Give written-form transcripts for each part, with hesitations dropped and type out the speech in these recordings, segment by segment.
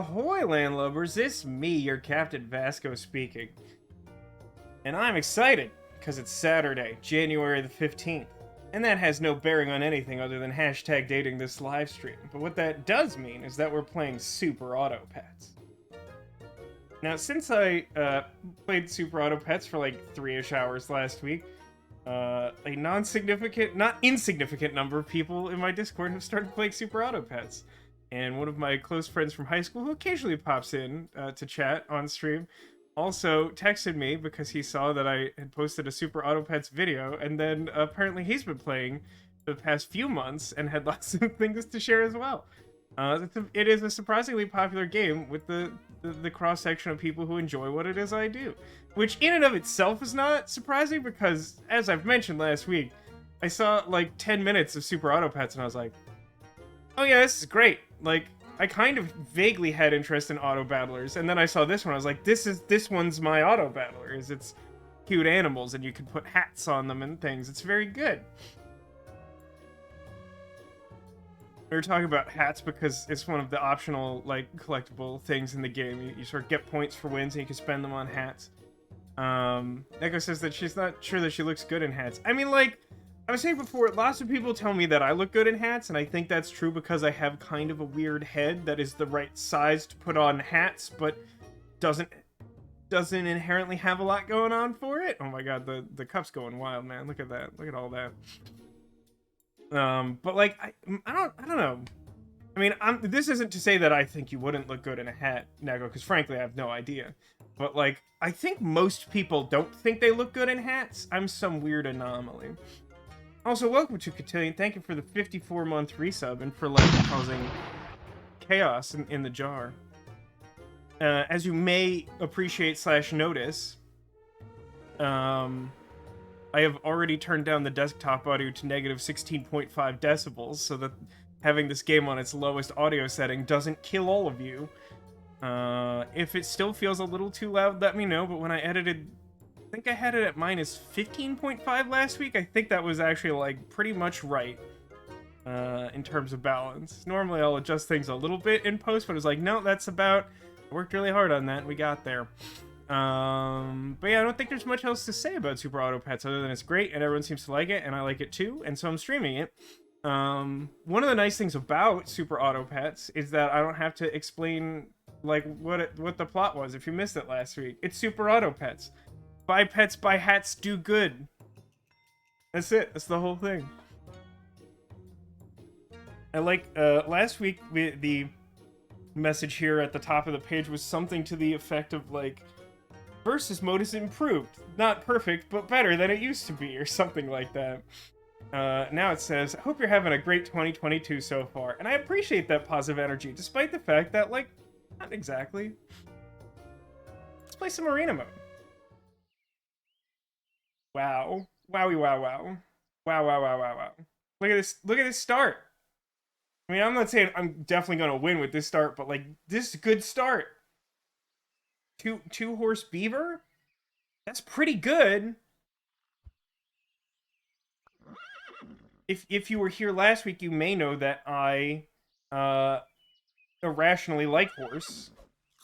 Ahoy, landlubbers! It's me, your Captain Vasco speaking. And I'm excited, because it's Saturday, January the 15th. And that has no bearing on anything other than hashtag dating this live stream. But what that does mean is that we're playing Super Auto Pets. Now, since I played Super Auto Pets for like 3-ish hours last week, a non-significant, not insignificant number of people in my Discord have started playing Super Auto Pets. And one of my close friends from high school, who occasionally pops in to chat on stream, also texted me because he saw that I had posted a Super Auto Pets video, and then apparently he's been playing for the past few months and had lots of things to share as well. It is a surprisingly popular game with the cross-section of people who enjoy what it is I do. Which in and of itself is not surprising because, as I've mentioned last week, I saw like 10 minutes of Super Auto Pets and I was like, oh yeah, this is great. Like, I kind of vaguely had interest in auto battlers, and then I saw this one, I was like, this one's my auto battler, it's cute animals and you can put hats on them and things. It's very good. We were talking about hats because it's one of the optional, like, collectible things in the game. You sort of get points for wins and you can spend them on hats. Neko says that she's not sure that she looks good in hats. I mean, like, I was saying before, lots of people tell me that I look good in hats, and I think that's true because I have kind of a weird head that is the right size to put on hats, but doesn't inherently have a lot going on for it. Oh my god, the cup's going wild, man. Look at that. Look at all that. But like, I don't know. I mean, this isn't to say that I think you wouldn't look good in a hat, Nego, because frankly, I have no idea. But like, I think most people don't think they look good in hats. I'm some weird anomaly. Also, welcome to Cotillion. Thank you for the 54-month resub and for like causing chaos in the jar. As you may appreciate / notice, I have already turned down the desktop audio to negative 16.5 decibels so that having this game on its lowest audio setting doesn't kill all of you. If it still feels a little too loud, let me know, but when I edited, I think I had it at minus 15.5 last week. I think that was actually, like, pretty much right, in terms of balance. Normally I'll adjust things a little bit in post, but it was like, no, that's about, I worked really hard on that, and we got there. But yeah, I don't think there's much else to say about Super Auto Pets other than it's great, and everyone seems to like it, and I like it too, and so I'm streaming it. One of the nice things about Super Auto Pets is that I don't have to explain, like, what the plot was if you missed it last week. It's Super Auto Pets. Buy pets, buy hats, do good. That's it. That's the whole thing. I like, last week, the message here at the top of the page was something to the effect of, like, versus mode is improved. Not perfect, but better than it used to be, or something like that. Now it says, I hope you're having a great 2022 so far. And I appreciate that positive energy, despite the fact that, like, not exactly. Let's play some arena mode. Wow. Wowie wow wow. Wow wow wow wow wow. Look at this start. I mean, I'm not saying I'm definitely gonna win with this start, but like, this is a good start. Two horse beaver? That's pretty good. If you were here last week, you may know that I irrationally like horse.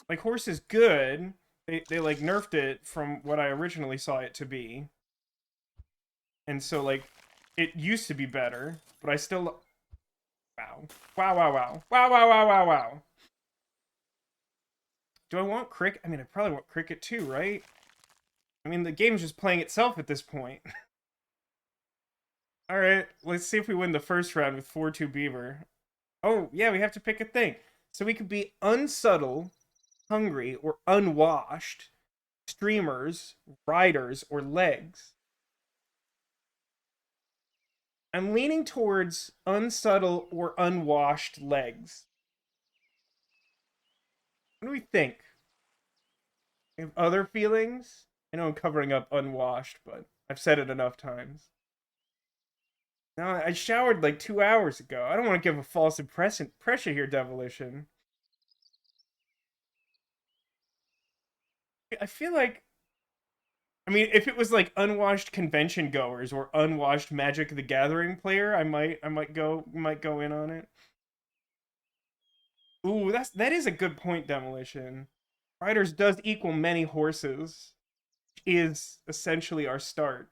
Like, horse is good. They like nerfed it from what I originally saw it to be. And so, like, it used to be better, but I still... Wow. Wow, wow, wow. Wow, wow, wow, wow, wow. Do I want cricket? I mean, I probably want cricket too, right? I mean, the game's just playing itself at this point. Alright, let's see if we win the first round with 4-2 Beaver. Oh, yeah, we have to pick a thing. So we could be unsubtle, hungry, or unwashed, streamers, riders, or legs. I'm leaning towards unsubtle or unwashed legs. What do we think? We have other feelings? I know I'm covering up unwashed, but I've said it enough times. No, I showered like 2 hours ago. I don't want to give a false impression here, Devolution. I feel like... I mean, if it was like unwashed convention goers or unwashed Magic the Gathering player, I might go in on it. Ooh, that is a good point, Demolition. Riders does equal many horses. Is essentially our start.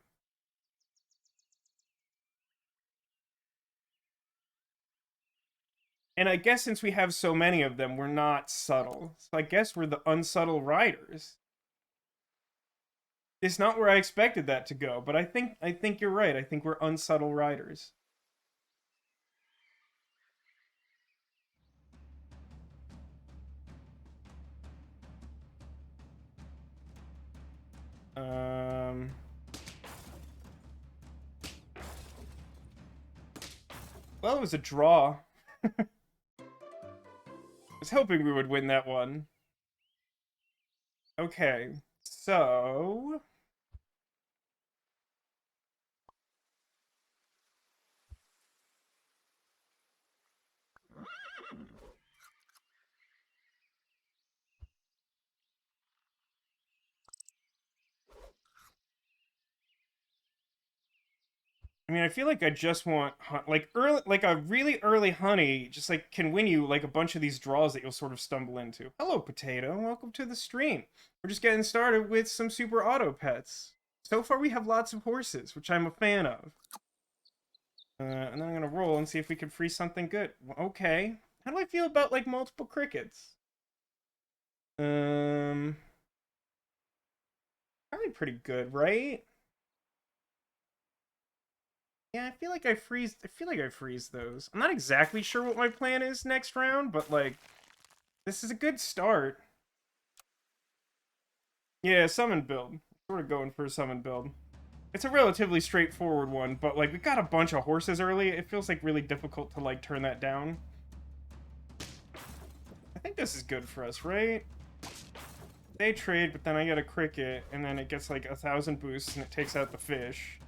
And I guess since we have so many of them, we're not subtle. So I guess we're the unsubtle riders. It's not where I expected that to go, but I think you're right. I think we're unsubtle riders. Um well, it was a draw. I was hoping we would win that one. Okay. So, I mean, I feel like I just want like early, like a really early honey, just like can win you like a bunch of these draws that you'll sort of stumble into. Hello, potato. Welcome to the stream. We're just getting started with some super auto pets. So far, we have lots of horses, which I'm a fan of. And then I'm gonna roll and see if we can free something good. Okay. How do I feel about like multiple crickets? Um, Probably pretty good, right? Yeah, I feel like I freeze. I feel like I freeze those. I'm not exactly sure what my plan is next round, but like, this is a good start. Yeah, summon build. Sort of going for a summon build. It's a relatively straightforward one, but like we got a bunch of horses early. It feels like really difficult to like turn that down. I think this is good for us, right? They trade, but then I get a cricket, and then it gets like 1,000 boosts, and it takes out the fish.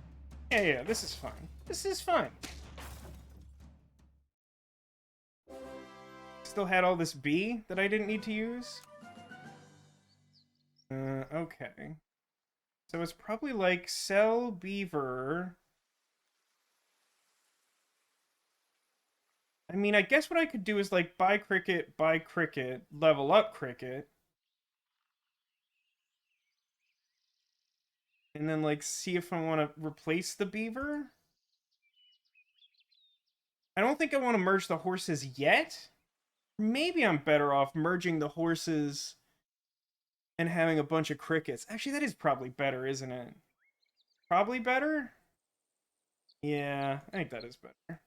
Yeah, this is fine. This is fine. Still had all this B that I didn't need to use. Okay. So it's probably like sell beaver. I mean, I guess what I could do is like buy cricket, level up cricket. And then like see if I want to replace the beaver. I don't think I want to merge the horses yet. Maybe I'm better off merging the horses and having a bunch of crickets. Actually, that is probably better, isn't it? Probably better? Yeah, I think that is better.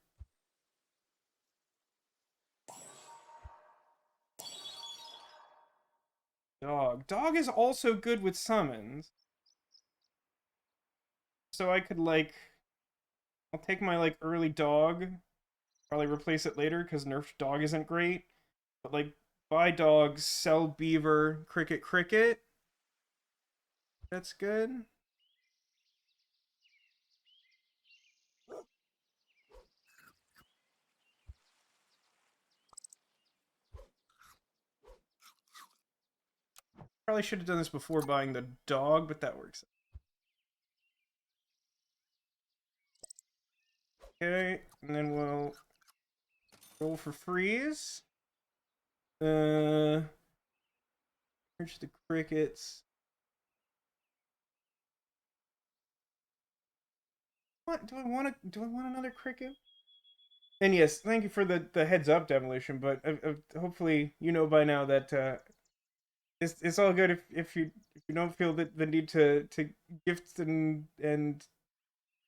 Dog. Dog is also good with summons. So I could like I'll take my like early dog, probably replace it later because nerfed dog isn't great. But like buy dogs, sell beaver, cricket. That's good. Probably should have done this before buying the dog, but that works. Okay, and then we'll roll for freeze. Merge the crickets. What do I want to? Do I want another cricket? And yes, thank you for the heads up, Demolition. But hopefully you know by now that it's all good if you don't feel the need to gift and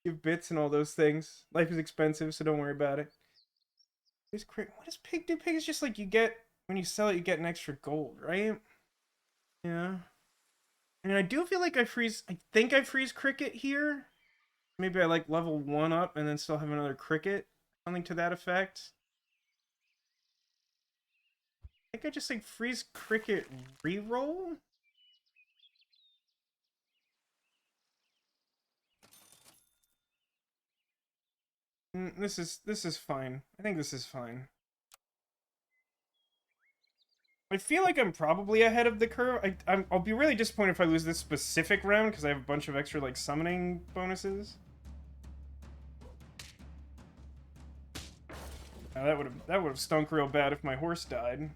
give bits and all those things. Life is expensive, so don't worry about it. What does pig do? Pig is just like you get when you sell it, you get an extra gold, right? Yeah. And I do feel like I freeze. I think I freeze cricket here. Maybe I like level one up and then still have another cricket, something to that effect. I think I just like freeze cricket reroll. This is fine. I think this is fine. I feel like I'm probably ahead of the curve. I'll be really disappointed if I lose this specific round because I have a bunch of extra like summoning bonuses. That would have stunk real bad if my horse died.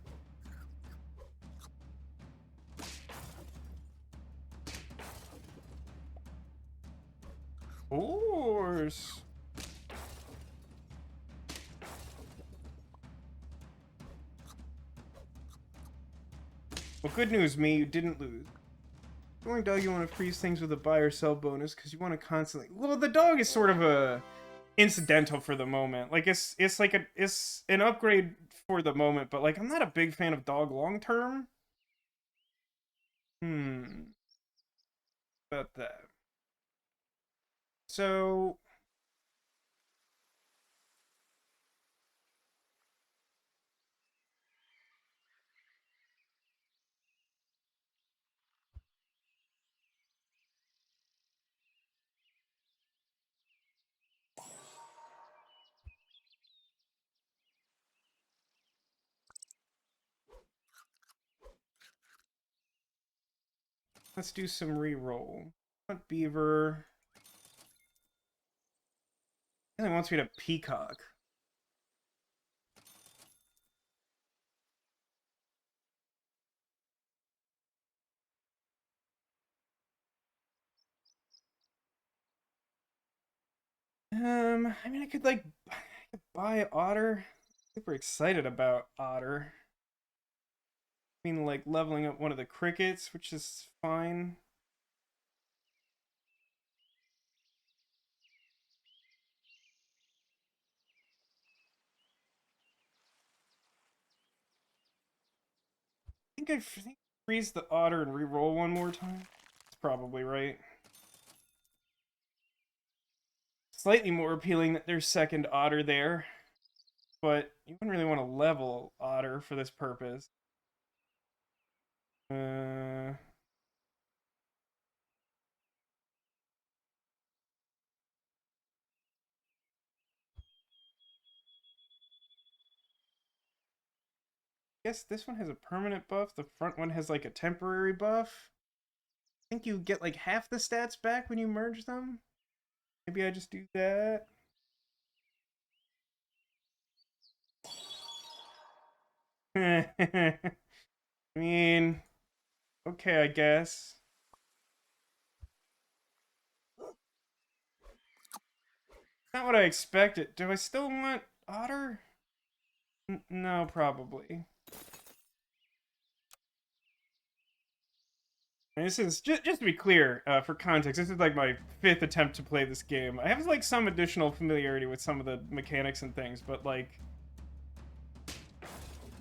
course. Well, good news, me, you didn't lose. Going dog, you want to freeze things with a buy or sell bonus because you want to constantly. Well, the dog is sort of a incidental for the moment. Like it's like it's an upgrade for the moment, but like I'm not a big fan of dog long term. About that. So let's do some re-roll. Want beaver. He wants me to peacock. I mean, I could buy otter. Super excited about otter. I mean, like leveling up one of the crickets, which is fine. I think freeze the otter and re-roll one more time. That's probably right. Slightly more appealing that there's second otter there, but you wouldn't really want to level otter for this purpose. Guess this one has a permanent buff. The front one has like a temporary buff. I think you get like half the stats back when you merge them. Maybe I just do that. I mean, okay, I guess. Not what I expected. Do I still want otter? No, probably. And this is just to be clear, for context. This is like my 5th attempt to play this game. I have like some additional familiarity with some of the mechanics and things, but like,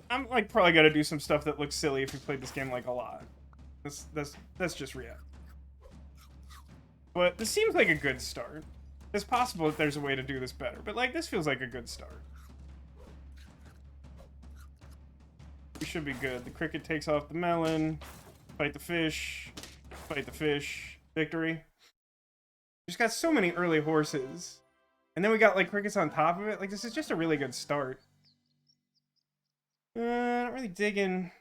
I'm like probably gonna do some stuff that looks silly if we played this game like a lot. That's just reality. But this seems like a good start. It's possible that there's a way to do this better, but like this feels like a good start. We should be good. The cricket takes off the melon. Fight the fish. Fight the fish. Victory. We just got so many early horses. And then we got like crickets on top of it. Like this is just a really good start. Not really digging.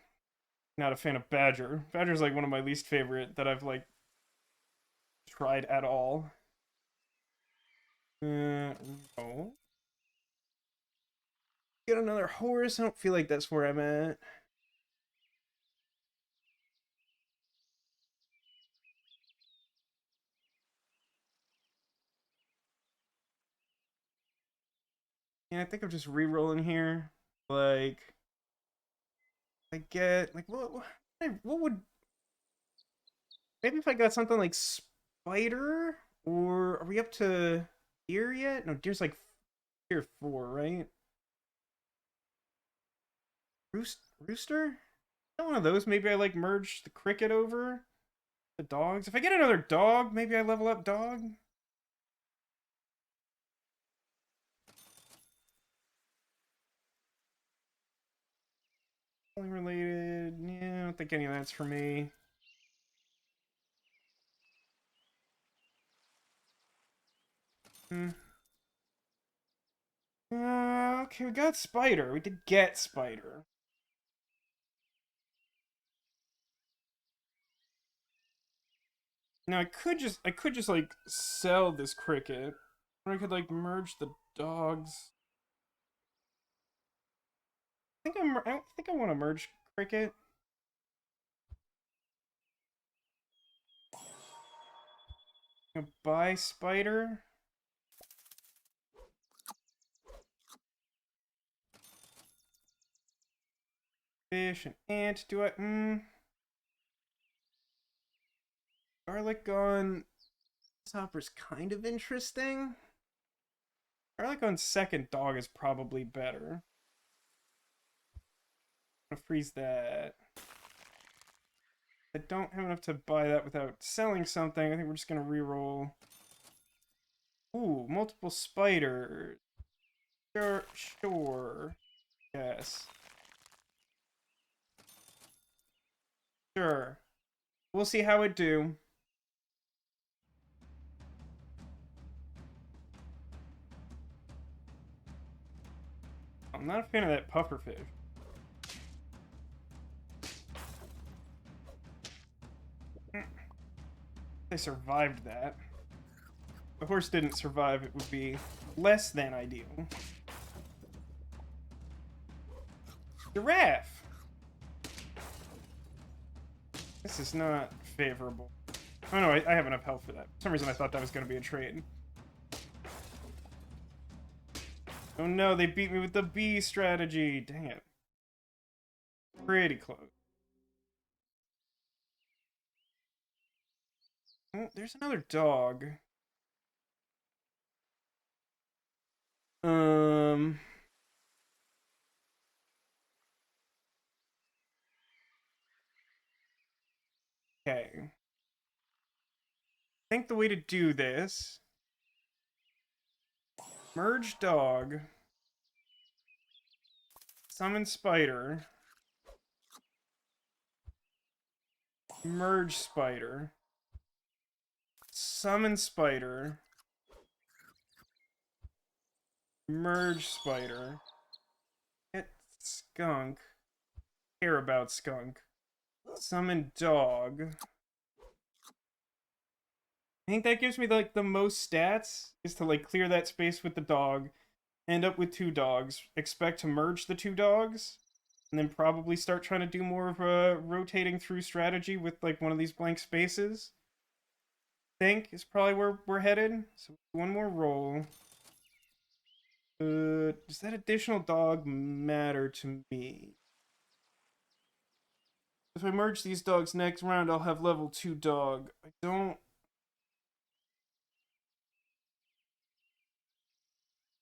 Not a fan of Badger. Badger's like one of my least favorite that I've like tried at all. No. Get another horse. I don't feel like that's where I'm at. Yeah, I think I'm just re-rolling here. Like, I get like what would maybe if I got something like spider, or are we up to deer yet? No, deer's like tier 4, right? Rooster? Not one of those. Maybe I like merge the cricket over the dogs. If I get another dog, maybe I level up dog. Related. Yeah, I don't think any of that's for me. Okay, we got spider. We did get spider. Now I could just like sell this cricket, or I could like merge the dogs. I don't think I want to merge cricket. I'm gonna buy spider. Fish and ant. Do I? Garlic on hopper's kind of interesting. Garlic on second dog is probably better. I'm gonna freeze that. I don't have enough to buy that without selling something. I think we're just gonna reroll. Ooh, multiple spiders. Sure, sure. Yes. Sure. We'll see how it do. I'm not a fan of that pufferfish. They survived that. If the horse didn't survive, it would be less than ideal. Giraffe! This is not favorable. Oh no, I have enough health for that. For some reason I thought that was going to be a trade. Oh no, they beat me with the bee strategy. Dang it. Pretty close. Oh, there's another dog. Um... Okay. I think the way to do this... Merge dog. Summon spider. Merge spider. Summon spider. Merge spider. Get skunk. Care about skunk. Summon dog. I think that gives me like the most stats is to like clear that space with the dog, end up with 2 dogs, expect to merge the 2 dogs, and then probably start trying to do more of a rotating through strategy with like one of these blank spaces. I think is probably where we're headed. So one more roll. Does that additional dog matter to me? If I merge these dogs next round, I'll have level 2 dog. I don't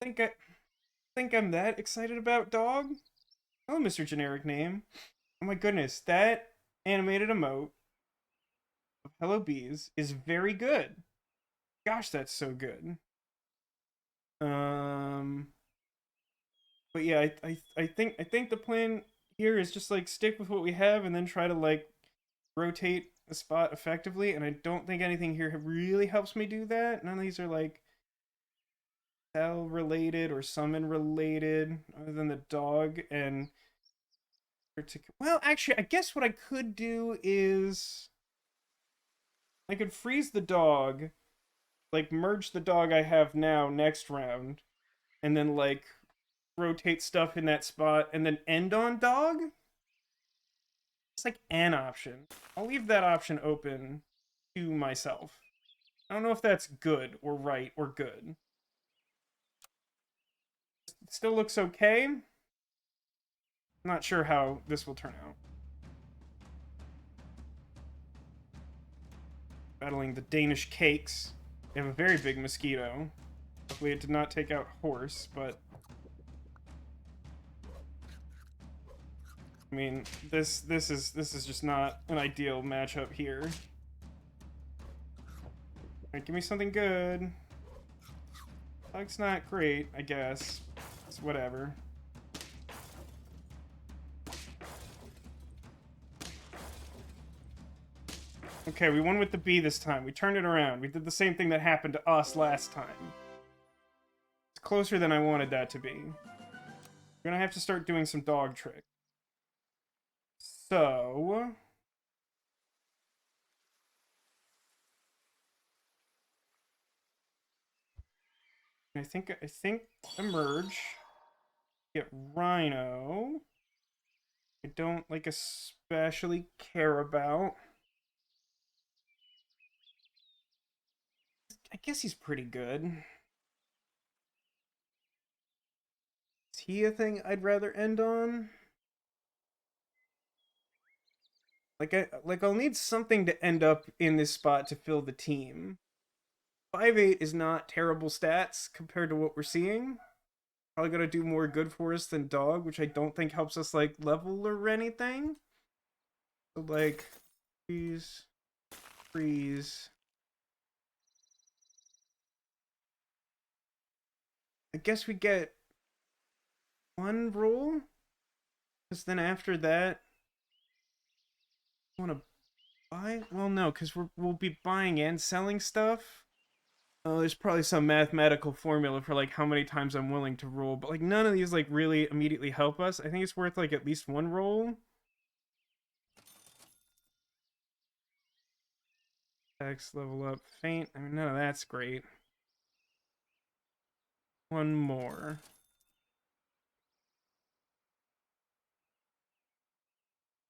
think I'm that excited about dog. Oh, Mr. Generic Name. Oh my goodness, that animated emote of Hello Bees is very good. Gosh, that's so good. Um, but yeah, I think the plan here is just like stick with what we have and then try to like rotate the spot effectively. And I don't think anything here really helps me do that. None of these are like cell related or summon related, other than the dog and well, actually, I guess what I could do is I could freeze the dog, like merge the dog I have now next round, and then like rotate stuff in that spot and then end on dog. It's like an option. I'll leave that option open to myself. I don't know if that's good or right or good. It still looks okay. I'm not sure how this will turn out. Battling the Danish cakes. They have a very big mosquito. Hopefully it did not take out horse, but I mean, this is just not an ideal matchup here. Alright, give me something good. Dog's not great, I guess. It's whatever. Okay, we won with the bee this time. We turned it around. We did the same thing that happened to us last time. It's closer than I wanted that to be. We're gonna have to start doing some dog tricks. So... I think emerge. Get Rhino. I don't like especially care about. I guess he's pretty good. Is he a thing I'd rather end on? I'll need something to end up in this spot to fill the team. 5-8 is not terrible stats compared to what we're seeing. Probably gotta do more good for us than dog, which I don't think helps us like level or anything. So like freeze. I guess we get one roll. Because then after that, I want to buy. Well, no, because we'll be buying and selling stuff. There's probably some mathematical formula for like how many times I'm willing to roll, but like none of these like really immediately help us. I think it's worth like at least one roll. X level up, faint. I mean, none of that's great. One more.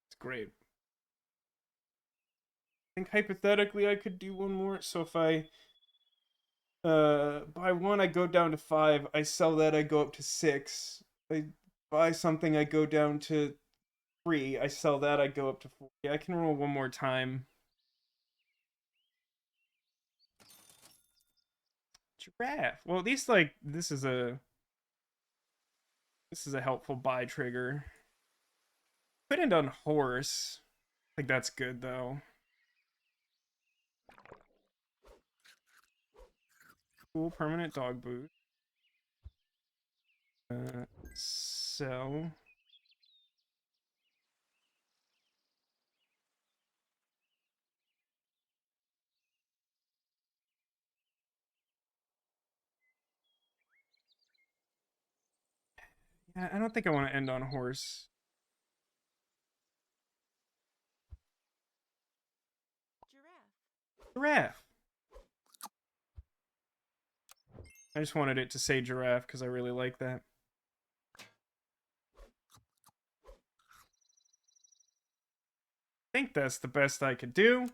It's great. I think hypothetically I could do one more. So if I buy one, I go down to 5. I sell that, I go up to 6. I buy something, I go down to 3. I sell that, I go up to 4. Yeah, I can roll one more time. Giraffe. Well, at least like this is a helpful buy trigger. Put it on horse. Like that's good though. Cool permanent dog boot. Sell. Yeah, I don't think I want to end on horse. Giraffe. I just wanted it to say giraffe because I really like that. I think that's the best I could do.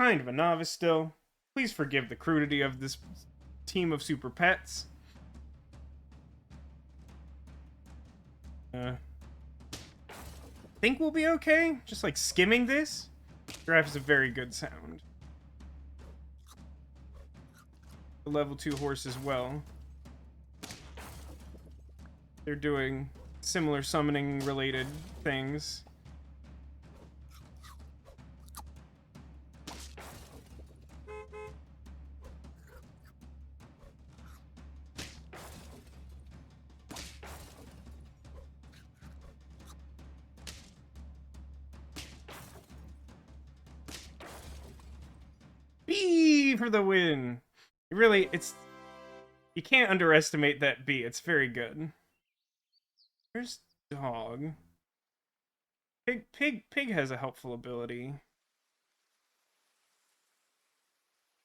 Kind of a novice still. Please forgive the crudity of this team of super pets. Think we'll be okay. Just like skimming this. Giraffe is a very good sound. The level 2 horse as well. They're doing similar summoning related things. B for the win. Really, you can't underestimate that B. It's very good. There's dog. Pig has a helpful ability.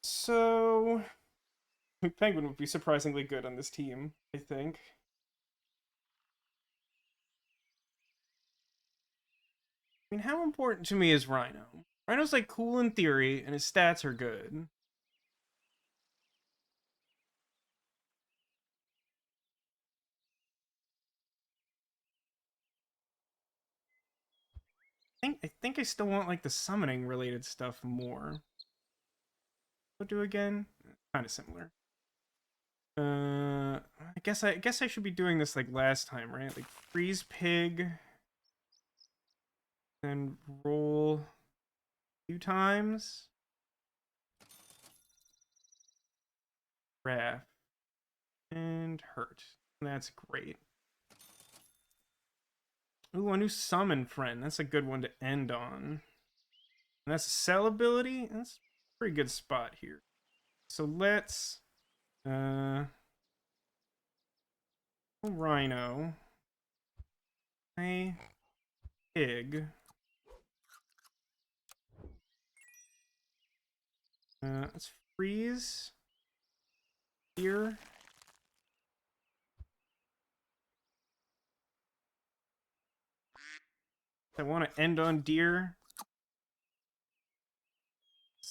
So Penguin would be surprisingly good on this team, I think. I mean, how important to me is Rhino? Rhino's like cool in theory, and his stats are good. I think I still want like the summoning related stuff more. What do again? Kind of similar. I guess I should be doing this like last time, right? Like freeze pig, and roll a few times. Wrath and hurt. That's great. Ooh, a new summon friend. That's a good one to end on. And that's a sell ability. That's a pretty good spot here. So let's Rhino. A pig. Let's freeze here. I want to end on deer.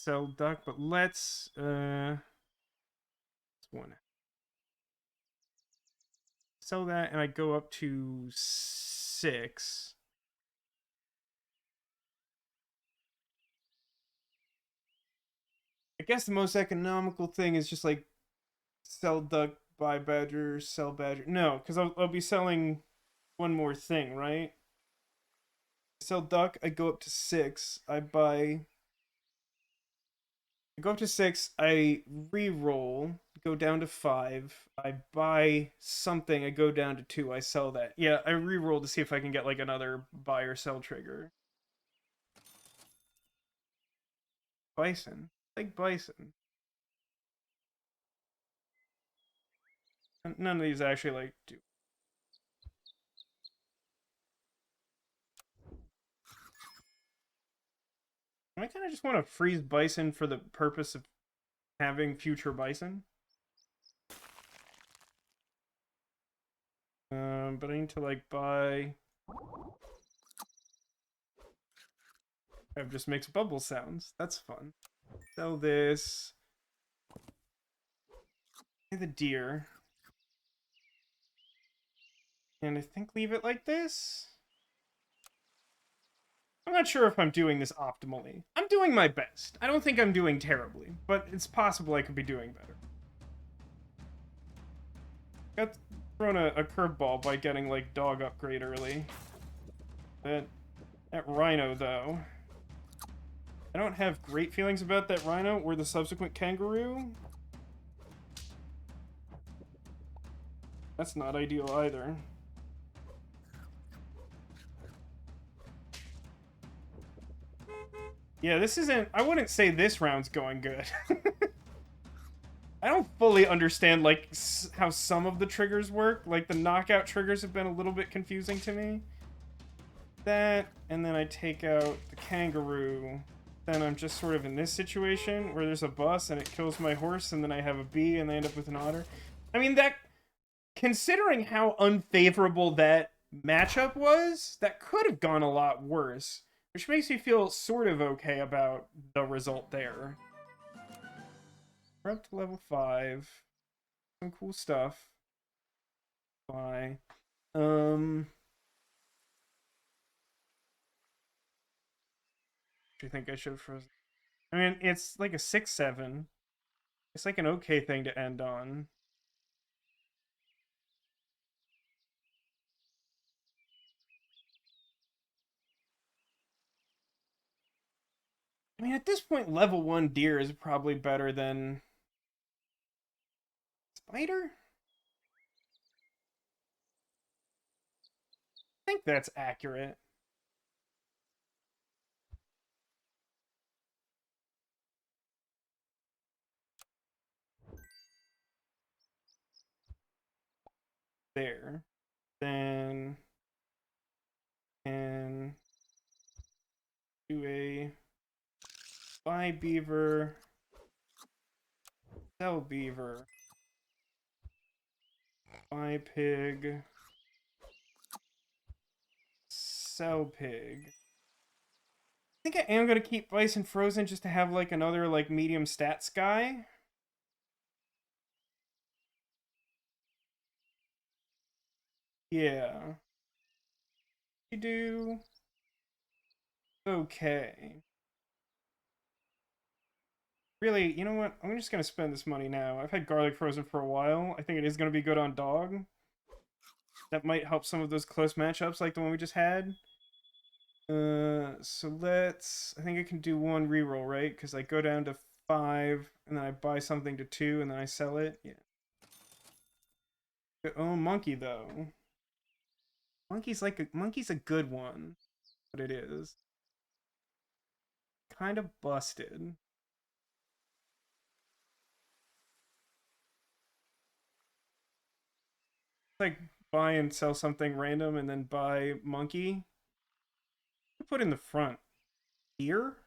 sell duck, but let's one. Sell that, and I go up to 6. I guess the most economical thing is just like sell duck, buy badger, sell badger. No, because I'll be selling one more thing, right? Sell duck, I go up to 6. I go up to 6. I re-roll, go down to 5. I buy something. I go down to 2. I sell that. Yeah, I re-roll to see if I can get like another buy or sell trigger. Bison, like bison. None of these actually like do. I kind of just want to freeze bison for the purpose of having future bison. But I need to like buy. I've just makes bubble sounds. That's fun. Sell this. The deer. And I think leave it like this. I'm not sure if I'm doing this optimally. I'm doing my best. I don't think I'm doing terribly, but it's possible I could be doing better. Got thrown a curveball by getting like dog upgrade early. That rhino though. I don't have great feelings about that rhino or the subsequent kangaroo. That's not ideal either. Yeah, this isn't... I wouldn't say this round's going good. I don't fully understand, like, how some of the triggers work. Like, the knockout triggers have been a little bit confusing to me. That, and then I take out the kangaroo. Then I'm just sort of in this situation where there's a bus and it kills my horse, and then I have a bee and I end up with an otter. I mean, that... Considering how unfavorable that matchup was, that could have gone a lot worse. Which makes me feel sort of okay about the result there. We're up to level 5. Some cool stuff. Bye. Do you think I should have frozen? I mean, it's like a 6-7. It's like an okay thing to end on. I mean, at this point, level 1 deer is probably better than... Spider? I think that's accurate. There. Then... And... Do a... Buy beaver... Sell beaver... Buy pig... Sell pig. I think I am going to keep Bison frozen just to have, like, another, like, medium stats guy. Yeah. You do... Okay. Really, you know what? I'm just going to spend this money now. I've had garlic frozen for a while. I think it is going to be good on dog. That might help some of those close matchups like the one we just had. So let's... I think I can do one reroll, right? Because I go down to 5, and then I buy something to 2, and then I sell it. Yeah. Oh, monkey, though. Monkey's a good one. But it is. Kind of busted. Like buy and sell something random and then buy monkey. Put in the front. Deer?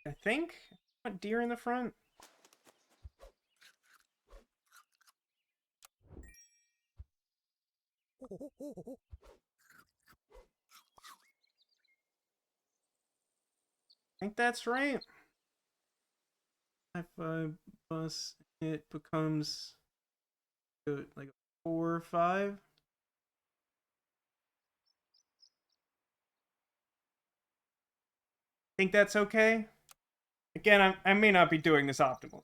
I think. Put deer in the front. think that's right. High five plus it becomes like a 4 or 5. Think that's okay? Again, I may not be doing this optimally.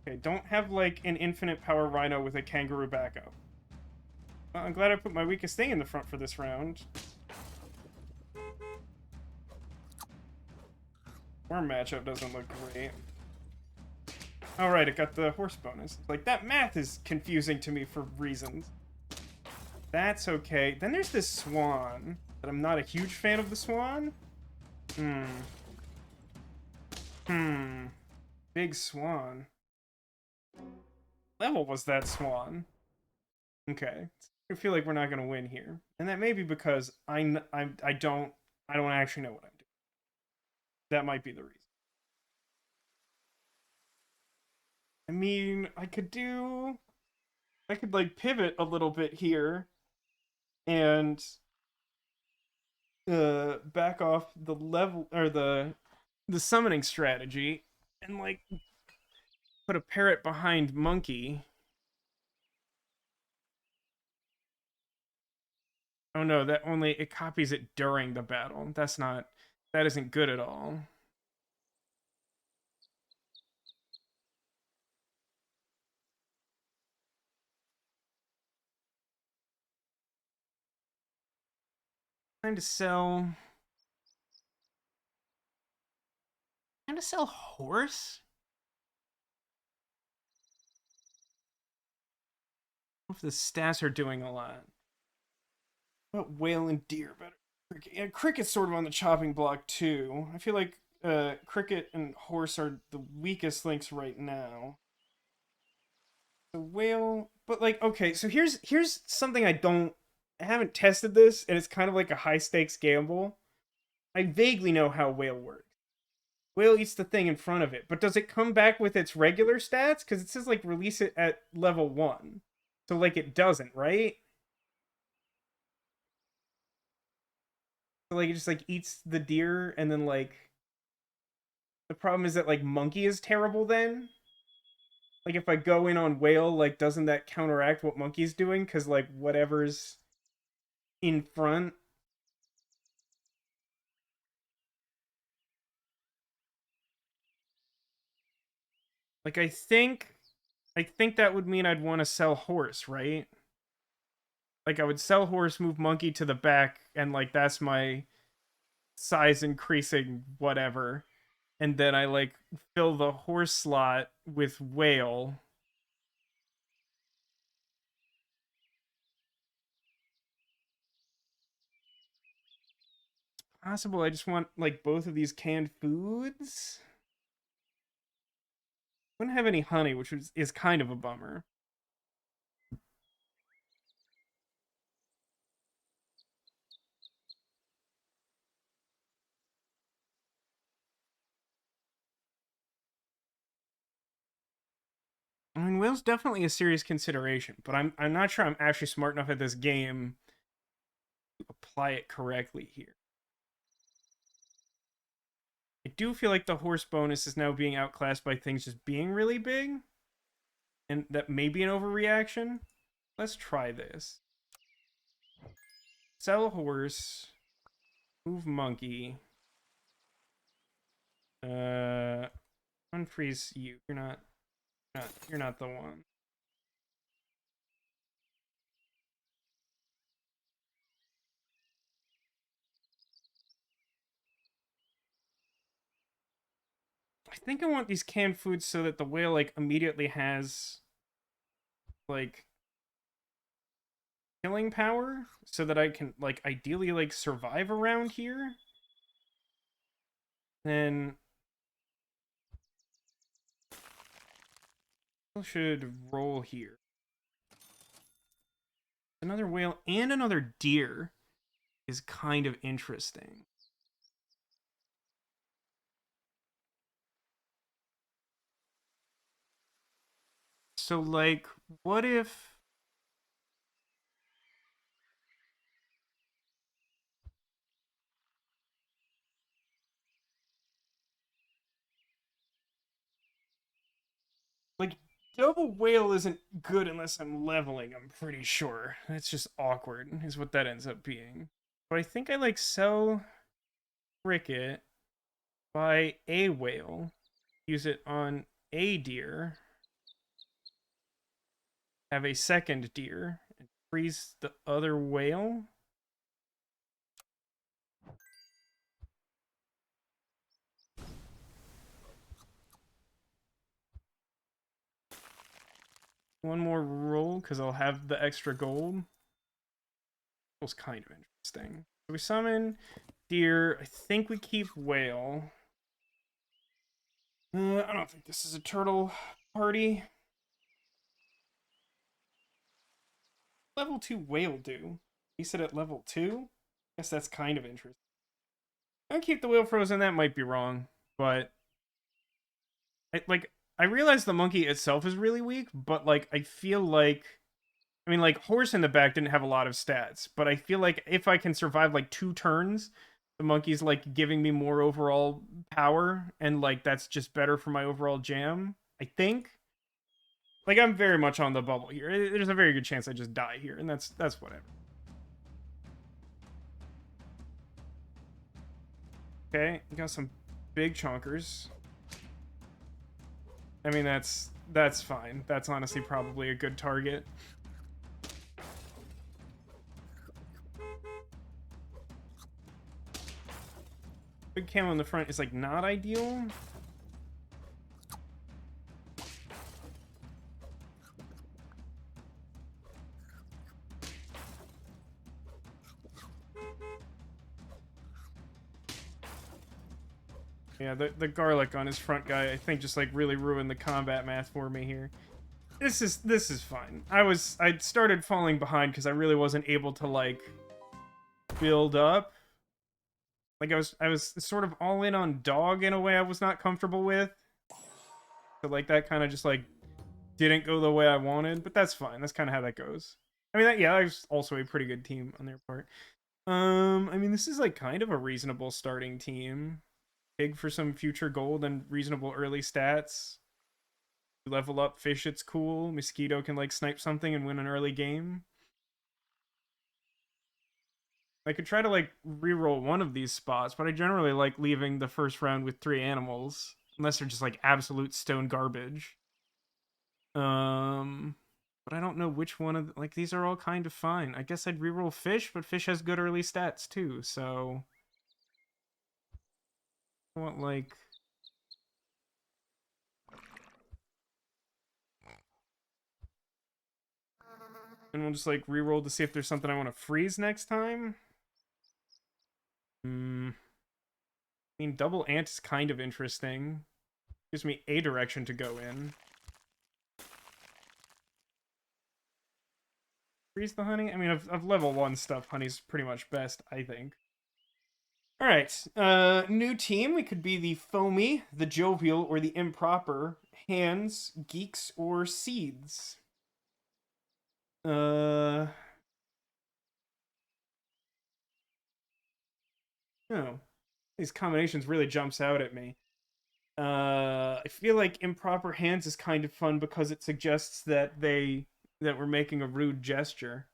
Okay, don't have like an infinite power rhino with a kangaroo backup. Well, I'm glad I put my weakest thing in the front for this round. Worm matchup doesn't look great. Alright, it got the horse bonus. Like, that math is confusing to me for reasons. That's okay. Then there's this swan. But I'm not a huge fan of the swan. Big swan. Level was that swan? Okay. I feel like we're not gonna win here, and that may be because I don't actually know what I'm doing. That might be the reason. I mean, I could like pivot a little bit here and back off the level or the summoning strategy and like put a parrot behind monkey. Oh no, that only it copies it during the battle. That isn't good at all. Trying to sell horse? I don't know if the stats are doing a lot. But whale and deer better. Yeah, cricket's sort of on the chopping block too. I feel like cricket and horse are the weakest links right now. The whale, but like okay, so here's something I haven't tested this, and it's kind of like a high stakes gamble. I vaguely know how whale works. Whale eats the thing in front of it, but does it come back with its regular stats? Because it says like release it at level 1, so like it doesn't, right? So like it just like eats the deer, and then like the problem is that like monkey is terrible then. Like if I go in on whale, like doesn't that counteract what monkey's doing? Because like whatever's in front. Like I think that would mean I'd want to sell horse, right? Like I would sell horse, move monkey to the back, and like that's my size increasing whatever. And then I like fill the horse slot with whale. Possible I just want like both of these canned foods. Wouldn't have any honey, which is kind of a bummer. I mean, whale's definitely a serious consideration, but I'm not sure I'm actually smart enough at this game to apply it correctly here. I do feel like the horse bonus is now being outclassed by things just being really big, and that may be an overreaction. Let's try this. Sell a horse, move monkey. Unfreeze you. You're not the one. I think I want these canned foods so that the whale like immediately has like killing power so that I can like ideally like survive around here. Then I should roll here. Another whale and another deer is kind of interesting. So like what if Like, double whale isn't good unless I'm leveling, I'm pretty sure. That's just awkward, is what that ends up being. But I think I, like, sell cricket, buy a whale, use it on a deer, have a second deer, and freeze the other whale. One more roll, because I'll have the extra gold. Was kind of interesting. So we summon deer. I think we keep whale. I don't think this is a turtle party. Level 2 whale do. He said at level 2? Guess that's kind of interesting. I keep the whale frozen, that might be wrong. But I realize the monkey itself is really weak, but like I feel like I mean like horse in the back didn't have a lot of stats, but I feel like if I can survive like 2 turns, the monkey's like giving me more overall power, and like that's just better for my overall jam. I think. Like I'm very much on the bubble here. There's a very good chance I just die here, and that's whatever. Okay, got some big chonkers. I mean that's fine. That's honestly probably a good target. Big camo in the front is like not ideal. Yeah, the garlic on his front guy, I think, just like really ruined the combat math for me here. This is fine. I started falling behind because I really wasn't able to like build up. Like I was sort of all in on dog in a way I was not comfortable with. So like that kind of just like didn't go the way I wanted, but that's fine. That's kind of how that goes. I mean, that was also a pretty good team on their part. I mean, this is like kind of a reasonable starting team. Pig for some future gold and reasonable early stats. Level up fish, it's cool. Mosquito can like snipe something and win an early game. I could try to like reroll one of these spots, but I generally like leaving the first round with 3 animals, unless they're just like absolute stone garbage. But I don't know which one of like these are all kind of fine. I guess I'd reroll fish, but fish has good early stats too, so I want like and we'll just like reroll to see if there's something I want to freeze next time. I mean, double ant is kind of interesting. Gives me a direction to go in. Freeze the honey? I mean, of level 1 stuff, honey's pretty much best, I think. Alright, new team. We could be the foamy, the jovial, or the improper. Hands, geeks, or seeds. Oh. These combinations really jumps out at me. I feel like improper hands is kind of fun because it suggests that we're making a rude gesture.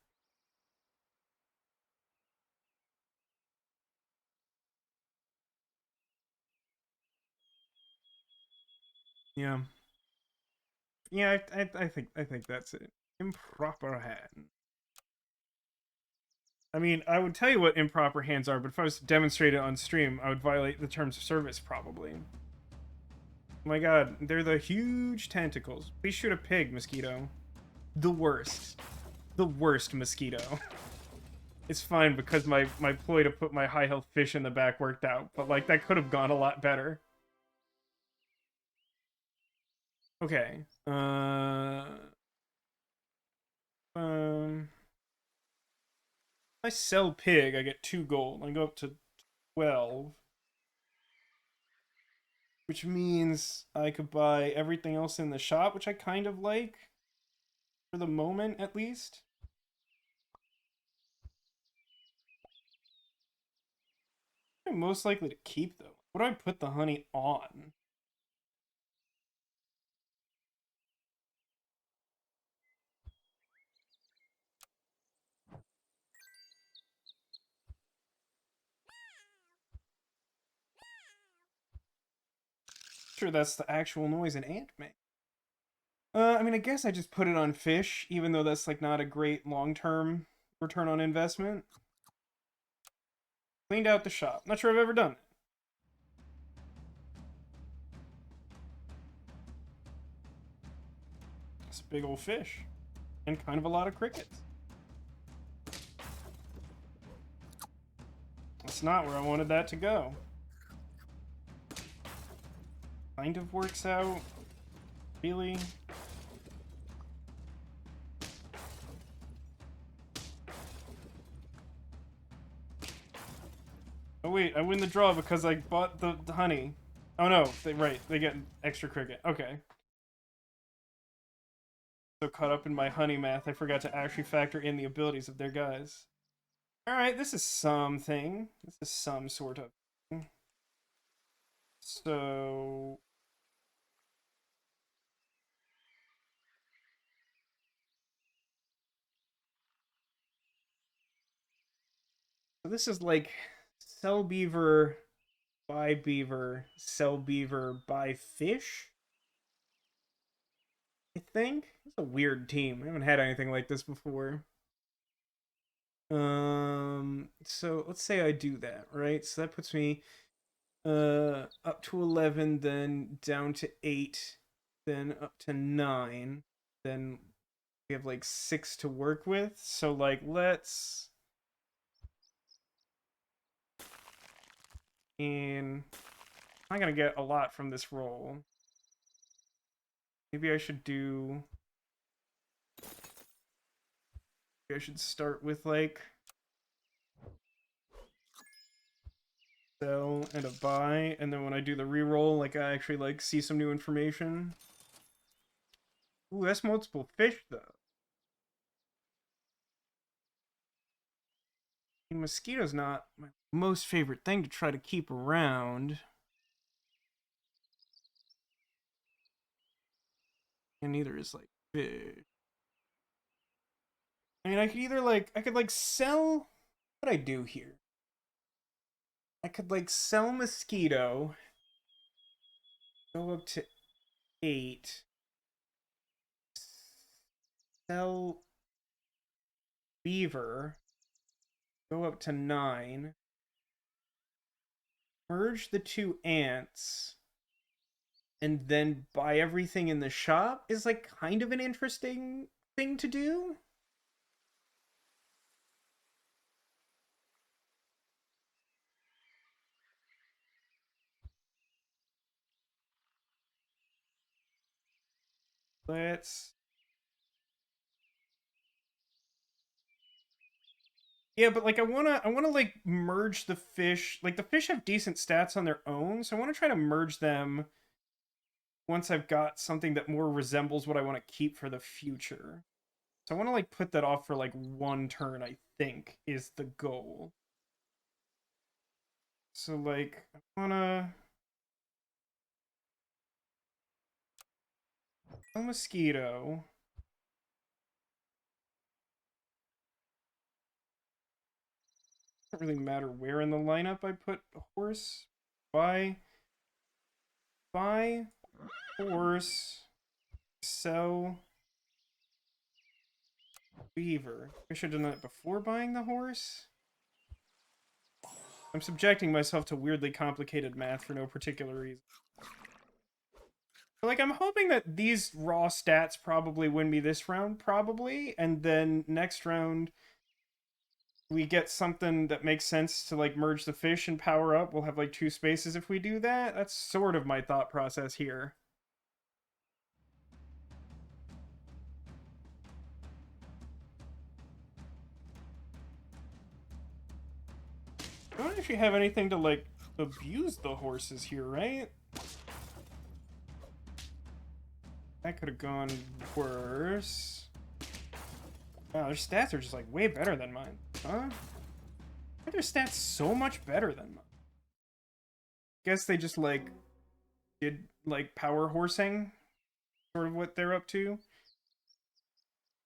Yeah. Yeah, I think that's it. Improper hand. I mean, I would tell you what improper hands are, but if I was to demonstrate it on stream, I would violate the terms of service probably. Oh my god, they're the huge tentacles. Please shoot a pig, mosquito. The worst. The worst mosquito. It's fine because my ploy to put my high health fish in the back worked out, but like that could have gone a lot better. Okay. If I sell pig, I get 2 gold. I go up to 12. Which means I could buy everything else in the shop, which I kind of like. For the moment, at least. I'm most likely to keep, though. What do I put the honey on? Sure, that's the actual noise an ant makes. I mean, I guess I just put it on fish, even though that's like not a great long-term return on investment. Cleaned out the shop. Not sure I've ever done it. It's a big old fish. And kind of a lot of crickets. That's not where I wanted that to go. Kind of works out. Really? Oh wait, I win the draw because I bought the honey. Oh no, right, they get extra cricket. Okay. So caught up in my honey math, I forgot to actually factor in the abilities of their guys. Alright, this is something. This is some sort of thing. So... this is like sell beaver, buy beaver, sell beaver, buy fish? I think. It's a weird team. I haven't had anything like this before. So let's say I do that, right? So that puts me up to 11, then down to 8, then up to 9, then we have like 6 to work with. So like let's and I'm not gonna get a lot from this roll. Maybe I should do maybe I should start with like sell and a buy, and then when I do the reroll, like I actually like see some new information. Ooh, that's multiple fish though. I mean, mosquito's not my most favorite thing to try to keep around. And neither is like fish. I mean, I could either like I could like sell what I do here. I could like sell mosquito, go up to 8, sell beaver, go up to 9, merge the two ants, and then buy everything in the shop is like kind of an interesting thing to do. Let's Yeah, but like I wanna like merge the fish. Like the fish have decent stats on their own, so I wanna try to merge them once I've got something that more resembles what I want to keep for the future. So I want to like put that off for like one turn, I think, is the goal. So like I wanna a mosquito. Doesn't really matter where in the lineup I put a horse. Buy buy horse, sell beaver. I should have done that before buying the horse. I'm subjecting myself to weirdly complicated math for no particular reason. Like, I'm hoping that these raw stats probably win me this round, probably, and then next round we get something that makes sense to, like, merge the fish and power up. We'll have, like, 2 spaces if we do that. That's sort of my thought process here. I don't actually have anything to, like, abuse the horses here, right? That could have gone worse. Wow, their stats are just, like, way better than mine. Huh? Why are their stats so much better than mine? Guess they just, like, did, like, power horsing? Sort of what they're up to.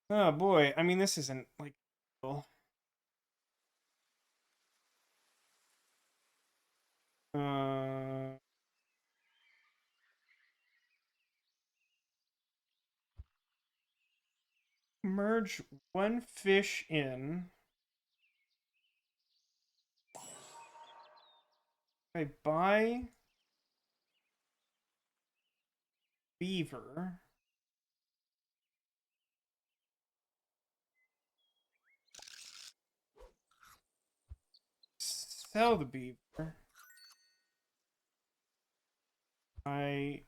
Oh, boy. I mean, this isn't, like... Uh... merge one fish in. I buy beaver. Sell the beaver. I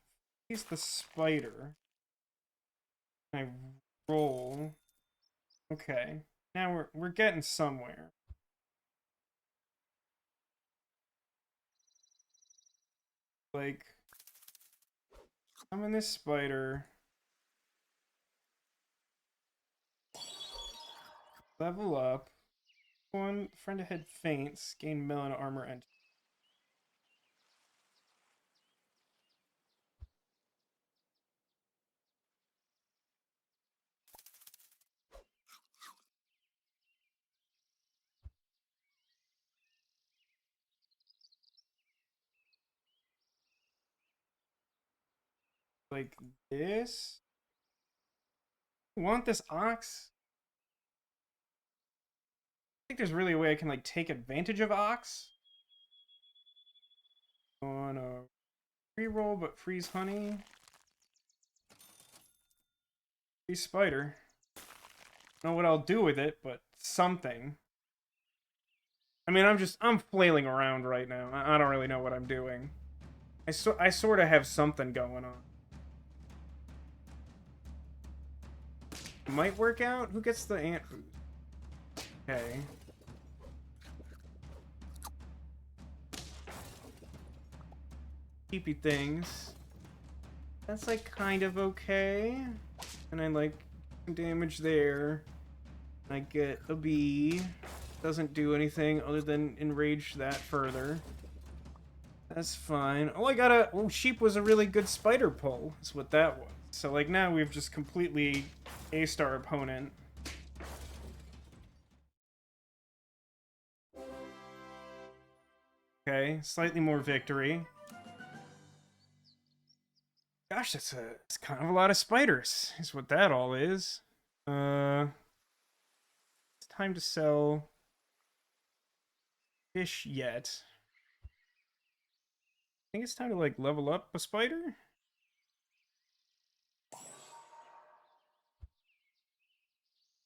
use the spider. I roll. Okay. Now we're getting somewhere. Like, summon this spider. Level up. One friend ahead faints. Gain melon armor and like this. Want this ox? I think there's really a way I can like take advantage of ox. On a reroll, but freeze honey. Freeze spider. Don't know what I'll do with it, but something. I mean, I'm flailing around right now. I don't really know what I'm doing. I sort of have something going on. Might work out. Who gets the ant food? Okay. Keepy things. That's like kind of okay. And I like some damage there. I get a bee. Doesn't do anything other than enrage that further. That's fine. Oh, I got a... Oh, sheep was a really good spider pull. That's what that was. So, like, now we've just completely aced our opponent. Okay, slightly more victory. Gosh, it's kind of a lot of spiders, is what that all is. It's time to sell fish yet. I think it's time to, like, level up a spider?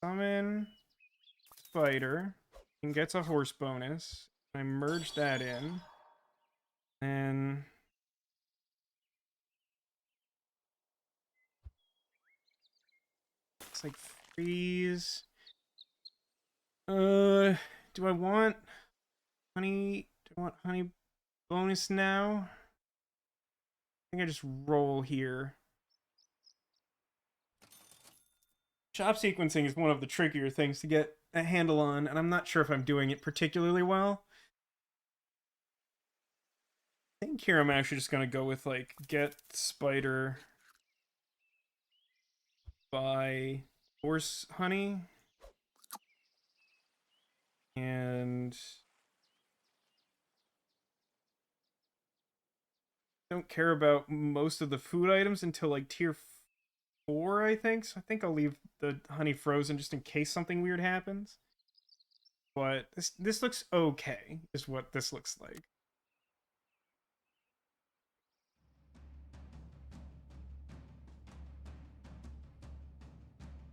Summon spider and gets a horse bonus. I merge that in. And it's like freeze. Do I want honey? Do I want honey bonus now? I think I just roll here. Chop sequencing is one of the trickier things to get a handle on, and I'm not sure if I'm doing it particularly well. I think here I'm actually just gonna go with like get spider by horse honey. And don't care about most of the food items until like tier 4, I think. So I think I'll leave the honey frozen just in case something weird happens. But this looks okay, is what this looks like.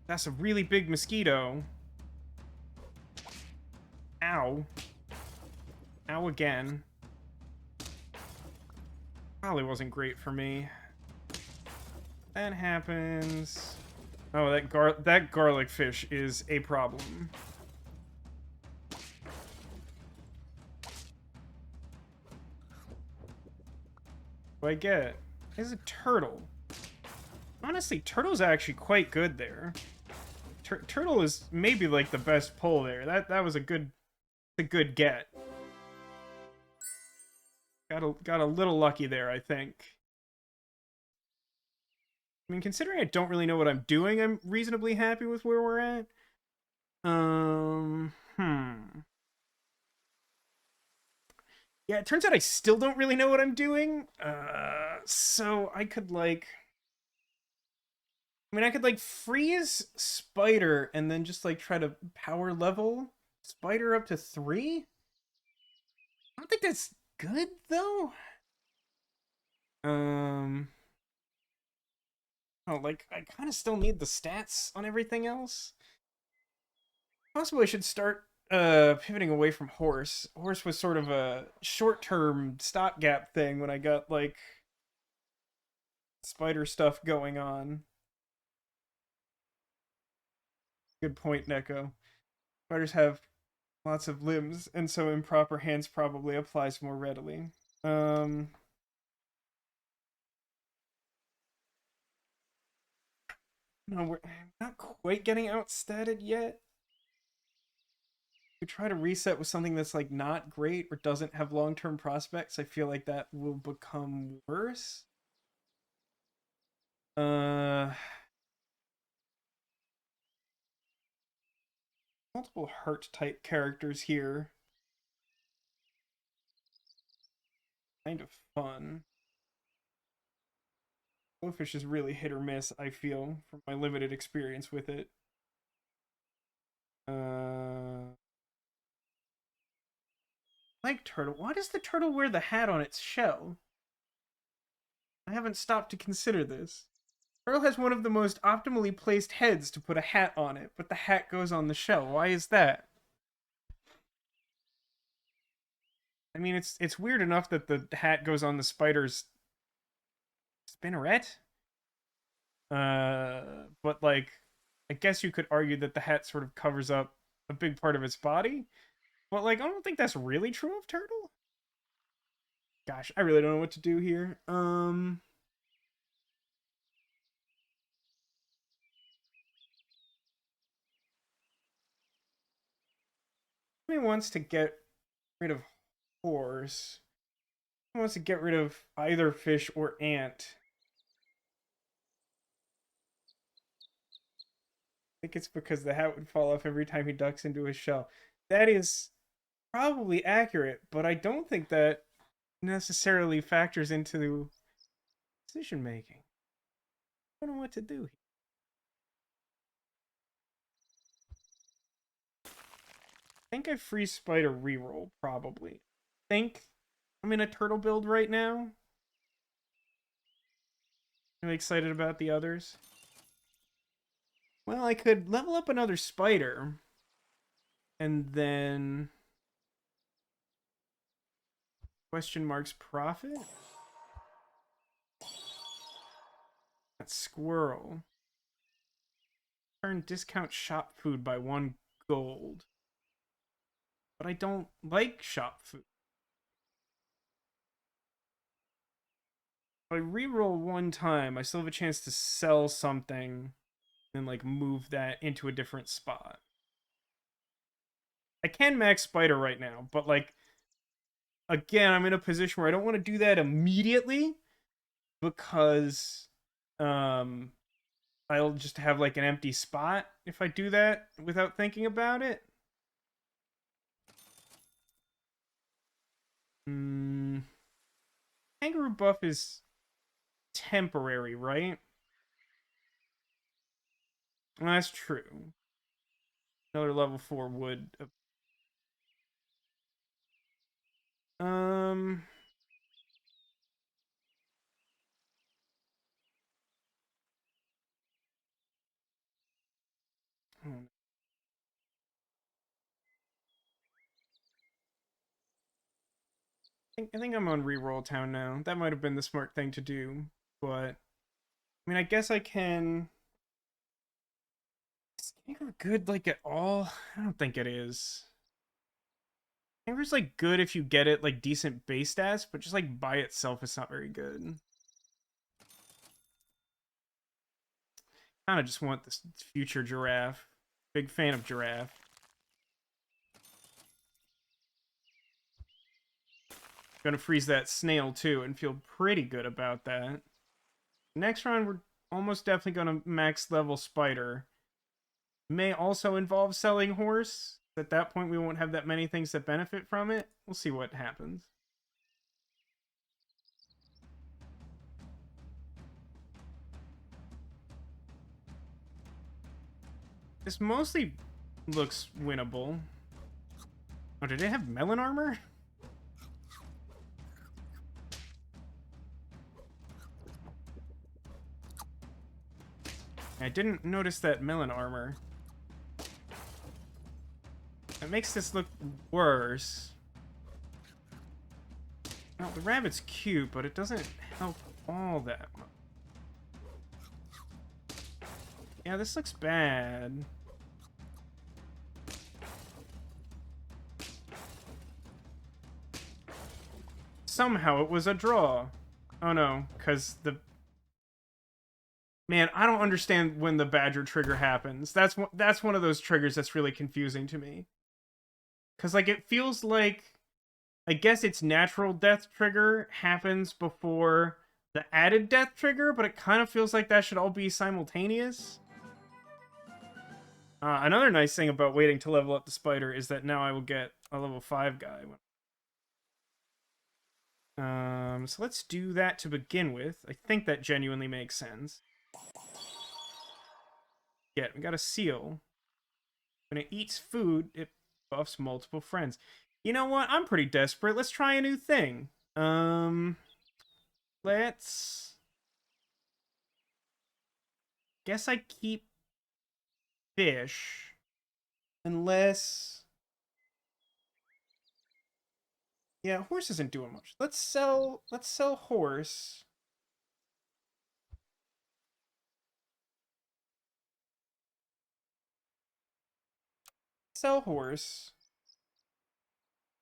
That's a really big mosquito. Ow. Ow again. Probably wasn't great for me. That happens. Oh, that garlic fish is a problem. What do I get? It's a turtle. Honestly, turtle's actually quite good there. Turtle is maybe like the best pull there. That was a good get. Got a little lucky there, I think. I mean, considering I don't really know what I'm doing, I'm reasonably happy with where we're at. Yeah, it turns out I still don't really know what I'm doing. So I could, like... I mean, I could like freeze Spider and then just like try to power level Spider up to 3. I don't think that's good though. Um, oh, like I kind of still need the stats on everything else. Possibly I should start pivoting away from horse. Horse was sort of a short-term stopgap thing when I got like spider stuff going on. Good point, Neko. Spiders have lots of limbs, and so improper hands probably applies more readily. Um, no, we're not quite getting outstatted yet. We try to reset with something that's like not great or doesn't have long-term prospects. I feel like that will become worse. Uh, multiple heart type characters here. Kind of fun. Blowfish is really hit or miss, I feel, from my limited experience with it. Like turtle. Why does the turtle wear the hat on its shell? I haven't stopped to consider this. Turtle has one of the most optimally placed heads to put a hat on it, but the hat goes on the shell. Why is that? I mean, it's weird enough that the hat goes on the spider's spinneret. But like, I guess you could argue that the hat sort of covers up a big part of its body. But like, I don't think that's really true of Turtle. Gosh, I really don't know what to do here. He wants to get rid of horse. He wants to get rid of either fish or ant. I think it's because the hat would fall off every time he ducks into his shell. That is probably accurate, but I don't think that necessarily factors into decision making. I don't know what to do here. I think I freeze spider reroll, probably. I think I'm in a turtle build right now. I'm excited about the others. Well, I could level up another spider. And then... Question marks profit? That squirrel. Turn discount shop food by 1 gold. But I don't like shop food. If I reroll 1 time, I still have a chance to sell something and like move that into a different spot. I can max spider right now, but like again, I'm in a position where I don't want to do that immediately because um I'll just have like an empty spot if I do that without thinking about it. Kangaroo buff is temporary, right? Well, that's true. Another level 4 would. Um. I think I'm on reroll town now. That might have been the smart thing to do, but I mean, I guess I can. Is Kangaroo good like at all? I don't think it is. Kangaroo's like good if you get it like decent base stats, but just like by itself, it's not very good. Kind of just want this future giraffe. Big fan of giraffe. Gonna freeze that snail too and feel pretty good about that. Next round, we're almost definitely gonna max level spider. May also involve selling horse. At that point, we won't have that many things that benefit from it. We'll see what happens. This mostly looks winnable. Oh, did it have melon armor? I didn't notice that melon armor. That makes this look worse. Well, the rabbit's cute, but it doesn't help all that much. Yeah, this looks bad. Somehow it was a draw. Oh no, because the... Man, I don't understand when the badger trigger happens. That's one of those triggers that's really confusing to me. Because, like, it feels like... I guess its natural death trigger happens before the added death trigger, but it kind of feels like that should all be simultaneous. Another nice thing about waiting to level up the spider is that now I will get a level 5 guy. So let's do that to begin with. I think that genuinely makes sense. Yeah, we got a seal. When it eats food, it buffs multiple friends. You know what? I'm pretty desperate. Let's try a new thing. Let's... Guess I keep fish. Unless... Yeah, horse isn't doing much. Let's sell horse. Sell horse.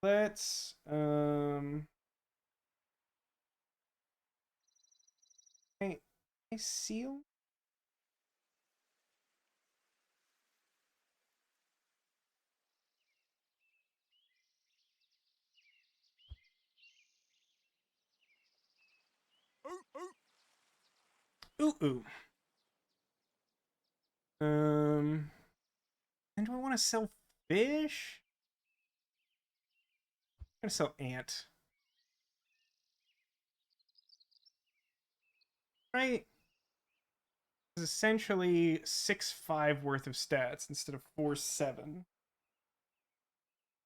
Let's hey, seal? Ooh ooh. And do I want to sell fish? I'm gonna sell ant. Right? It's essentially 6-5 worth of stats instead of 4-7.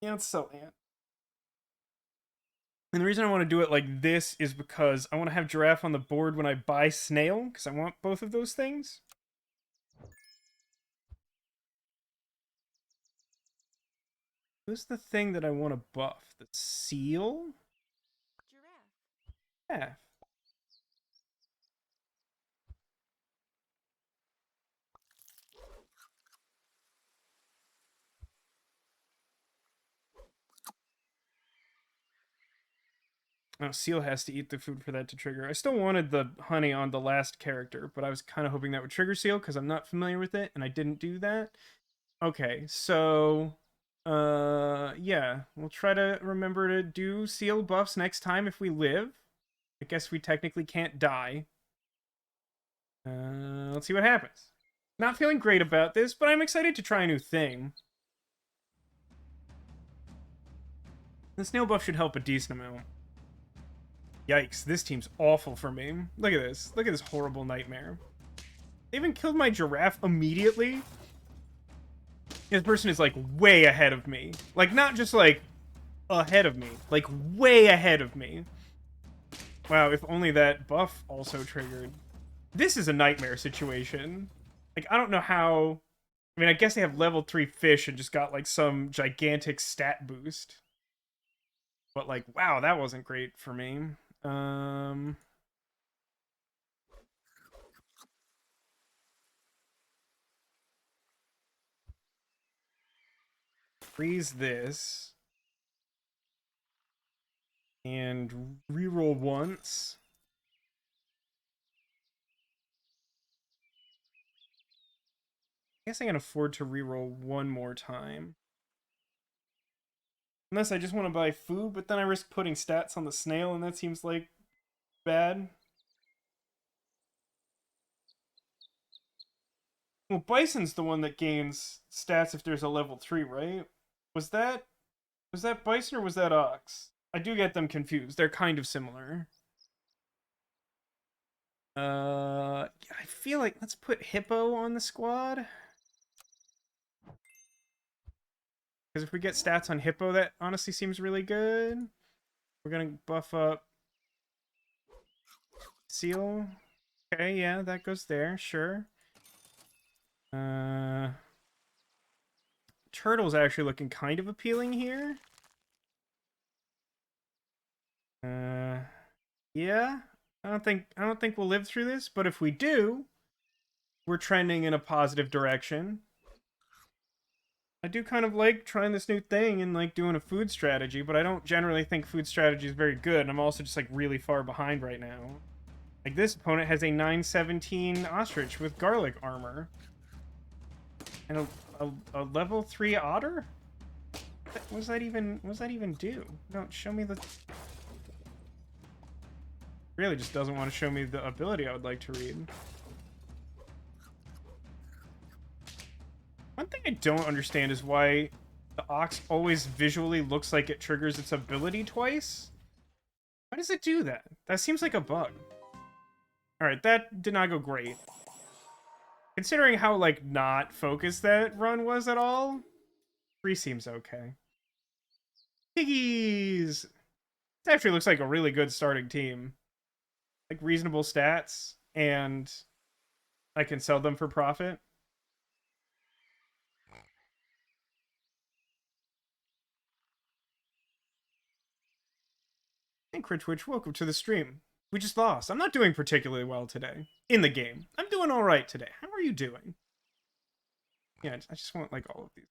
Yeah, let's sell ant. And the reason I want to do it like this is because I want to have giraffe on the board when I buy snail, because I want both of those things. Who's the thing that I want to buff? The seal? Giraffe. Yeah. Oh, seal has to eat the food for that to trigger. I still wanted the honey on the last character, but I was kind of hoping that would trigger seal because I'm not familiar with it, and I didn't do that. Okay, so... yeah. We'll try to remember to do seal buffs next time if we live. I guess we technically can't die. Let's see what happens. Not feeling great about this, but I'm excited to try a new thing. The snail buff should help a decent amount. Yikes, this team's awful for me. Look at this. Look at this horrible nightmare. They even killed my giraffe immediately. This person is, like, way ahead of me. Like, not just, like, ahead of me. Like, way ahead of me. Wow, if only that buff also triggered. This is a nightmare situation. Like, I don't know how... I mean, I guess they have level 3 fish and just got, like, some gigantic stat boost. But, like, wow, that wasn't great for me. Freeze this. And reroll once. I guess I can afford to reroll one more time. Unless I just want to buy food, but then I risk putting stats on the snail, and that seems like bad. Well, Bison's the one that gains stats if there's a level 3, right? Was that Bison or was that Ox? I do get them confused. They're kind of similar. I feel like let's put Hippo on the squad. Because if we get stats on Hippo, that honestly seems really good. We're gonna buff up Seal. Okay, yeah, that goes there, sure. Turtle's actually looking kind of appealing here. Yeah. I don't think we'll live through this, but if we do, we're trending in a positive direction. I do kind of like trying this new thing and like doing a food strategy, but I don't generally think food strategy is very good. And I'm also just like really far behind right now. Like this opponent has a 917 ostrich with garlic armor. And a level 3 otter? What does that even do? Don't show me the... Really just doesn't want to show me the ability I would like to read. One thing I don't understand is why the ox always visually looks like it triggers its ability twice. Why does it do that? That seems like a bug. Alright, that did not go great. Considering how, like, not focused that run was at all, 3 seems okay. Piggies! This actually looks like a really good starting team. Like, reasonable stats, and I can sell them for profit. And Critchwitch, welcome to the stream. We just lost. I'm not doing particularly well today. In the game. I'm doing alright today. How are you doing? Yeah, I just want, like, all of these.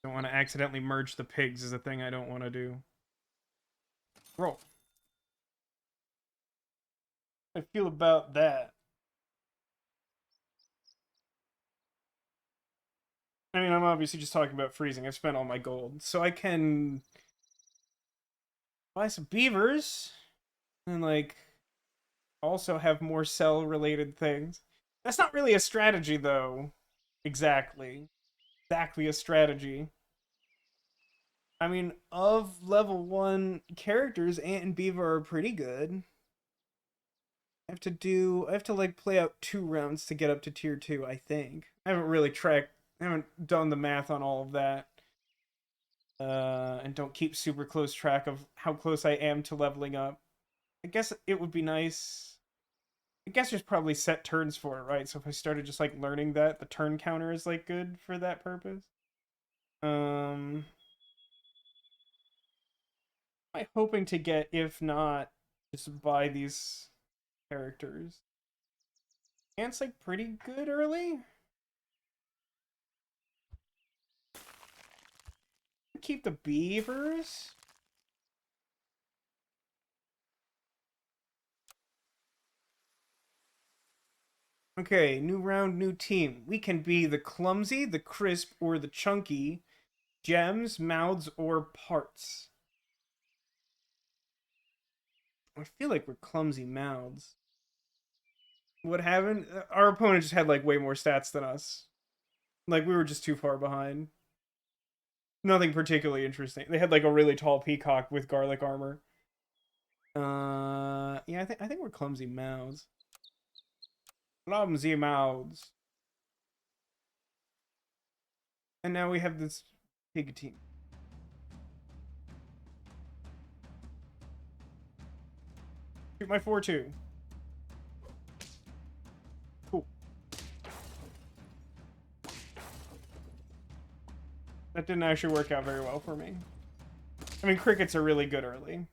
Don't want to accidentally merge the pigs is a thing I don't want to do. Roll. How do I feel about that? I mean, I'm obviously just talking about freezing. I've spent all my gold. So I can buy some beavers and, like, also have more cell-related things. That's not really a strategy, though. Exactly. Exactly a strategy. I mean, of level 1 characters, Ant and Beaver are pretty good. I have to, like, play out 2 rounds to get up to tier 2, I think. I haven't done the math on all of that. And don't keep super close track of how close I am to leveling up. I guess it would be nice. I guess there's probably set turns for it, right? So if I started just like learning that, the turn counter is like good for that purpose. Am I hoping to get, if not, just buy these characters? Ant's like pretty good early. Keep the beavers. Okay, new round, new team. We can be the clumsy, the crisp, or the chunky. Gems, mouths, or parts. I feel like we're clumsy mouths. What happened? Our opponent just had like way more stats than us. Like we were just too far behind. Nothing particularly interesting. They had like a really tall peacock with garlic armor. Yeah, I think we're clumsy mouths. Clumsy mouths. And now we have this pig team. Shoot my 4-2. Cool. That didn't actually work out very well for me. I mean, crickets are really good early.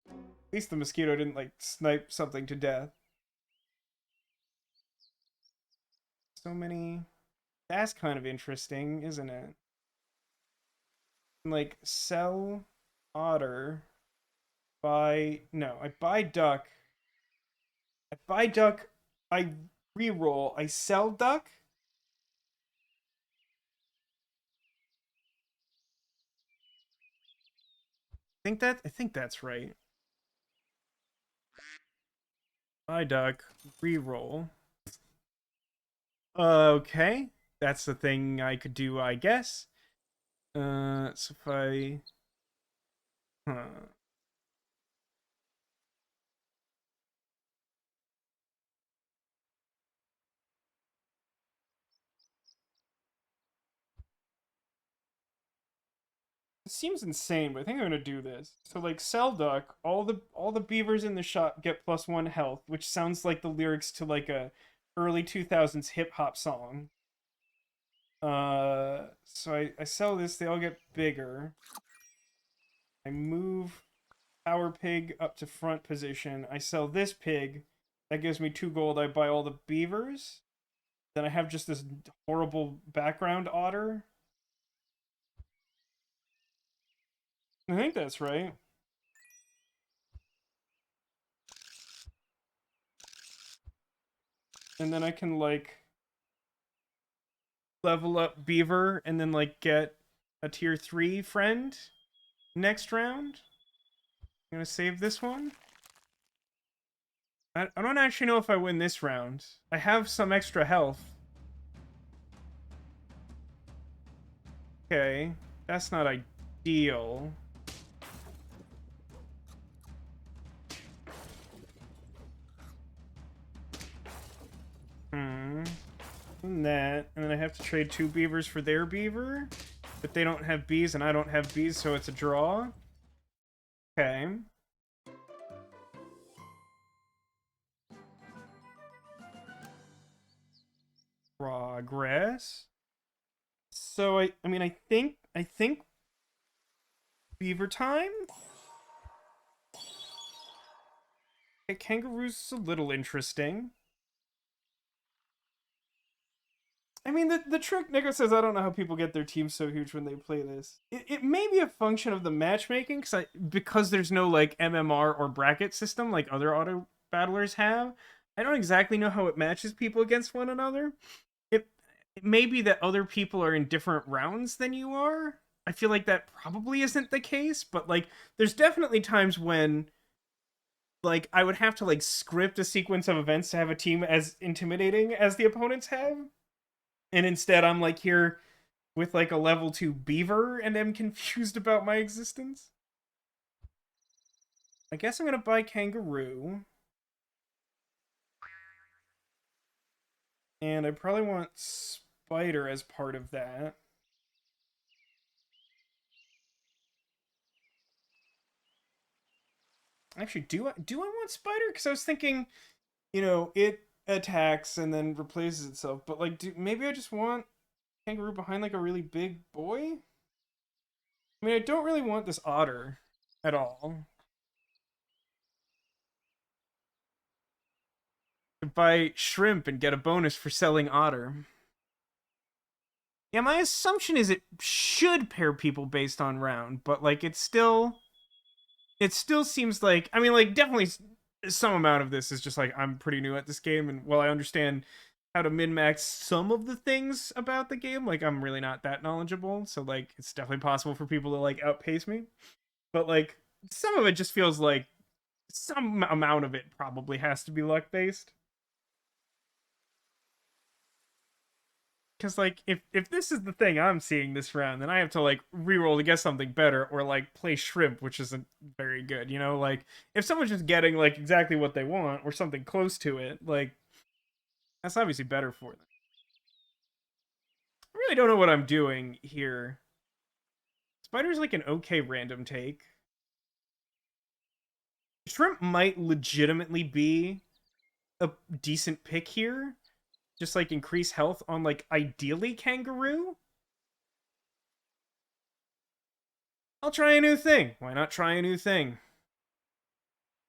At least the mosquito didn't, like, snipe something to death. So many... That's kind of interesting, isn't it? Like, sell otter, buy... No, I buy duck. I buy duck, I re-roll, I sell duck. I think that's right. Buy duck, re-roll. Okay. That's the thing I could do, I guess. So if I... Huh. It seems insane, but I think I'm gonna do this. So like Cell Duck, all the beavers in the shop get +1 health, which sounds like the lyrics to like a early 2000s hip hop song. So I sell this, they all get bigger. I move Power Pig up to front position. I sell this pig. That gives me 2 gold. I buy all the beavers. Then I have just this horrible background otter. I think that's right. And then I can like level up beaver and then like get a tier 3 friend next round. I'm gonna save this one. I don't actually know if I win this round. I have some extra health. Okay, that's not ideal. And that, and then I have to trade 2 beavers for their beaver. But they don't have bees and I don't have bees, so it's a draw. Okay. Progress. So I mean I think beaver time. Okay, kangaroo's a little interesting. I mean, the trick, Nico says, I don't know how people get their teams so huge when they play this. It may be a function of the matchmaking, because there's no, like, MMR or bracket system like other auto battlers have. I don't exactly know how it matches people against one another. It may be that other people are in different rounds than you are. I feel like that probably isn't the case, but, like, there's definitely times when, like, I would have to, like, script a sequence of events to have a team as intimidating as the opponents have. And instead I'm like here with like a level 2 beaver and am confused about my existence. I guess I'm gonna buy kangaroo. And I probably want spider as part of that. Actually, do I want spider? Because I was thinking, it attacks and then replaces itself. But like, maybe I just want kangaroo behind like a really big boy? I mean, I don't really want this otter at all. Buy shrimp and get a bonus for selling otter. Yeah, my assumption is it should pair people based on round, but like it still seems like, I mean, like, definitely some amount of this is just like I'm pretty new at this game, and while I understand how to min-max some of the things about the game, like I'm really not that knowledgeable, so like it's definitely possible for people to like outpace me. But like some of it just feels like some amount of it probably has to be luck based. Because like if this is the thing I'm seeing this round, then I have to like reroll to get something better, or like play shrimp, which isn't very good. Like if someone's just getting like exactly what they want or something close to it, like that's obviously better for them. I really don't know what I'm doing here. Spider's like an okay random take. Shrimp might legitimately be a decent pick here. Just like increase health on like ideally kangaroo. I'll try a new thing. Why not try a new thing?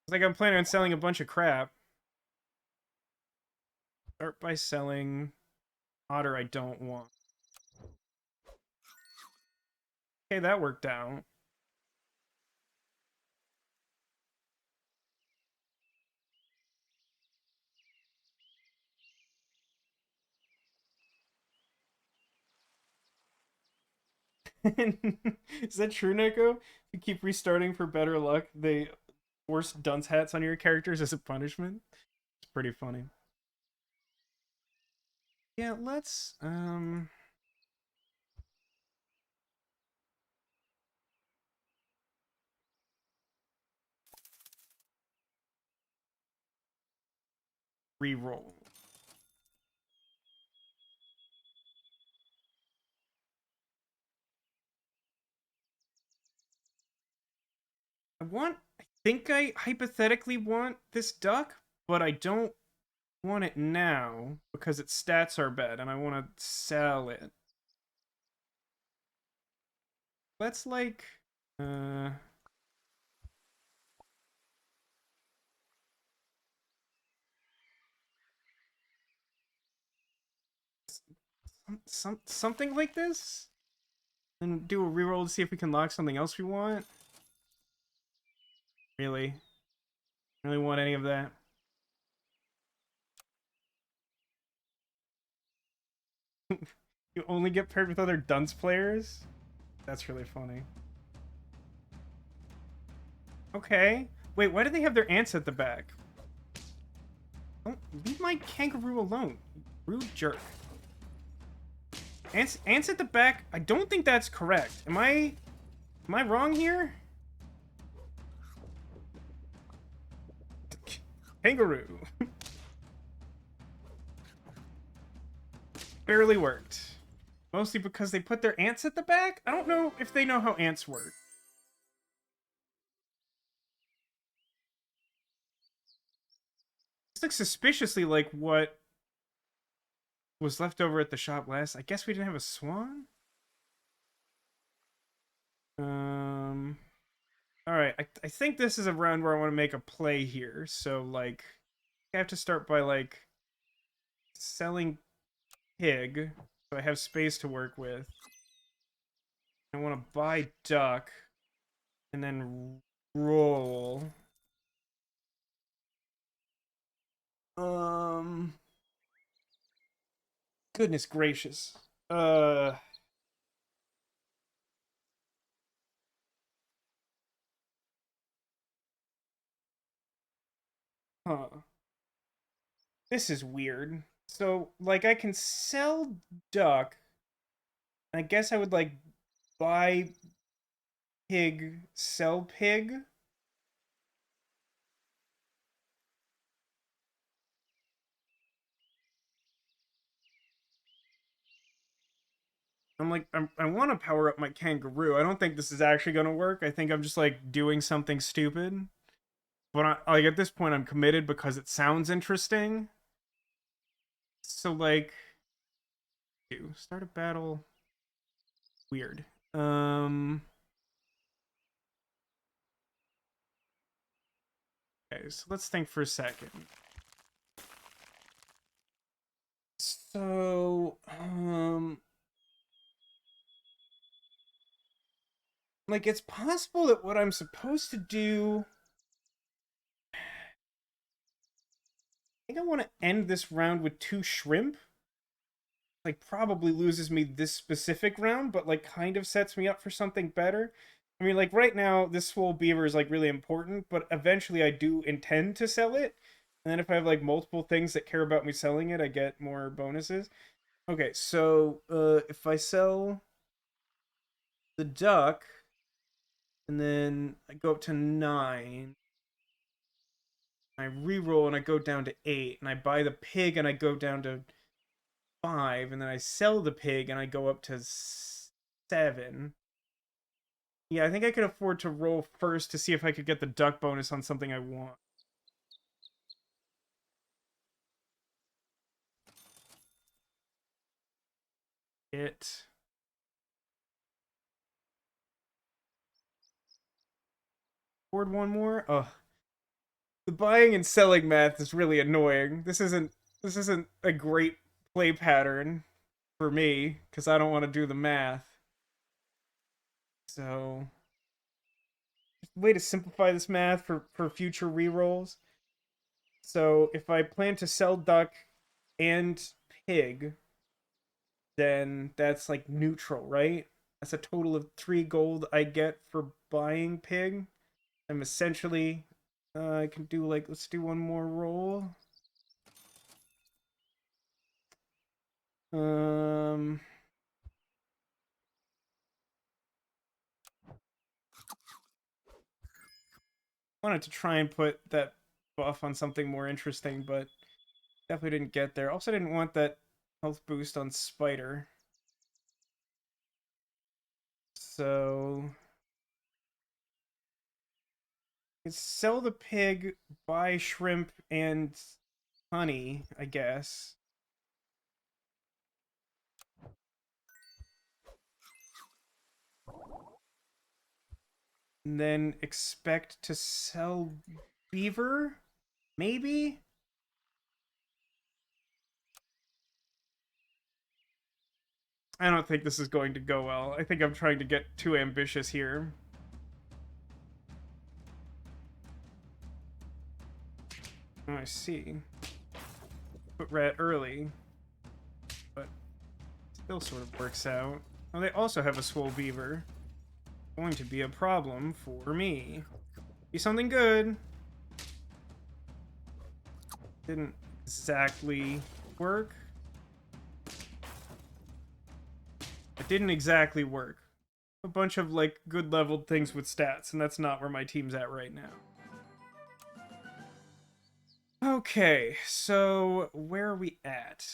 It's like I'm planning on selling a bunch of crap. Start by selling otter I don't want. Okay, that worked out. Is that true, Neko? If you keep restarting for better luck, they force dunce hats on your characters as a punishment? It's pretty funny. Yeah, let's re-roll. I think I hypothetically want this duck, but I don't want it now because its stats are bad and I want to sell it. Let's like, uh, something like this, and do a reroll to see if we can lock something else we want. Really, really want any of that? You only get paired with other dunce players? That's really funny. Okay. Wait, why do they have their ants at the back? Don't leave my kangaroo alone. Rude jerk. Ants at the back? I don't think that's correct. Am I wrong here? Kangaroo. Barely worked. Mostly because they put their ants at the back? I don't know if they know how ants work. This looks suspiciously like what was left over at the shop last. I guess we didn't have a swan? Alright, I think this is a round where I want to make a play here. So, like, I have to start by, like, selling pig. So I have space to work with. I want to buy duck. And then roll. Um... Goodness gracious. Huh. This is weird. So, like, I can sell duck. I guess I would, like, buy pig, sell pig. I want to power up my kangaroo. I don't think this is actually going to work. I think I'm just, like, doing something stupid. But, like, at this point, I'm committed because it sounds interesting. So, like, start a battle. Weird. Okay, so let's think for a second. So, like, it's possible that what I'm supposed to do... I think I want to end this round with 2 shrimp. Like, probably loses me this specific round, but, like, kind of sets me up for something better. I mean, like, right now, this swole beaver is, like, really important, but eventually I do intend to sell it. And then if I have, like, multiple things that care about me selling it, I get more bonuses. Okay, so, if I sell the duck, and then I go up to 9, I re-roll and I go down to 8, and I buy the pig and I go down to 5, and then I sell the pig and I go up to 7. Yeah, I think I could afford to roll first to see if I could get the duck bonus on something I want. It. Afford one more? Ugh. The buying and selling math is really annoying. This isn't a great play pattern for me, because I don't want to do the math. So, way to simplify this math for future rerolls. So if I plan to sell duck and pig, then that's like neutral, right? That's a total of 3 gold I get for buying pig. I'm essentially, I can do like, let's do one more roll. Um, Wanted to try and put that buff on something more interesting, but definitely didn't get there. Also didn't want that health boost on Spider. So Sell the pig, buy shrimp and honey, I guess. And then expect to sell beaver? Maybe? I don't think this is going to go well. I think I'm trying to get too ambitious here. Oh, I see. Put rat early. But still sort of works out. Oh, they also have a swole beaver. Going to be a problem for me. Be something good. Didn't exactly work. It didn't exactly work. A bunch of, like, good leveled things with stats, and that's not where my team's at right now. Okay, so where are we at?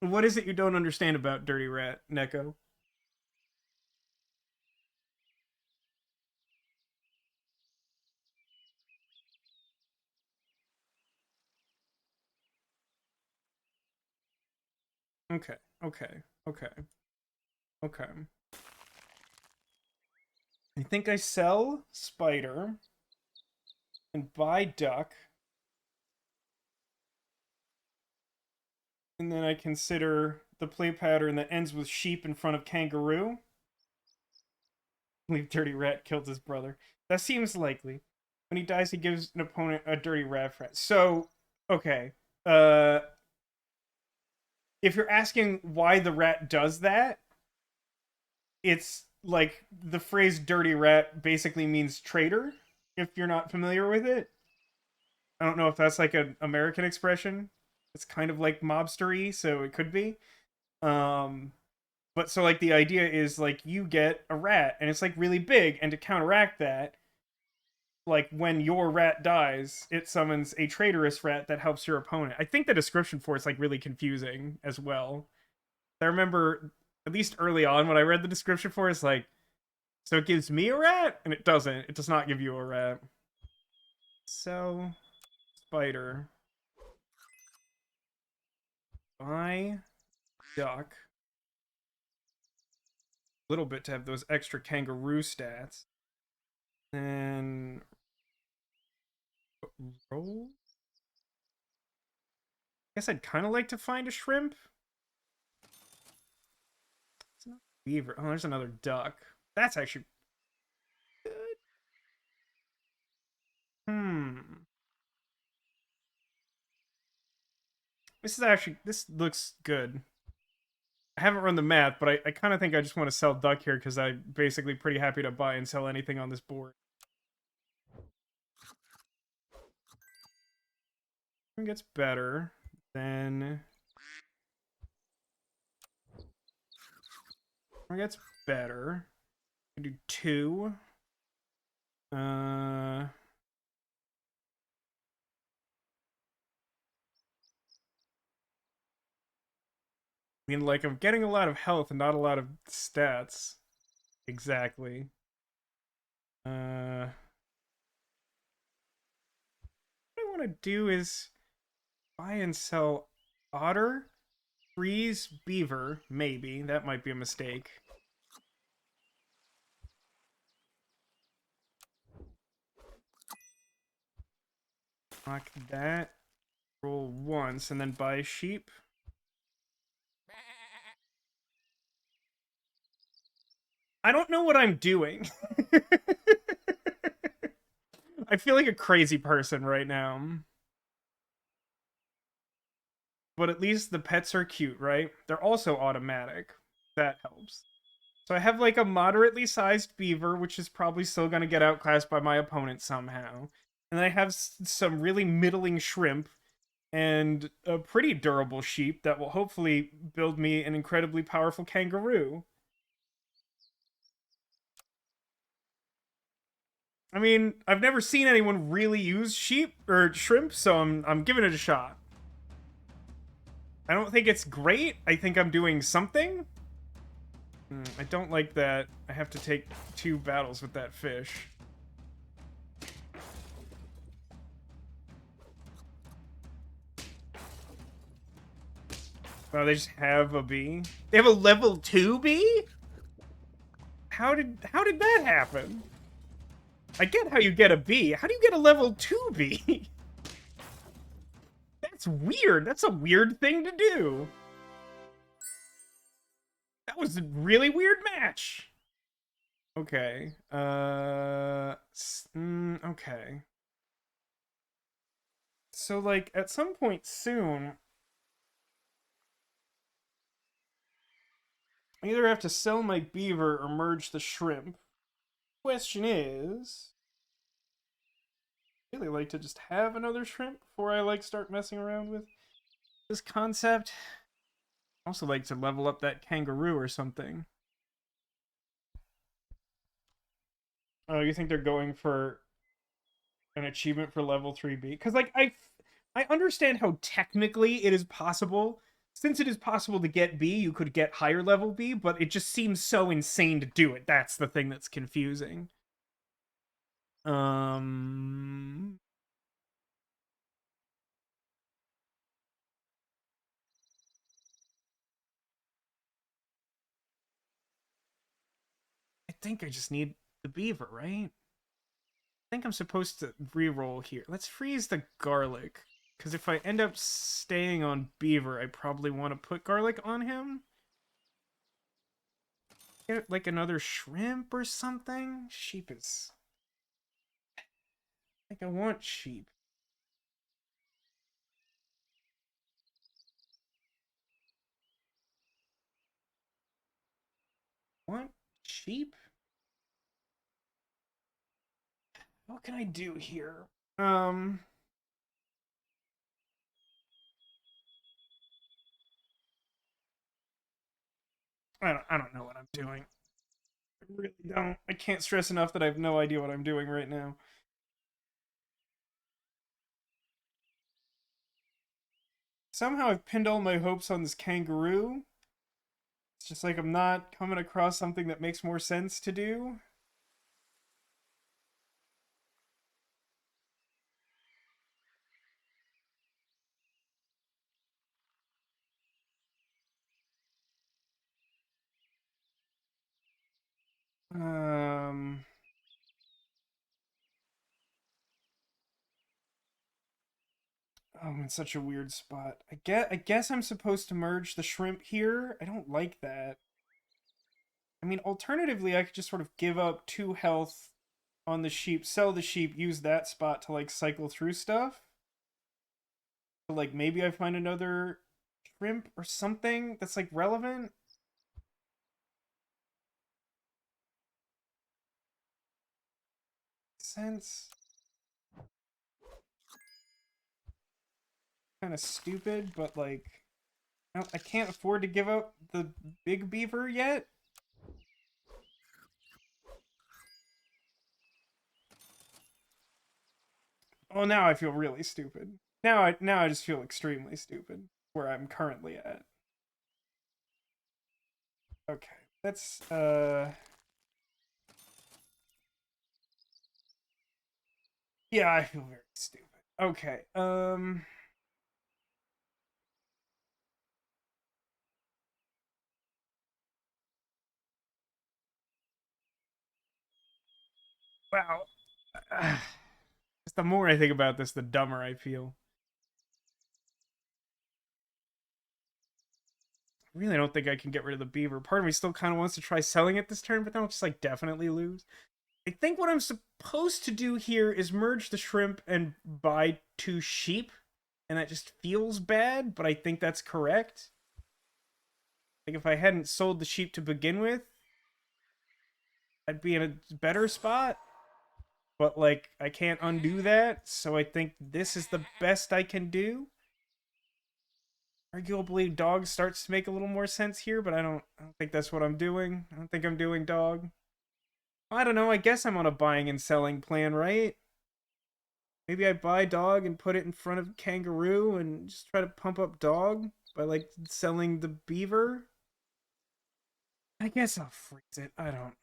What is it you don't understand about Dirty Rat, Neko? Okay, okay, okay, okay. I think I sell Spider and buy Duck, and then I consider the play pattern that ends with sheep in front of kangaroo. Leave Dirty Rat killed his brother. That seems likely. When he dies, he gives an opponent a Dirty Rat friend. So, okay. If you're asking why the rat does that, it's like the phrase dirty rat basically means traitor, if you're not familiar with it. I don't know if that's like an American expression. It's kind of like mobstery, so it could be. Um, but so like the idea is like you get a rat and it's like really big, and to counteract that, like when your rat dies, it summons a traitorous rat that helps your opponent. I think the description for it's like really confusing as well. I remember at least early on when I read the description for it, it's like, so it gives me a rat? And it doesn't. It does not give you a rat. So, spider. Buy duck. A little bit to have those extra kangaroo stats. And roll? I guess I'd kind of like to find a shrimp. It's not beaver. Oh, there's another duck. That's actually good. This looks good. I haven't run the math, but I kind of think I just want to sell duck here because I'm basically pretty happy to buy and sell anything on this board. It gets better, then it gets better. I do 2. I mean, like, I'm getting a lot of health and not a lot of stats. Exactly. What I want to do is buy and sell otter, freeze beaver, maybe. That might be a mistake. Lock that. Roll once and then buy sheep. I don't know what I'm doing. I feel like a crazy person right now. But at least the pets are cute, right? They're also automatic. That helps. So I have like a moderately sized beaver, which is probably still going to get outclassed by my opponent somehow. And then I have some really middling shrimp and a pretty durable sheep that will hopefully build me an incredibly powerful kangaroo. I mean, I've never seen anyone really use sheep or shrimp, so I'm giving it a shot. I don't think it's great. I think I'm doing something. I don't like that I have to take 2 battles with that fish. Oh, they just have a bee? They have a level 2 bee? How did that happen? I get how you get a bee. How do you get a level 2 bee? That's weird. That's a weird thing to do. That was a really weird match. Okay. Okay. So, like, at some point soon, I either have to sell my beaver or merge the shrimp. Question is, I really like to just have another shrimp before I, like, start messing around with this concept. I also like to level up that kangaroo or something. Oh, you think they're going for an achievement for level 3B? Because, like, I understand how technically it is possible. Since it is possible to get B, you could get higher level B, but it just seems so insane to do it. That's the thing that's confusing. Um, I think I just need the beaver, right? I think I'm supposed to re-roll here. Let's freeze the garlic. Because if I end up staying on beaver, I probably want to put garlic on him. Get like another shrimp or something. Sheep is... I think I want sheep. Want sheep? What can I do here? I don't know what I'm doing. I really don't. I can't stress enough that I have no idea what I'm doing right now. Somehow I've pinned all my hopes on this kangaroo. It's just like I'm not coming across something that makes more sense to do. Um, oh, I'm in such a weird spot. I guess I'm supposed to merge the shrimp here. I don't like that. I mean, alternatively, I could just sort of give up 2 health on the sheep, sell the sheep, use that spot to like cycle through stuff. But, like maybe I find another shrimp or something that's like relevant. Sense. Kind of stupid, but like I can't afford to give up the big beaver yet. Oh, now I feel really stupid. Now I just feel extremely stupid where I'm currently at. Okay, that's yeah, I feel very stupid. Okay, wow. Just the more I think about this, the dumber I feel. I really don't think I can get rid of the beaver. Part of me still kind of wants to try selling it this turn, but then I'll just like definitely lose. I think what I'm supposed to do here is merge the shrimp and buy 2 sheep, and that just feels bad, but I think that's correct. Like if I hadn't sold the sheep to begin with, I'd be in a better spot. But like I can't undo that, so I think this is the best I can do. Arguably, dog starts to make a little more sense here, but I don't think that's what I'm doing. I don't think I'm doing dog. I don't know. I guess I'm on a buying and selling plan, right? Maybe I buy dog and put it in front of kangaroo and just try to pump up dog. by like selling the beaver. I guess I'll freeze it. I don't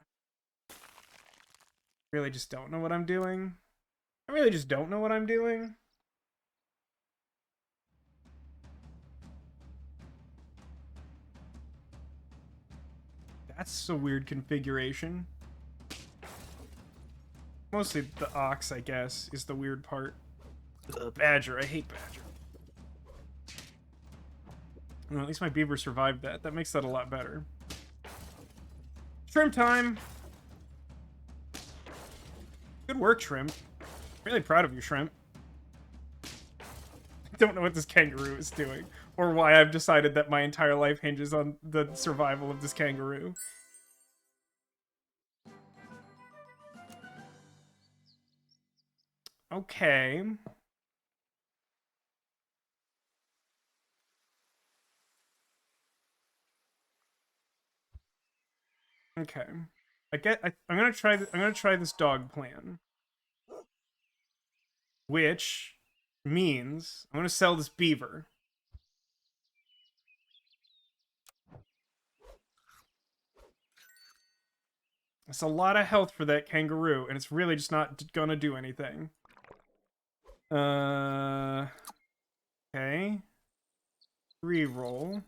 really just don't know what I'm doing. I really just don't know what I'm doing. That's a weird configuration. Mostly the ox, I guess, is the weird part. Ugh, badger. I hate badger. Well, at least my beaver survived that. That makes that a lot better. Shrimp time! Good work, Shrimp. Really proud of you, Shrimp. I don't know what this kangaroo is doing, or why I've decided that my entire life hinges on the survival of this kangaroo. Okay. Okay. I'm gonna try this dog plan. Which means I'm gonna sell this beaver. It's a lot of health for that kangaroo, and it's really just not gonna do anything. Okay. Reroll.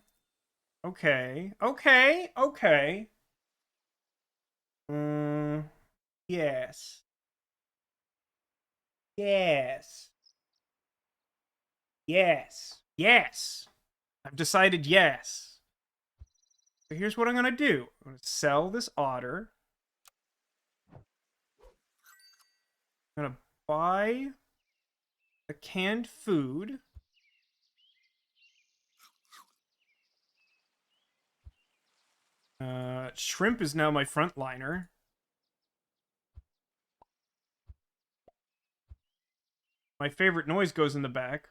Okay. Okay. Okay. Yes. Yes. Yes. Yes. I've decided yes. So here's what I'm gonna do. I'm gonna sell this otter. I'm gonna buy a canned food. Shrimp is now my frontliner. My favorite noise goes in the back.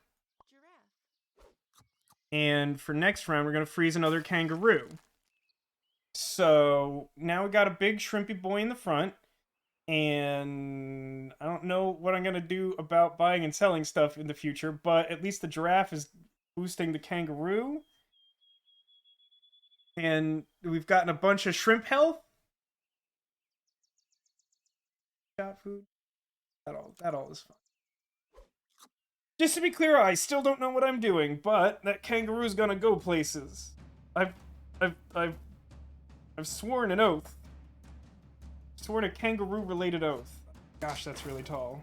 And for next round, we're going to freeze another kangaroo. So now we got a big shrimpy boy in the front. And I don't know what I'm going to do about buying and selling stuff in the future, but at least the giraffe is boosting the kangaroo. And we've gotten a bunch of shrimp health. Got food. That all is fun. Just to be clear, I still don't know what I'm doing, but that kangaroo's gonna go places. I've sworn an oath. Sworn a kangaroo-related oath. Gosh, that's really tall.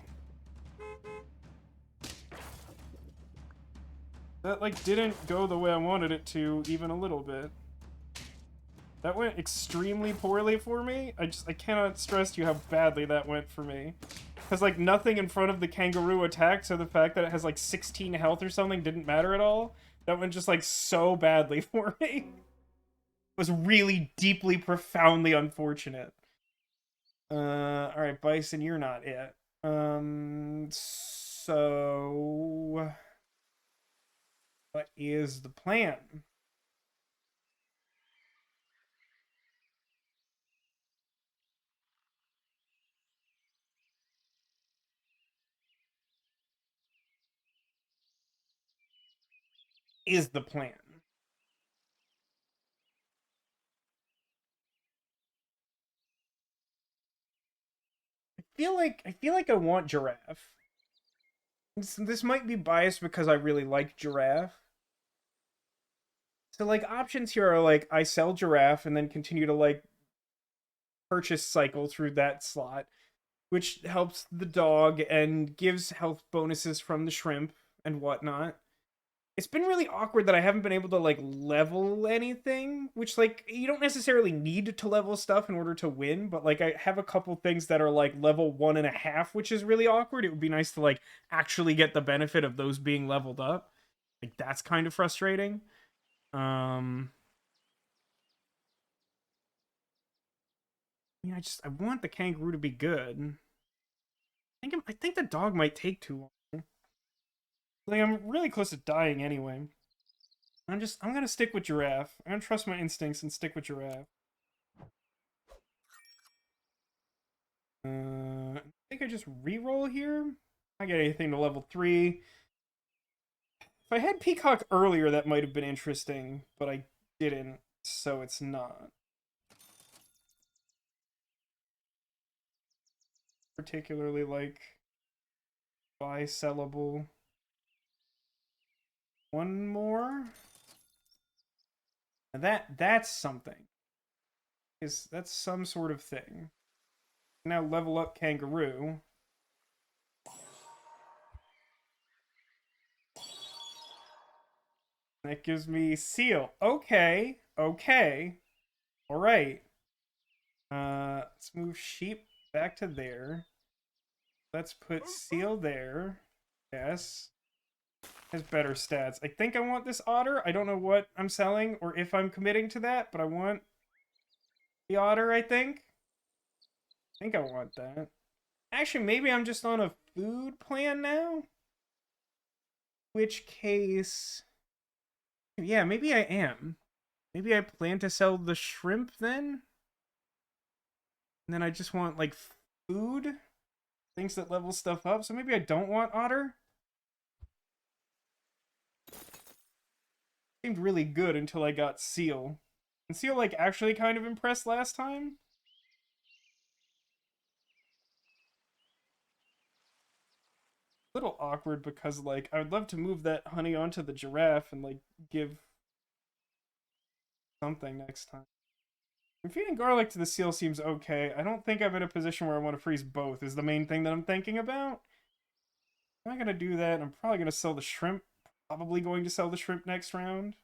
That, like, didn't go the way I wanted it to, even a little bit. That went extremely poorly for me. I cannot stress to you how badly that went for me. Because, like, nothing in front of the kangaroo attacked, so the fact that it has, like, 16 health or something didn't matter at all. That went just, like, so badly for me. It was really deeply, profoundly unfortunate. Alright, Bison, you're not it. So... What is the plan? Is the plan? I feel like I want giraffe. This might be biased because I really like giraffe. So like options here are like I sell giraffe and then continue to like purchase cycle through that slot, which helps the dog and gives health bonuses from the shrimp and whatnot. It's been really awkward that I haven't been able to like level anything, which like you don't necessarily need to level stuff in order to win, but like I have a couple things that are like level 1.5, which is really awkward. It would be nice to like actually get the benefit of those being leveled up. Like that's kind of frustrating. Um I mean, I want the kangaroo to be good. I think the dog might take too long. Like I'm really close to dying anyway. I'm gonna stick with giraffe. I'm gonna trust my instincts and stick with giraffe. I think I just re-roll here. I get anything to level 3. If I had Peacock earlier, that might have been interesting, but I didn't, so it's not. Particularly, like, buy sellable. One more? That's something. That's some sort of thing. Now level up Kangaroo. That gives me Seal. Okay. Okay. Alright. Let's move Sheep back to there. Let's put Seal there. Yes. Has better stats. I think I want this Otter. I don't know what I'm selling or if I'm committing to that, but I want the Otter, I think. I think I want that. Actually, maybe I'm just on a food plan now? Which case... Yeah, maybe I am. Maybe I plan to sell the shrimp then? And then I just want, like, food? Things that level stuff up. So maybe I don't want Otter? Seemed really good until I got Seal. And Seal, like, actually kind of impressed last time? A little awkward because, like, I would love to move that honey onto the giraffe and, like, give something next time. And feeding garlic to the seal seems okay. I don't think I'm in a position where I want to freeze both, is the main thing that I'm thinking about. I'm not going to do that. I'm probably going to sell the shrimp. Probably going to sell the shrimp next round.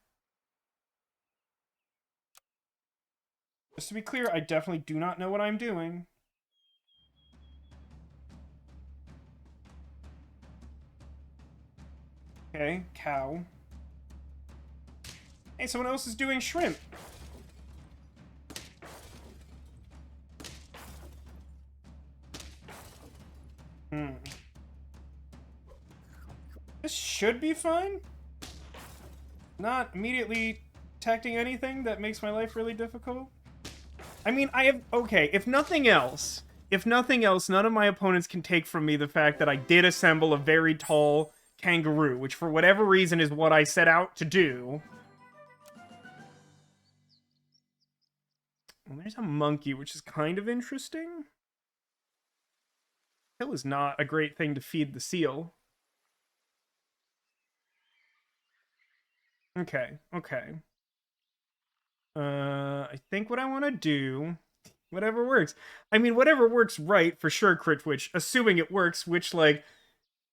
Just to be clear, I definitely do not know what I'm doing. Okay, cow. Hey, someone else is doing shrimp. This should be fine. Not immediately detecting anything that makes my life really difficult. I mean, I have... Okay, if nothing else, none of my opponents can take from me the fact that I did assemble a very tall kangaroo, which for whatever reason is what I set out to do. Well, there's a monkey, which is kind of interesting. Hill is not a great thing to feed the seal. Okay, okay. I think what I want to do... Whatever works. I mean, whatever works right, for sure, Crit Twitch. Assuming it works, which, like,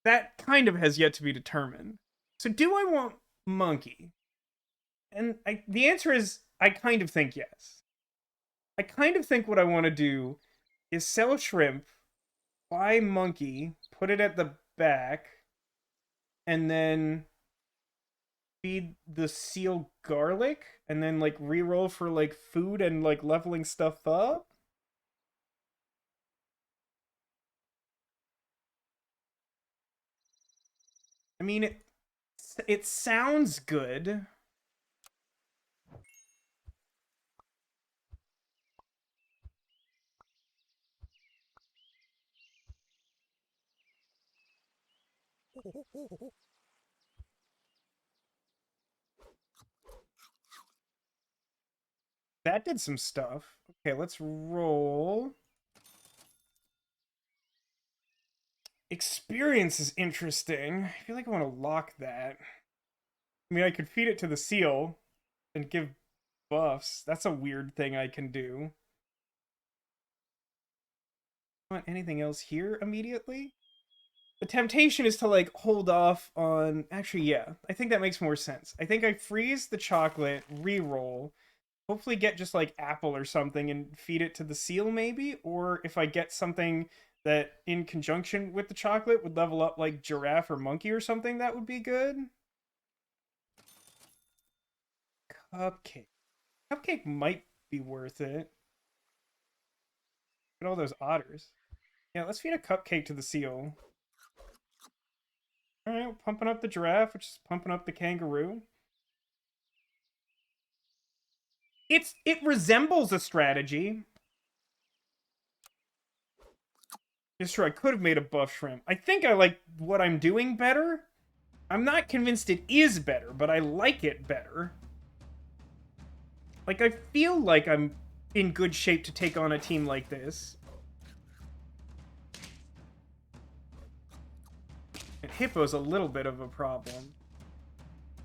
that kind of has yet to be determined. So do I want monkey? And the answer is, I kind of think yes. I kind of think what I want to do is sell shrimp, buy monkey, put it at the back, and then feed the seal garlic, and then, like, reroll for, like, food and, like, leveling stuff up? I mean, it sounds good. That did some stuff. Okay, let's roll. Experience is interesting. I feel like I want to lock that. I mean, I could feed it to the seal and give buffs. That's a weird thing I can do. Want anything else here immediately? The temptation is to, like, hold off on... Actually, yeah. I think that makes more sense. I think I freeze the chocolate, re-roll, hopefully get just, like, apple or something and feed it to the seal, maybe? Or if I get something that, in conjunction with the chocolate, would level up, like, giraffe or monkey or something, that would be good. Cupcake. Cupcake might be worth it. Look at all those otters. Yeah, let's feed a cupcake to the seal. Alright, pumping up the giraffe, which is pumping up the kangaroo. It resembles a strategy. It's true, I could have made a buff shrimp. I think I like what I'm doing better. I'm not convinced it is better, but I like it better. Like, I feel like I'm in good shape to take on a team like this. And Hippo's a little bit of a problem.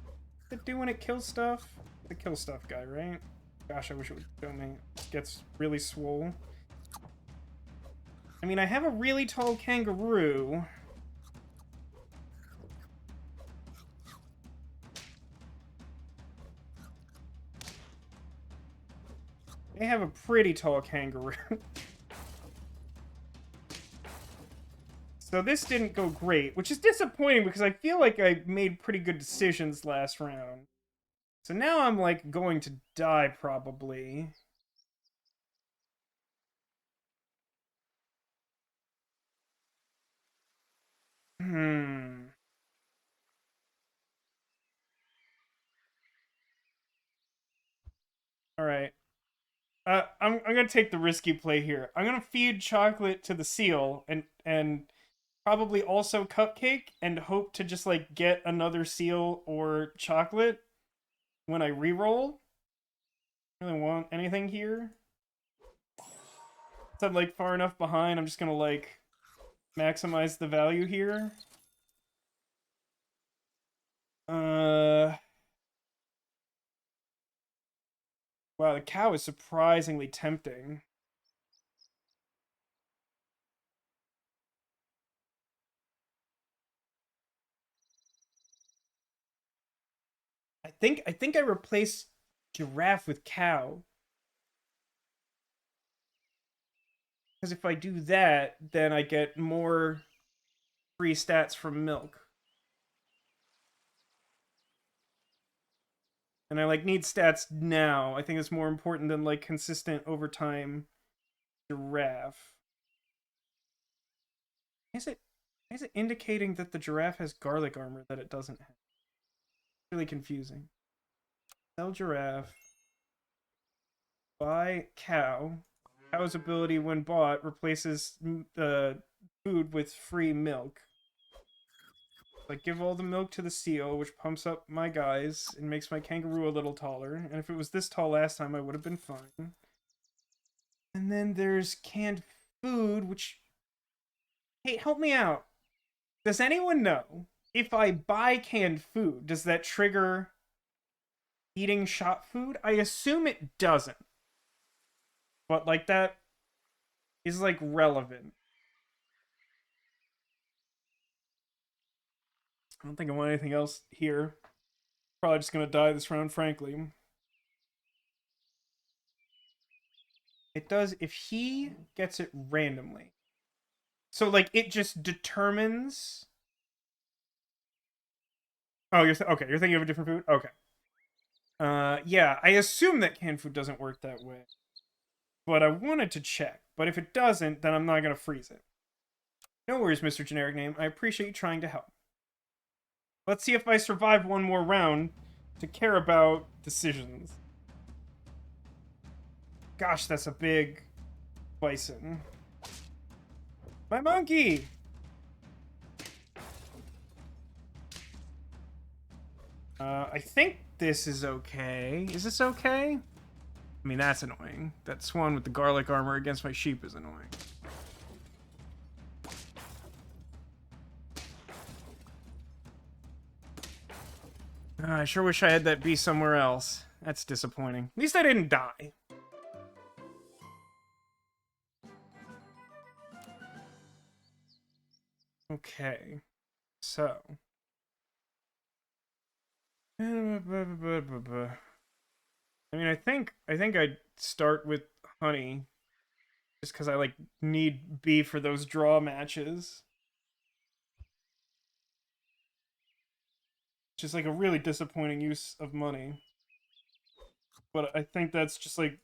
What's it do when it kills stuff? The kill stuff guy, right? Gosh, I wish it would show me. It gets really swole. I mean, I have a really tall kangaroo. They have a pretty tall kangaroo. So this didn't go great, which is disappointing because I feel like I made pretty good decisions last round. So now I'm, like, going to die, probably. Alright. I'm gonna take the risky play here. I'm gonna feed chocolate to the seal and probably also cupcake and hope to just, like, get another seal or chocolate when I reroll. Really want anything here. So I'm, like, far enough behind, I'm just gonna, like, maximize the value here. Wow, the cow is surprisingly tempting. I think I replaced giraffe with cow. Because if I do that, then I get more free stats from milk. And I, like, need stats now. I think it's more important than, like, consistent overtime giraffe. Is it indicating that the giraffe has garlic armor that it doesn't have? It's really confusing. Sell giraffe. Buy cow. Cow's ability, when bought, replaces the food with free milk. Like, give all the milk to the seal, which pumps up my guys and makes my kangaroo a little taller. And if it was this tall last time, I would have been fine. And then there's canned food, which... Hey, help me out. Does anyone know, if I buy canned food, does that trigger eating shop food? I assume it doesn't. But, like, that is, like, relevant. I don't think I want anything else here. Probably just gonna die this round, frankly. It does if he gets it randomly. So, like, it just determines... Oh, okay, you're thinking of a different food? Okay. Yeah, I assume that canned food doesn't work that way. But I wanted to check. But if it doesn't, then I'm not gonna freeze it. No worries, Mr. Generic Name. I appreciate you trying to help. Let's see if I survive one more round to care about decisions. Gosh, that's a big bison. My monkey! I think this is okay. Is this okay? I mean, that's annoying. That swan with the garlic armor against my sheep is annoying. I sure wish I had that be somewhere else. That's disappointing. At least I didn't die. Okay. So. I mean, I think I'd start with honey. Just because I, like, need beef for those draw matches. Which is, like, a really disappointing use of money. But I think that's just, like,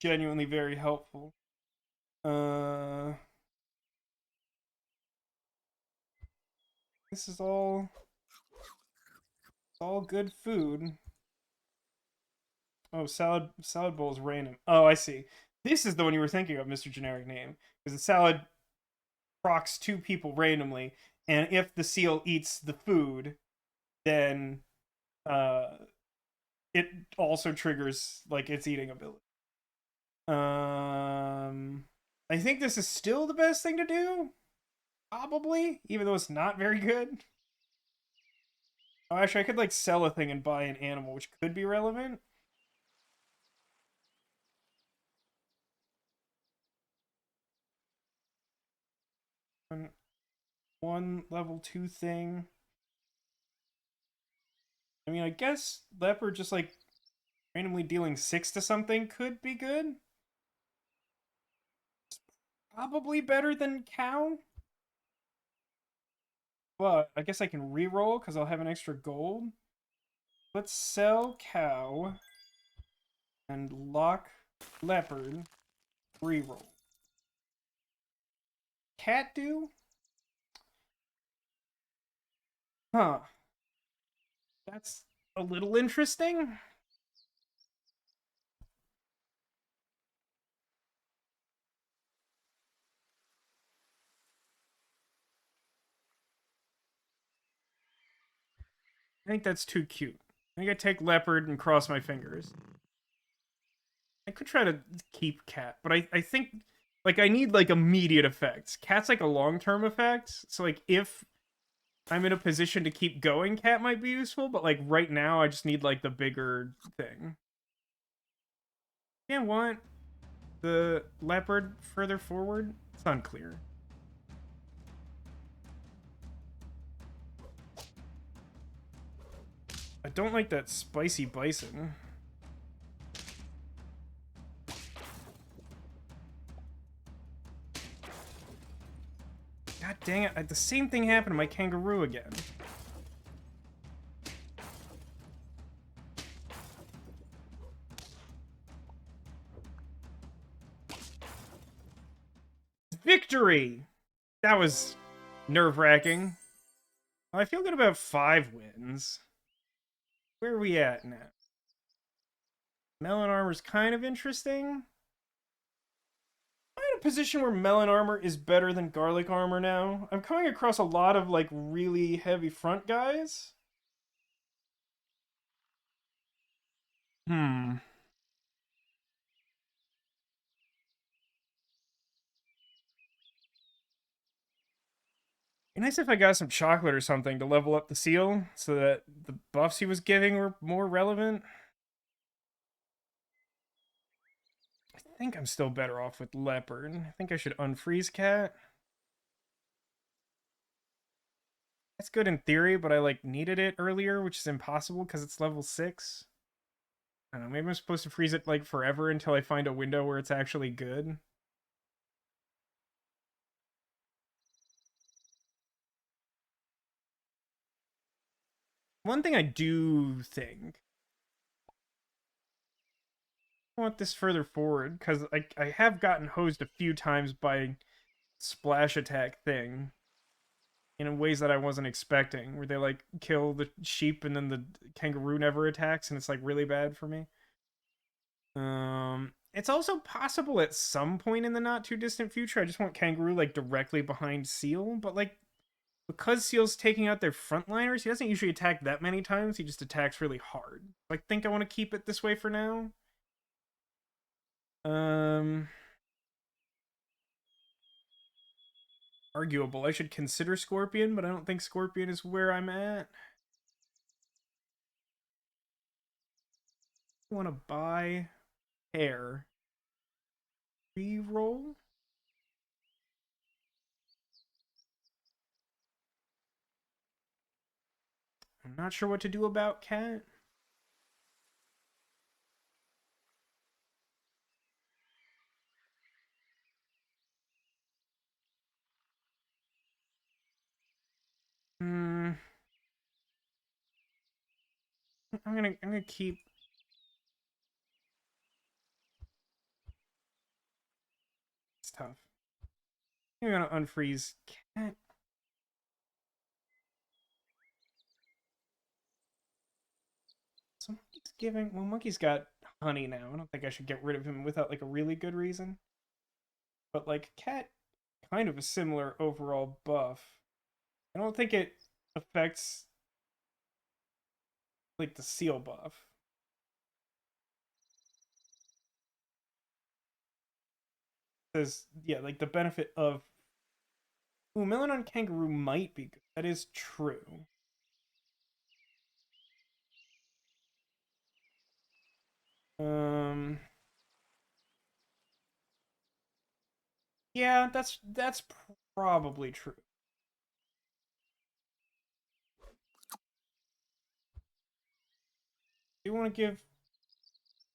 genuinely very helpful. This is all good food. Oh, salad bowl is random. Oh, I see. This is the one you were thinking of, Mr. Generic Name. Because the salad procs 2 people randomly, And if the seal eats the food, then uh, it also triggers like its eating ability. I think this is still the best thing to do, probably, even though it's not very good. Oh, actually, I could like sell a thing and buy an animal, which could be relevant. One level 2 thing. I mean, I guess leopard just like randomly dealing 6 to something could be good. Probably better than cow. But I guess I can re-roll because I'll have an extra gold. Let's sell cow and lock leopard. Re-roll. Cat do? Huh. That's a little interesting. I think that's too cute. I think I take leopard and cross my fingers. I could try to keep cat, but I think like I need like immediate effects. Cat's like a long-term effect. So like if I'm in a position to keep going, cat might be useful, but like right now I just need like the bigger thing. Yeah, want the leopard further forward? It's unclear. I don't like that spicy bison. God dang it, the same thing happened to my kangaroo again. Victory! That was nerve-wracking. Well, I feel good about 5 wins. Where are we at now? Melon armor's kind of interesting. I'm in a position where melon armor is better than garlic armor now. I'm coming across a lot of like really heavy front guys. Hmm. Be nice if I got some chocolate or something to level up the seal so that the buffs he was giving were more relevant. I think I'm still better off with leopard. I think I should unfreeze cat. That's good in theory, but I like needed it earlier, which is impossible because it's level 6. I don't know, maybe I'm supposed to freeze it like forever until I find a window where it's actually good. One thing I do think I want this further forward because I have gotten hosed a few times by splash attack thing in ways that I wasn't expecting, where they like kill the sheep and then the kangaroo never attacks, and it's like really bad for me. It's also possible at some point in the not too distant future. I just want kangaroo like directly behind seal, but like because Seal's taking out their frontliners, he doesn't usually attack that many times. He just attacks really hard. I think I want to keep it this way for now. Um, Arguable. I should consider Scorpion, but I don't think Scorpion is where I'm at. I want to buy hair. Reroll. I'm not sure what to do about cat. Hmm. I'm gonna keep. It's tough. I'm gonna unfreeze cat. So monkey's giving. Well, monkey's got honey now. I don't think I should get rid of him without like a really good reason. But like cat, kind of a similar overall buff. I don't think it affects, like, the seal buff. Says, yeah, like, the benefit of... Ooh, melon on kangaroo might be good. That is true. Yeah, that's probably true. Do you want to give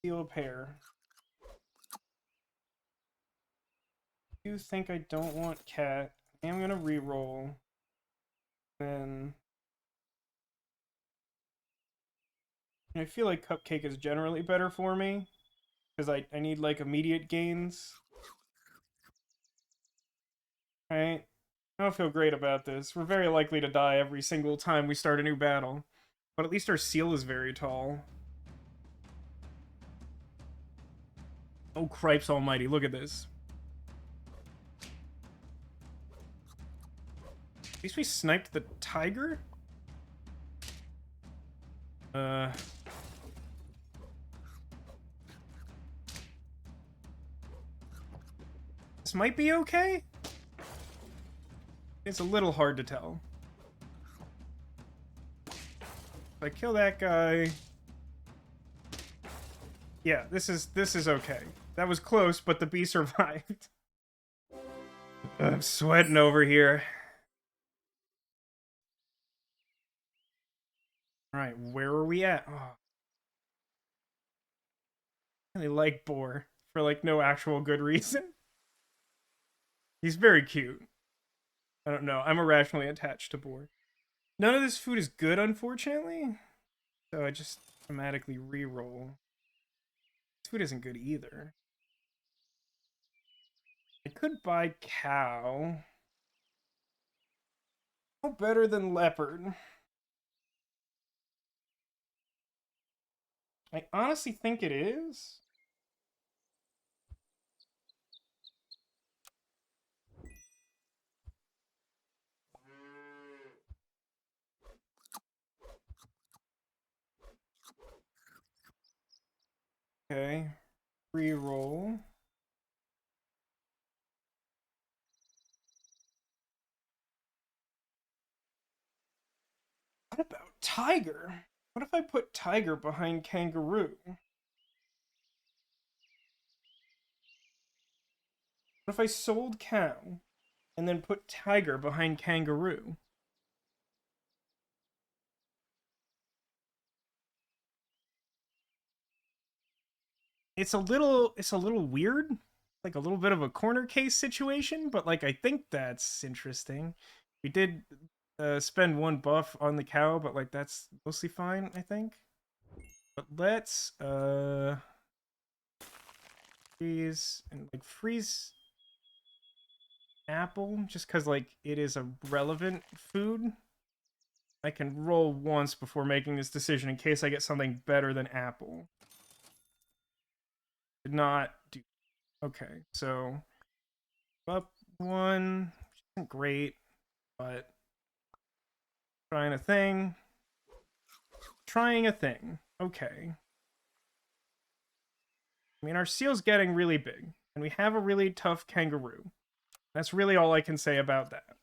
Seal a pair? You think I don't want cat? I'm gonna re-roll. Then I feel like Cupcake is generally better for me because I need like immediate gains. Right? I don't feel great about this. We're very likely to die every single time we start a new battle. But at least our seal is very tall. Oh, cripes almighty, look at this. At least we sniped the tiger? This might be okay? It's a little hard to tell. If I kill that guy... Yeah, this is okay. That was close, but the bee survived. I'm sweating over here. Alright, where are we at? Oh. I really like Boar for, like, no actual good reason. He's very cute. I don't know. I'm irrationally attached to Boar. None of this food is good, unfortunately. So I just automatically re-roll. This food isn't good either. I could buy cow. No better than leopard. I honestly think it is. Okay. Re-roll. What about tiger? What if I put tiger behind kangaroo? What if I sold cow and then put tiger behind kangaroo? It's a little weird, like a little bit of a corner case situation, but like I think that's interesting. We did spend one buff on the cow, but like that's mostly fine, I think. But let's freeze and like freeze apple just because like it is a relevant food. I can roll once before making this decision in case I get something better than apple. Did not do. Okay, so up one, which isn't great, but trying a thing. Trying a thing. Okay. I mean, our seal's getting really big, and we have a really tough kangaroo. That's really all I can say about that.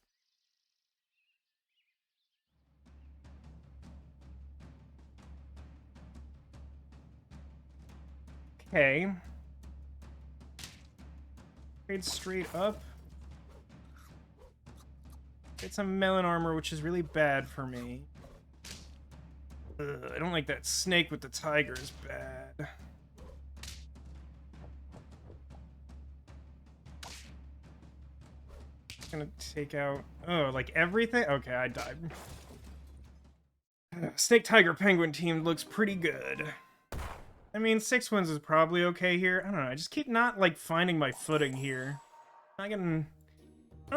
Okay. Trade straight up. Get some melon armor, which is really bad for me. Ugh, I don't like that snake with the tiger is bad. Gonna take out... Oh, like everything? Okay, I died. Snake, tiger, penguin team looks pretty good. I mean, 6 wins is probably okay here. I don't know, I just keep not, like, finding my footing here. I don't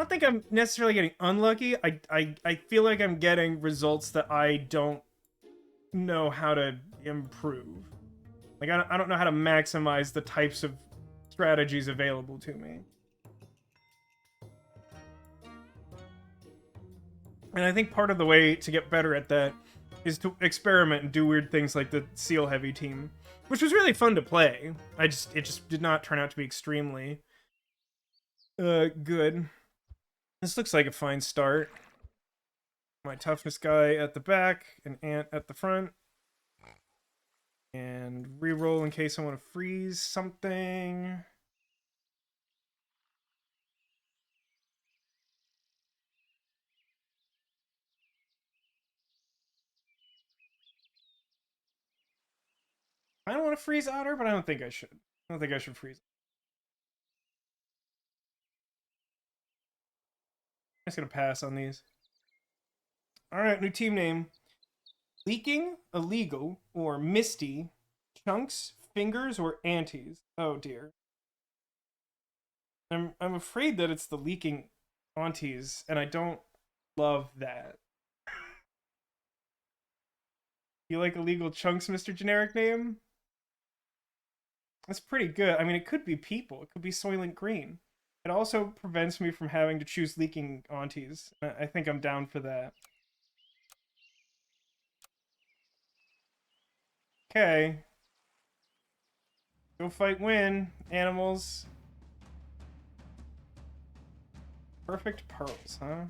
think I'm necessarily getting unlucky. I feel like I'm getting results that I don't know how to improve. Like, I don't know how to maximize the types of strategies available to me. And I think part of the way to get better at that is to experiment and do weird things like the Seal Heavy team, which was really fun to play. It just did not turn out to be extremely good. This looks like a fine start. My toughness guy at the back, an ant at the front. And reroll in case I want to freeze something. I don't want to freeze Otter, but I don't think I should. I don't think I should freeze. I'm just gonna pass on these. Alright, new team name. Leaking, Illegal, or Misty, Chunks, Fingers, or Anties. Oh dear. I'm afraid that it's the Leaking Aunties, and I don't love that. You like Illegal Chunks, Mr. Generic Name? That's pretty good. I mean, it could be people. It could be Soylent Green. It also prevents me from having to choose Leaking Aunties. I think I'm down for that. Okay. Go fight win, animals. Perfect pearls, huh?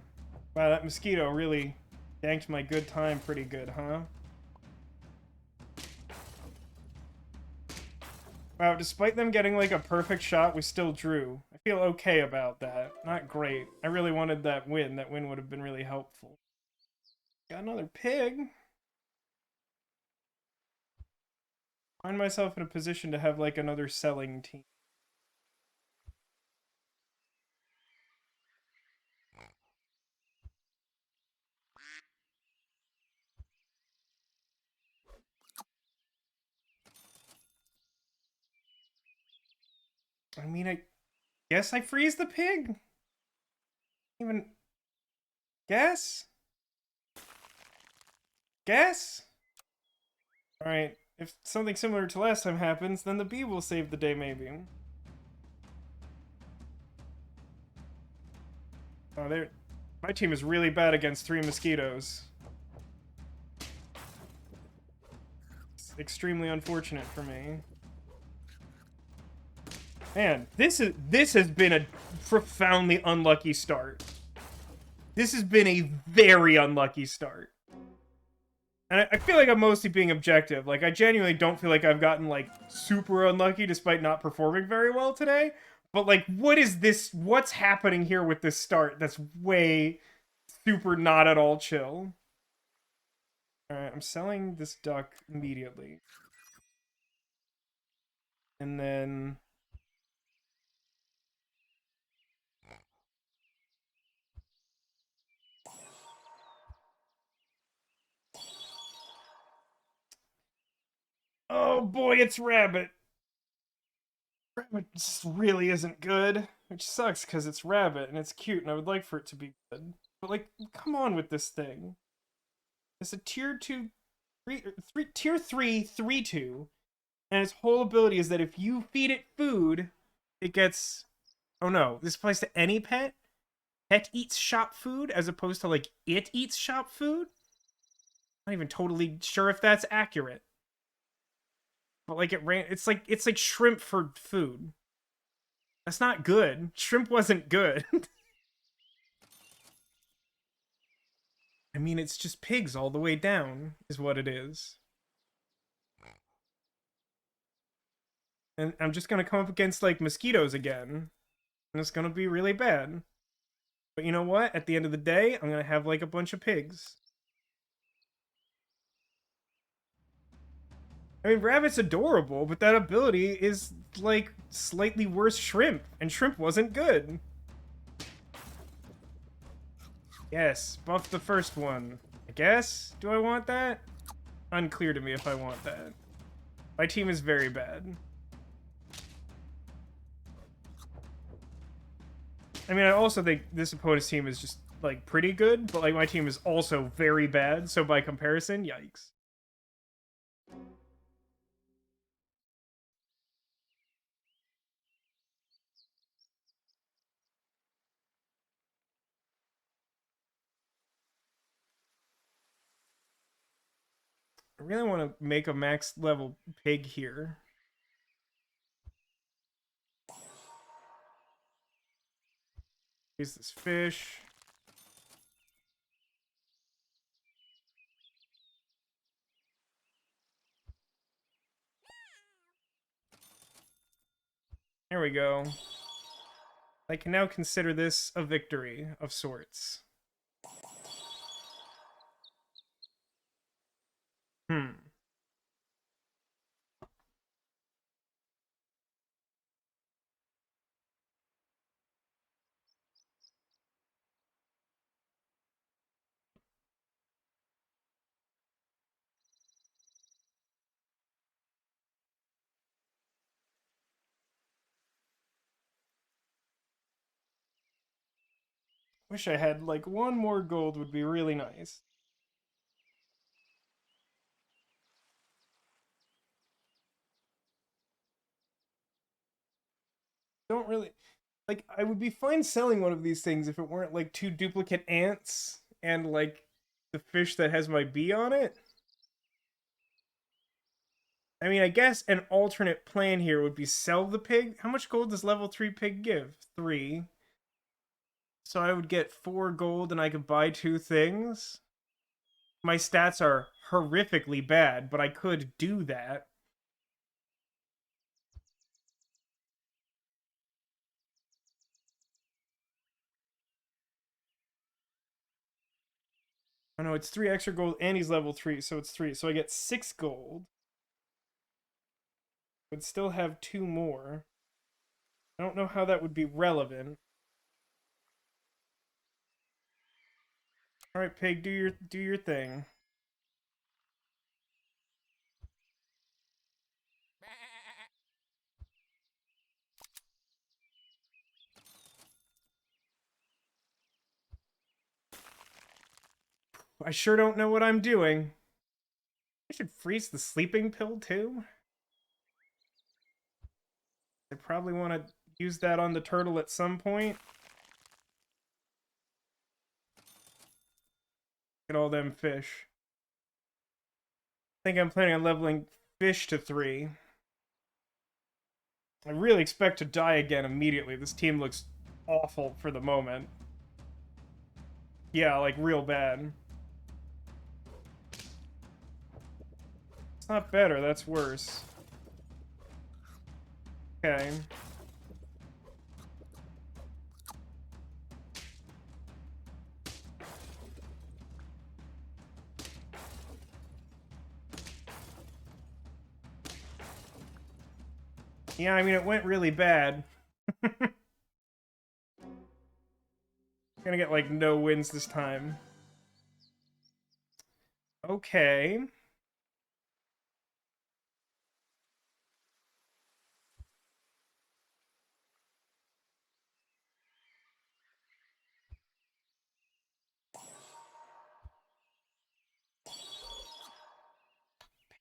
Wow, that mosquito really danked my good time pretty good, huh? Wow, despite them getting like a perfect shot, we still drew. I feel okay about that. Not great. I really wanted that win. That win would have been really helpful. Got another pig. Find myself in a position to have like another selling team. I mean, I guess I freeze the pig? Even guess? Guess? Alright, if something similar to last time happens, then the bee will save the day, maybe. Oh, they're... My team is really bad against 3 mosquitoes. It's extremely unfortunate for me. Man, this has been a profoundly unlucky start. This has been a very unlucky start. And I feel like I'm mostly being objective. Like, I genuinely don't feel like I've gotten, like, super unlucky despite not performing very well today. But, like, what is this? What's happening here with this start that's way super not at all chill? Alright, I'm selling this duck immediately. And then... Oh boy, it's Rabbit! Rabbit just really isn't good. Which sucks, because it's Rabbit, and it's cute, and I would like for it to be good. But, like, come on with this thing. It's a tier 2... tier 3, 3-2. And its whole ability is that if you feed it food, it gets... Oh no, this applies to any pet? Pet eats shop food, as opposed to, like, it eats shop food? I'm not even totally sure if that's accurate. But, like, it's like shrimp for food. That's not good. Shrimp wasn't good. I mean, it's just pigs all the way down, is what it is. And I'm just gonna come up against, like, mosquitoes again. And it's gonna be really bad. But you know what? At the end of the day, I'm gonna have, like, a bunch of pigs. I mean, Rabbit's adorable, but that ability is, like, slightly worse Shrimp. And Shrimp wasn't good. Yes, buff the first one. I guess? Do I want that? Unclear to me if I want that. My team is very bad. I mean, I also think this opponent's team is just, like, pretty good, but, like, my team is also very bad, so by comparison, yikes. I really want to make a max level pig here. Use this fish. There we go. I can now consider this a victory of sorts. Wish I had, like, one more gold would be really nice. Don't really... Like, I would be fine selling one of these things if it weren't, like, two duplicate ants and, like, the fish that has my bee on it. I mean, I guess an alternate plan here would be sell the pig. How much gold does level 3 pig give? 3. So I would get 4 gold and I could buy 2 things. My stats are horrifically bad, but I could do that. Oh no, it's 3 extra gold and he's level 3, so it's 3. So I get 6 gold. Would still have 2 more. I don't know how that would be relevant. Alright, pig, do your thing. I sure don't know what I'm doing. I should freeze the sleeping pill too. I probably want to use that on the turtle at some point. Get all them fish. I think I'm planning on leveling fish to 3. I really expect to die again immediately. This team looks awful for the moment. Yeah, like real bad. It's not better, that's worse. Okay. Yeah, I mean, it went really bad. Gonna get, like, no wins this time. Okay.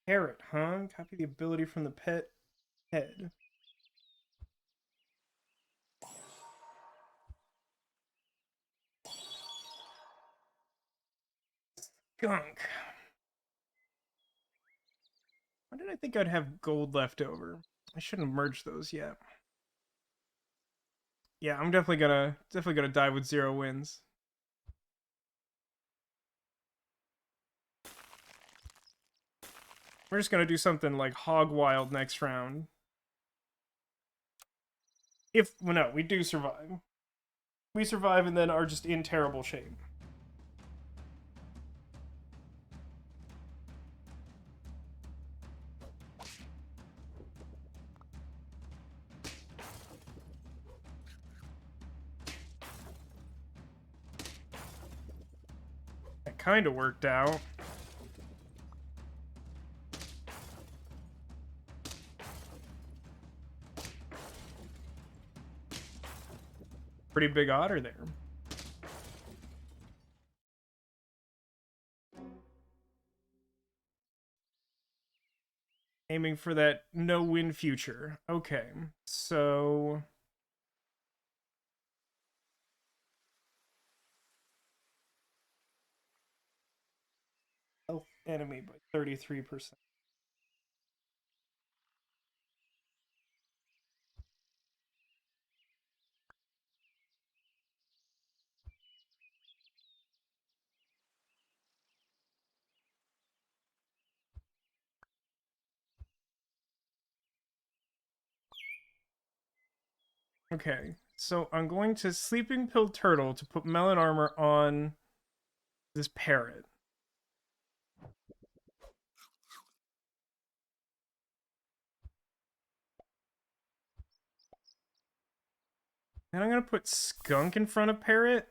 Parrot, huh? Copy the ability from the pet head. Skunk. Why did I think I'd have gold left over? I shouldn't have merged those yet. Yeah, I'm definitely gonna die with 0 wins. We're just gonna do something like Hog Wild next round. If well, no, we do survive. We survive and then are just in terrible shape. That kind of worked out. Pretty big otter there. Aiming for that no-win future. Okay, so... enemy by 33%. Okay, so I'm going to Sleeping Pill Turtle to put Melon Armor on this parrot. And I'm gonna put Skunk in front of Parrot.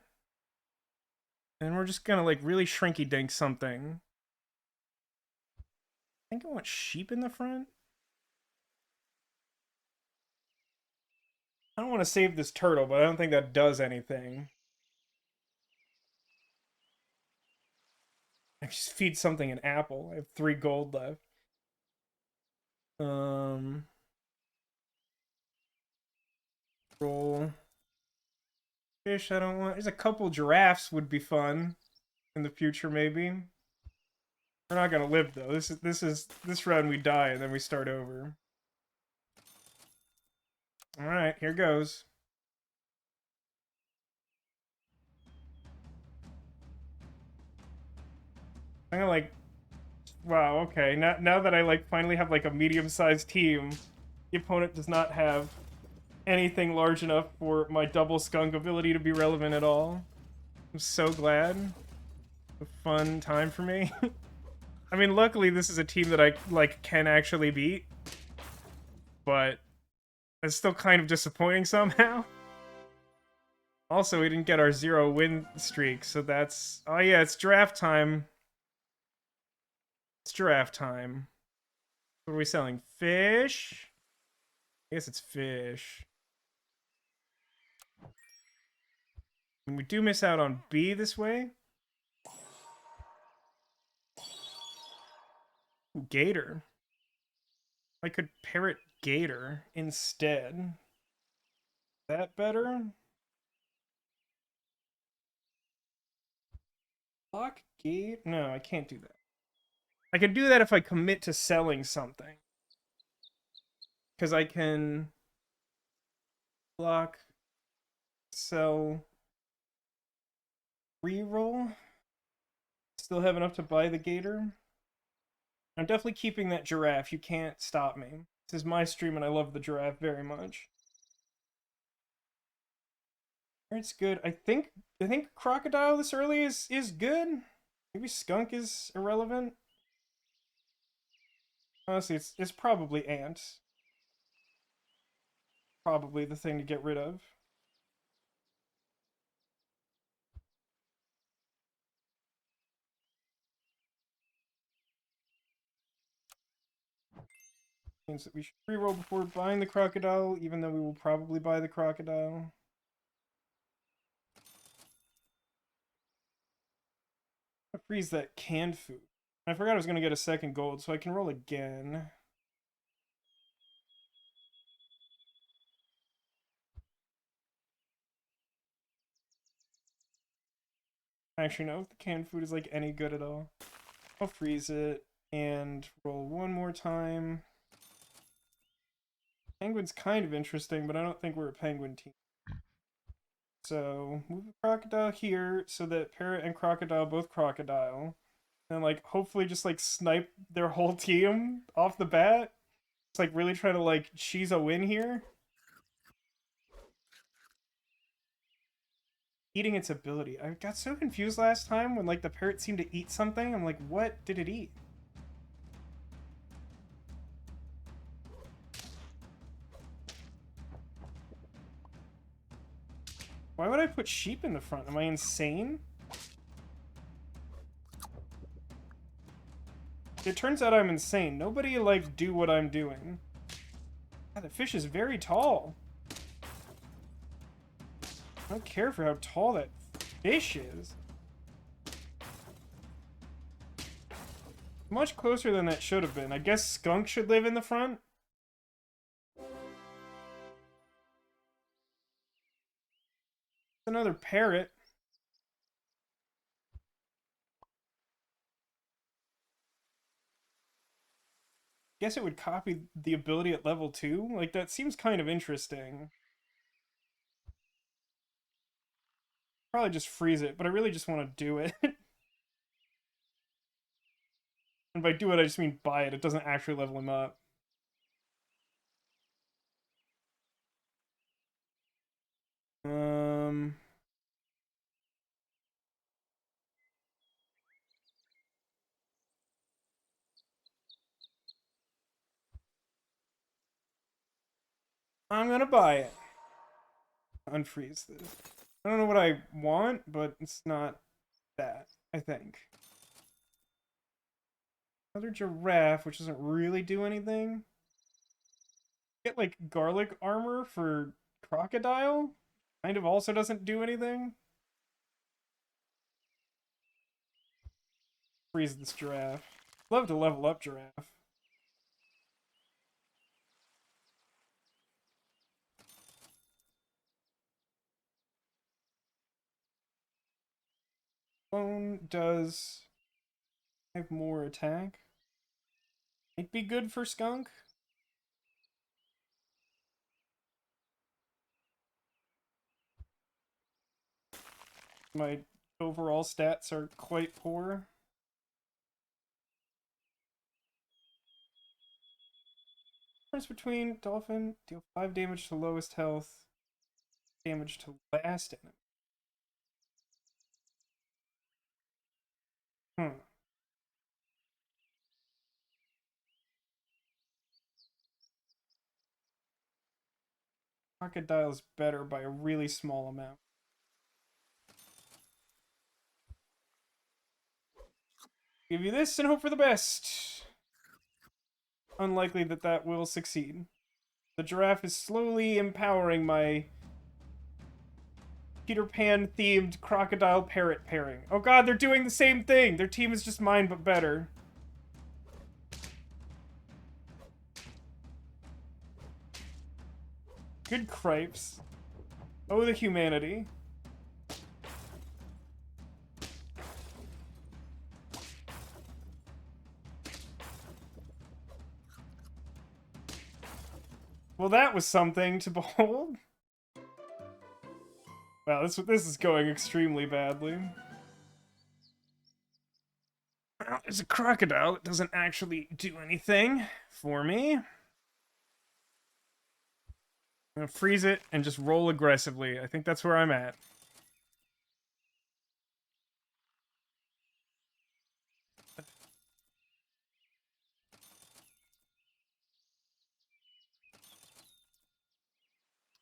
And we're just gonna like really shrinky dink something. I think I want Sheep in the front. I don't want to save this turtle, but I don't think that does anything. I just feed something an apple. I have 3 gold left. Roll. Fish, I don't want. There's a couple giraffes would be fun in the future, maybe. We're not gonna live though. This round we die and then we start over. All right, here goes. I'm gonna like. Wow. Okay. Now that I like finally have like a medium-sized team, the opponent does not have anything large enough for my double skunk ability to be relevant at all. I'm so glad. A fun time for me. I mean, luckily this is a team that I like can actually beat, but it's still kind of disappointing somehow. Also, we didn't get our 0 win streak, so that's... Oh yeah, it's draft time. It's draft time. What are we selling? Fish? I guess it's fish. And we do miss out on B this way. Ooh, Gator. I could parrot Gator instead. That better? Block Gate? No, I can't do that. I can do that if I commit to selling something. Because I can block, sell, reroll. Still have enough to buy the Gator. I'm definitely keeping that giraffe. You can't stop me. This is my stream and I love the giraffe very much. It's good. I think crocodile this early is good. Maybe skunk is irrelevant. Honestly, it's probably ant. Probably the thing to get rid of. Means that we should reroll before buying the crocodile, even though we will probably buy the crocodile. I freeze that canned food. I forgot I was gonna get a second gold, so I can roll again. Actually, no, if the canned food is like any good at all. I'll freeze it and roll one more time. Penguin's kind of interesting, but I don't think we're a penguin team. So move the crocodile here so that parrot and crocodile both crocodile. And like hopefully just like snipe their whole team off the bat. It's like really trying to like cheese a win here. Eating its ability. I got so confused last time when like the parrot seemed to eat something. I'm like, what did it eat? Why would I put sheep in the front? Am I insane? It turns out I'm insane. Nobody like do what I'm doing. God, the fish is very tall. I don't care for how tall that fish is. Much closer than that should have been. I guess skunk should live in the front. Another parrot. Guess it would copy the ability at level 2? Like, that seems kind of interesting. Probably just freeze it, but I really just want to do it. And by do it, I just mean buy it. It doesn't actually level him up. I'm gonna buy it. Unfreeze this. I don't know what I want, but it's not that, I think. Another giraffe, which doesn't really do anything. Get, like, garlic armor for crocodile? Kind of also doesn't do anything. Freeze this giraffe. Love to level up giraffe. Bone does have more attack. Might be good for skunk. My overall stats are quite poor. Difference between dolphin, deal 5 damage to lowest health, damage to last enemy. Crocodile's better by a really small amount. Give you this and hope for the best. Unlikely that that will succeed. The giraffe is slowly empowering my Peter Pan themed crocodile parrot pairing. Oh god, they're doing the same thing! Their team is just mine but better. Good cripes. Oh, the humanity. Well, that was something to behold. Wow, this is going extremely badly. Well, there's a crocodile that doesn't actually do anything for me. I'm gonna freeze it and just roll aggressively. I think that's where I'm at.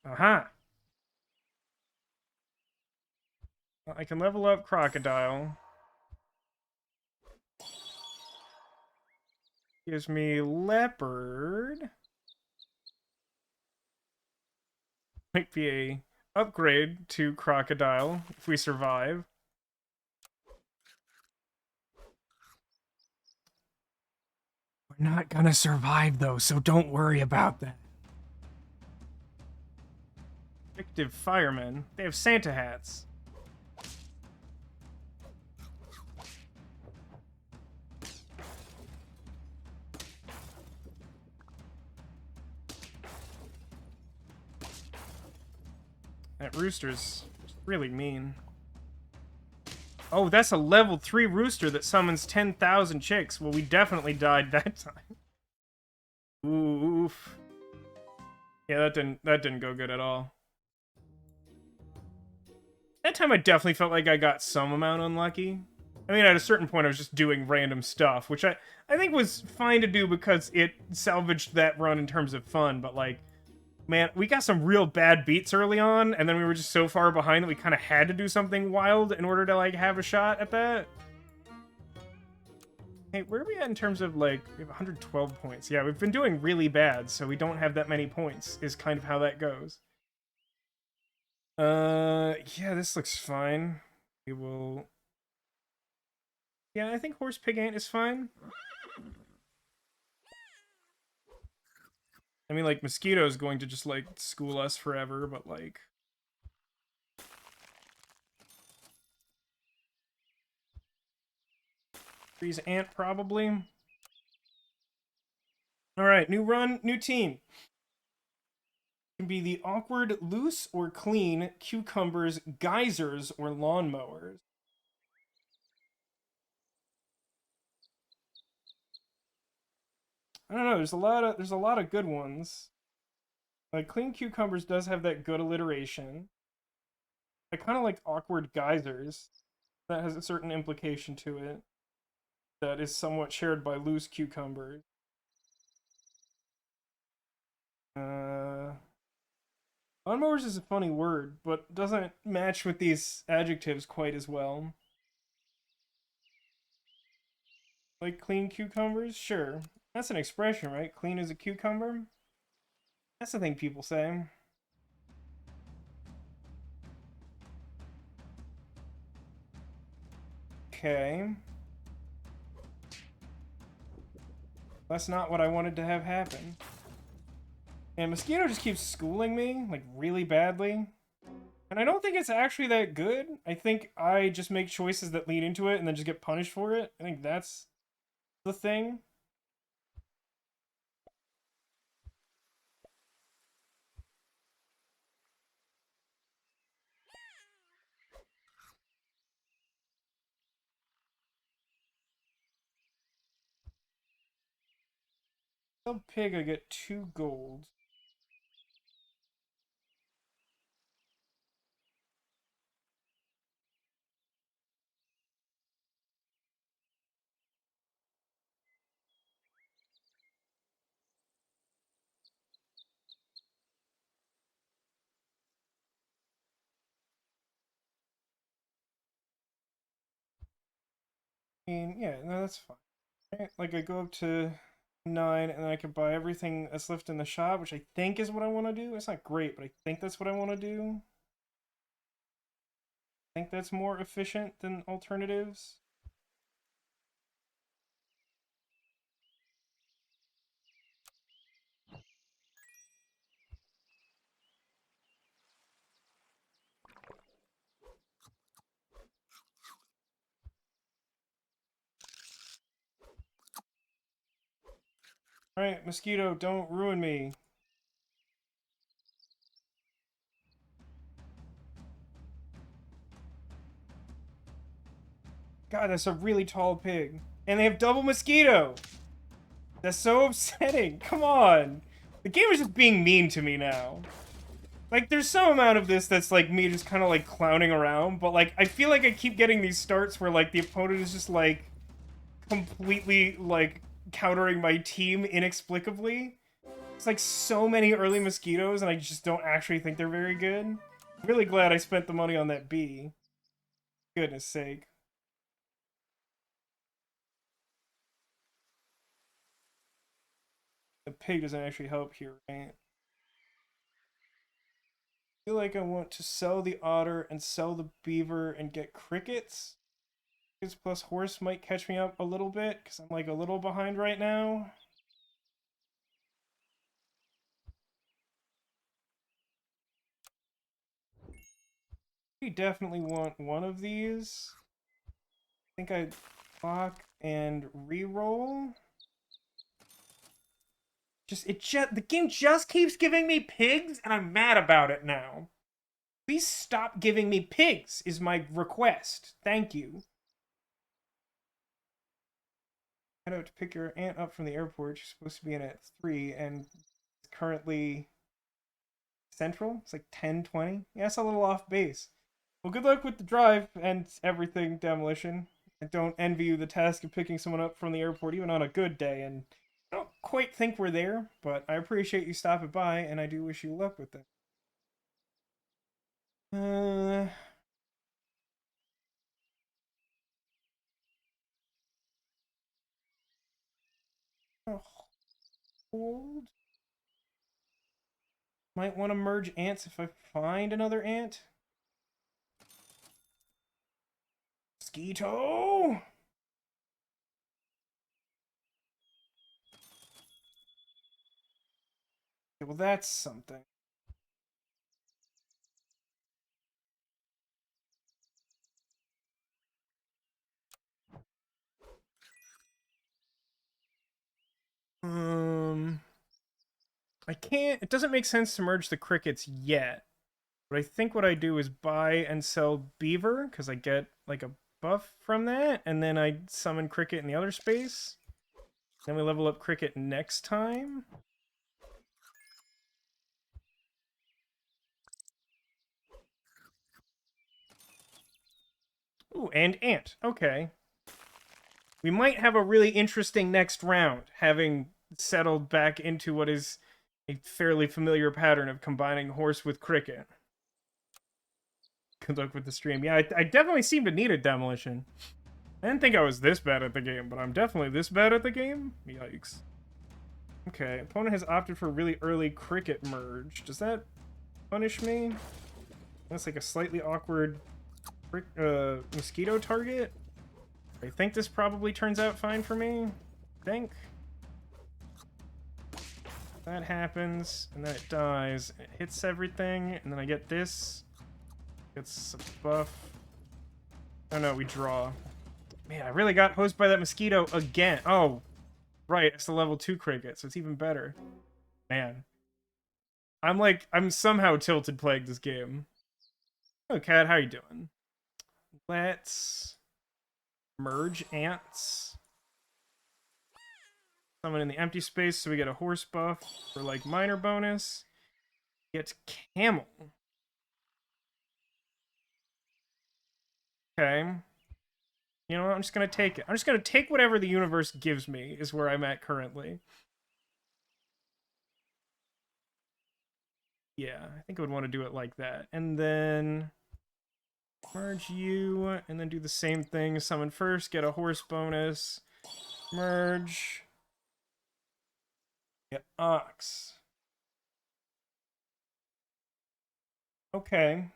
Aha! Well, I can level up crocodile. Gives me leopard. Might be a upgrade to crocodile if we survive. We're not gonna survive though, so don't worry about that. Fictive firemen. They have Santa hats. That rooster's really mean. Oh, that's a level 3 rooster that summons 10,000 chicks. Well, we definitely died that time. Oof. Yeah, that didn't go good at all. That time I definitely felt like I got some amount unlucky. I mean, at a certain point I was just doing random stuff, which I think was fine to do because it salvaged that run in terms of fun, but like, man, we got some real bad beats early on, and then we were just so far behind that we kind of had to do something wild in order to, like, have a shot at that. Hey, where are we at in terms of, like, we have 112 points. Yeah, we've been doing really bad, so we don't have that many points, is kind of how that goes. Yeah, this looks fine. We will... Yeah, I think Horse Pig Ant is fine. I mean, like, Mosquito's going to just, like, school us forever, but, like... Freeze Ant, probably. All right, new run, new team. Can be the awkward, loose or clean cucumbers, geysers, or lawnmowers. I don't know. There's a lot of good ones. Like clean cucumbers does have that good alliteration. I kind of like awkward geysers. That has a certain implication to it that is somewhat shared by loose cucumbers. Uh, Lawnmowers is a funny word, but doesn't match with these adjectives quite as well. Like clean cucumbers? Sure. That's an expression, right? Clean as a cucumber? That's the thing people say. Okay. That's not what I wanted to have happen. And Mosquito just keeps schooling me, like, really badly. And I don't think it's actually that good. I think I just make choices that lead into it and then just get punished for it. I think that's the thing. Sell pig, I get 2 gold. I mean, yeah, no, that's fine. Right? Like, I go up to 9, and then I can buy everything that's left in the shop, which I think is what I want to do. It's not great, but I think that's what I want to do. I think that's more efficient than alternatives. Alright, Mosquito, don't ruin me. God, that's a really tall pig. And they have double Mosquito! That's so upsetting. Come on. The game is just being mean to me now. Like, there's some amount of this that's, like, me just kind of, like, clowning around, but, like, I feel like I keep getting these starts where, like, the opponent is just, like, completely, like, countering my team inexplicably. It's, like, so many early Mosquitoes, and I just don't actually think they're very good. I'm really glad I spent the money on that bee. Goodness sake. The pig doesn't actually help here, right? Feel like I want to sell the otter and sell the beaver and get crickets. Crickets plus horse might catch me up a little bit because I'm like a little behind right now. We definitely want one of these. I think I block and re-roll. The game just keeps giving me pigs and I'm mad about it now. Please stop giving me pigs is my request. Thank you. Head out to pick your aunt up from the airport. She's supposed to be in at 3 and it's currently central. It's like 10:20. Yeah, it's a little off base. Well, good luck with the drive and everything, Demolition. I don't envy you the task of picking someone up from the airport, even on a good day, and I don't quite think we're there, but I appreciate you stopping by, and I do wish you luck with it. Uh, hold. Might want to merge ants if I find another ant. Skeeto! Okay, well, that's something. Um, I can't... It doesn't make sense to merge the crickets yet. But I think what I do is buy and sell beaver, because I get, like, a buff from that, and then I summon cricket in the other space. Then we level up cricket next time. Ooh, and ant. Okay. We might have a really interesting next round, having settled back into what is a fairly familiar pattern of combining horse with cricket. Good luck with the stream. Yeah, I definitely seem to need a demolition. I didn't think I was this bad at the game, but I'm definitely this bad at the game? Yikes. Okay, opponent has opted for really early cricket merge. Does that punish me? That's like a slightly awkward mosquito target. I think this probably turns out fine for me. I think. That happens, and then it dies. It hits everything, and then I get this. Gets a buff. Oh no, we draw. Man, I really got hosed by that mosquito again. Oh, right, it's the level 2 cricket, so it's even better. Man. I'm somehow tilted playing this game. Oh, Cat, how you doing? Let's merge ants. Summon in the empty space so we get a horse buff for, like, minor bonus. Get camel. Okay. You know what? I'm just gonna take it. I'm just gonna take whatever the universe gives me, is where I'm at currently. Yeah, I think I would want to do it like that. And then merge you, and then do the same thing. Summon first, get a horse bonus. Merge. Get ox. Okay.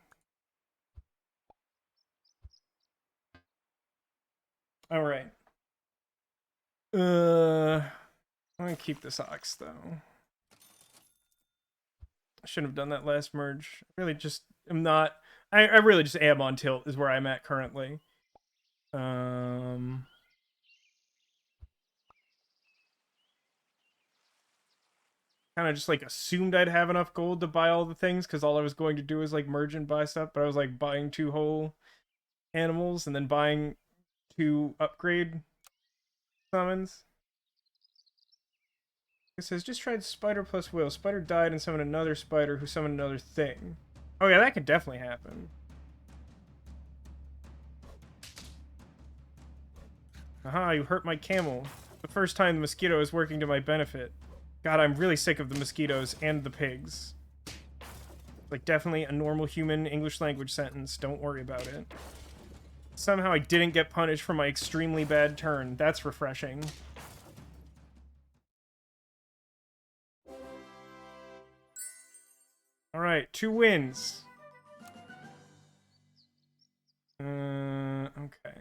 Alright. I'm gonna keep this ox, though. I shouldn't have done that last merge. I really just am not... I really just am on tilt, is where I'm at currently. Kind of just, like, assumed I'd have enough gold to buy all the things, because all I was going to do was, like, merge and buy stuff, but I was, like, buying 2 whole animals, and then buying 2 upgrade summons. It says, just tried spider plus whale. Spider died and summoned another spider who summoned another thing. Oh yeah, that could definitely happen. Aha, you hurt my camel. The first time the mosquito is working to my benefit. God, I'm really sick of the mosquitoes and the pigs. Like, definitely a normal human English language sentence. Don't worry about it. Somehow I didn't get punished for my extremely bad turn. That's refreshing. Alright, 2 wins. Okay.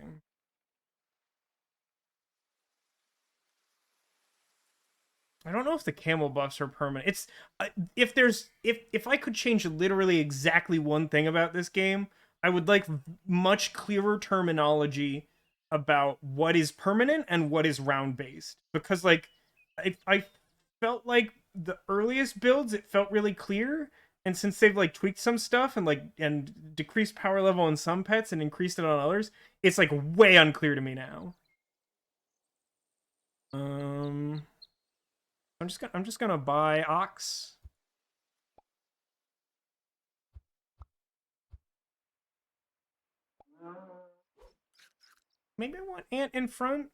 I don't know if the camel buffs are permanent. It's if I could change literally exactly one thing about this game, I would like much clearer terminology about what is permanent and what is round based, because like I felt like the earliest builds it felt really clear, and since they've like tweaked some stuff and like and decreased power level on some pets and increased it on others, it's like way unclear to me now. I'm just gonna buy ox. Maybe I want ant in front.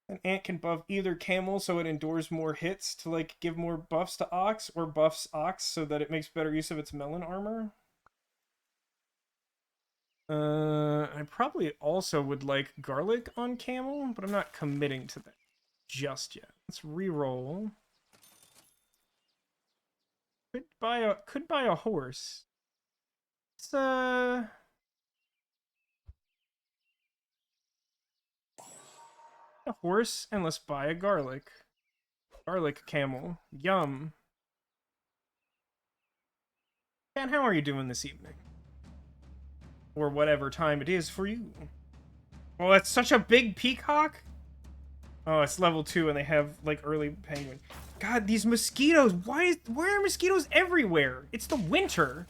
An ant can buff either camel so it endures more hits to like give more buffs to ox, or buffs ox so that it makes better use of its melon armor. I probably also would like garlic on camel, but I'm not committing to that just yet. Let's re-roll. Could buy a horse. It's a horse, and let's buy a garlic. Garlic camel. Yum. And how are you doing this evening? Or whatever time it is for you. Oh, that's such a big peacock. Oh, it's level 2 and they have like early penguin. God, these mosquitoes. Why are mosquitoes everywhere? It's the winter.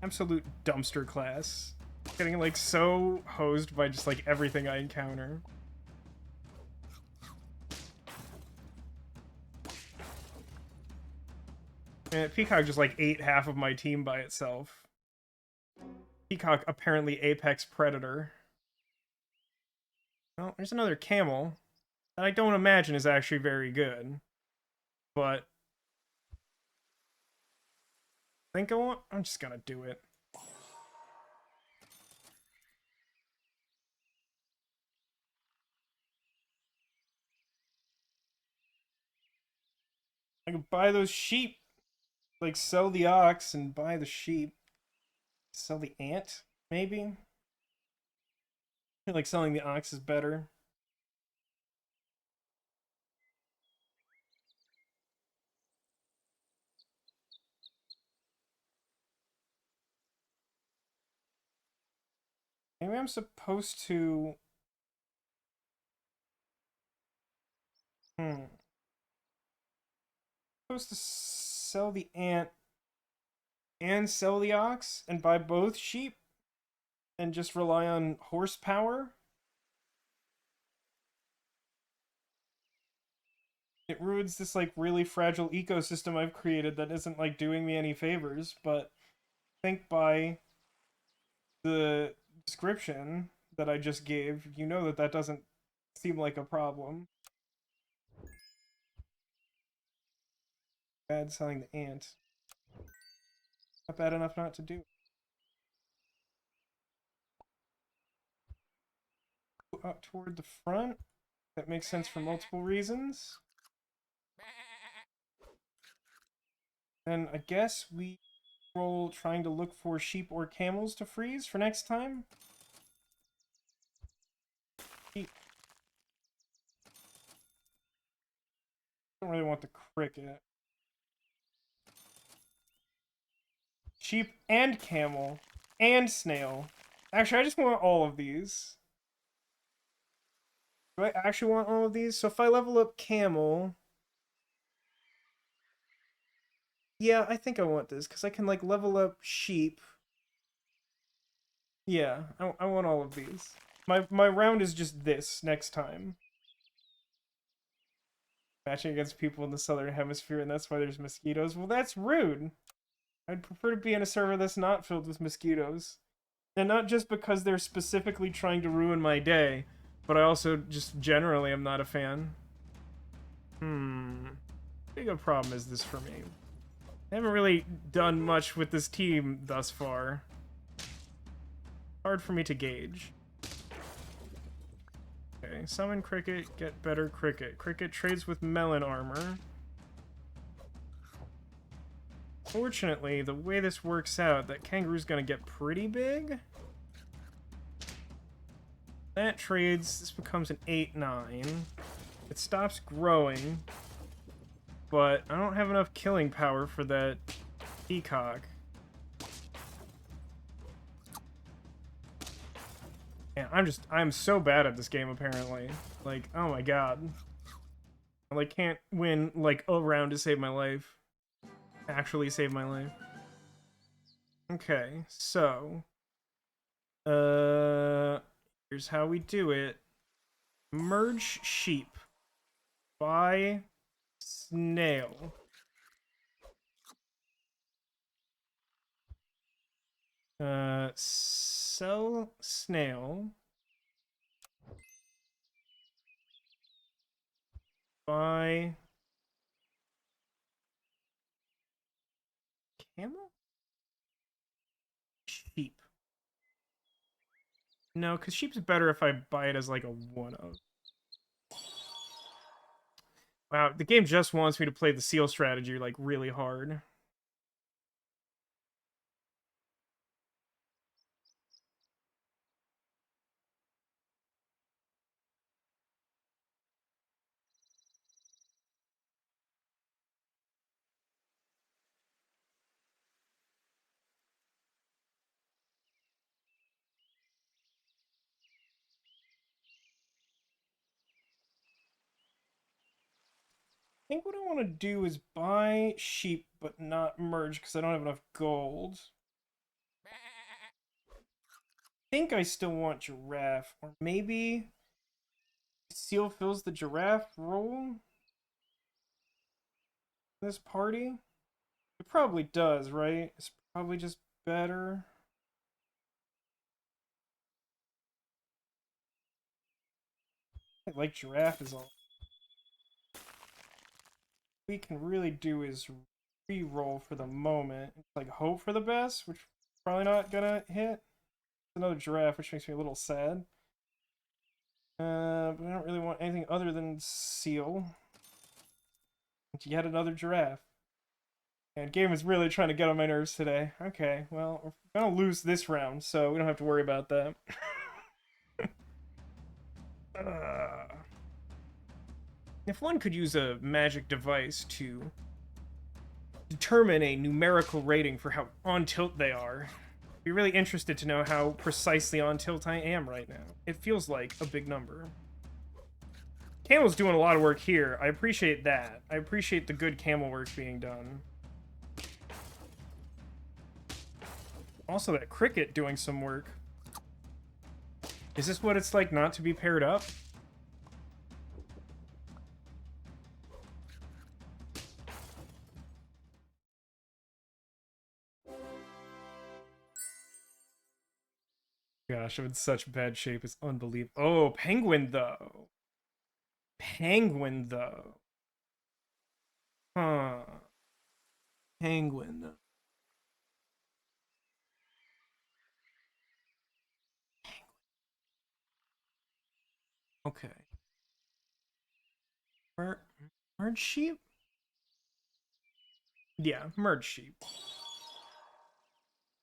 Absolute dumpster class. Getting, like, so hosed by just, like, everything I encounter. And Peacock just, like, ate half of my team by itself. Peacock, apparently apex predator. Well, there's another camel that I don't imagine is actually very good. But I think I'm just gonna do it. I can buy those sheep. Like, sell the ox and buy the sheep. Sell the ant, maybe? I feel like selling the ox is better. Maybe I'm supposed to... Supposed to sell the ant and sell the ox and buy both sheep and just rely on horsepower? It ruins this, like, really fragile ecosystem I've created that isn't, like, doing me any favors, but I think by the description that I just gave, you know that that doesn't seem like a problem. Bad selling the ant. Not bad enough not to do. Up toward the front. That makes sense for multiple reasons. Then I guess we roll trying to look for sheep or camels to freeze for next time. Sheep. Don't really want the cricket. Sheep and camel and snail. Actually, I just want all of these. Do I actually want all of these? So if I level up camel... Yeah, I think I want this, because I can, like, level up sheep. Yeah, I want all of these. My round is just this next time. Matching against people in the southern hemisphere, and that's why there's mosquitoes. Well, that's rude. I'd prefer to be in a server that's not filled with mosquitoes. And not just because they're specifically trying to ruin my day, but I also just generally am not a fan. How big a problem is this for me? I haven't really done much with this team thus far. Hard for me to gauge. Okay, summon cricket, get better cricket. Cricket trades with melon armor. Fortunately, the way this works out, that kangaroo's gonna get pretty big. That trades, this becomes an 8-9. It stops growing, but I don't have enough killing power for that peacock. Man, I'm so bad at this game, apparently. Like, oh my god. I, like, can't win, like, a round to save my life. Actually save my life. Okay, so... here's how we do it. Merge sheep. Buy snail. Sell snail. Buy camel? Sheep. No, because sheep's better if I buy it as, like, a one-of. Wow, the game just wants me to play the seal strategy, like, really hard. think what I want to do is buy sheep, but not merge because I don't have enough gold. I think I still want giraffe, or maybe seal fills the giraffe role in this party. It probably does, right? It's probably just better. I like giraffe is all we can really do is re-roll for the moment. It's like hope for the best, which probably not gonna hit. Another giraffe, which makes me a little sad. But I don't really want anything other than seal. Yet another giraffe. And game is really trying to get on my nerves today. Okay, well, we're gonna lose this round, so we don't have to worry about that. If one could use a magic device to determine a numerical rating for how on tilt they are, I'd be really interested to know how precisely on tilt I am right now. It feels like a big number. Camel's doing a lot of work here. I appreciate that. I appreciate the good camel work being done. Also, that cricket doing some work. Is this what it's like not to be paired up? Gosh, I'm in such bad shape. It's unbelievable. Oh, penguin, though. Penguin, though. Huh. Penguin, though. Okay. Merge sheep? Yeah, merge sheep. I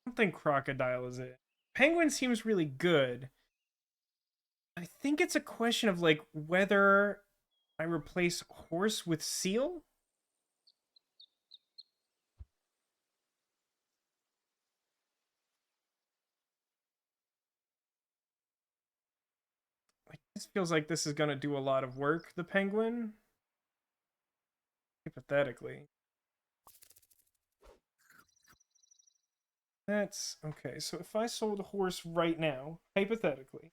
don't think crocodile is it. Penguin seems really good. I think it's a question of, like, whether I replace horse with seal? This feels like this is gonna do a lot of work, the penguin. Hypothetically. That's okay. So if I sold a horse right now, hypothetically,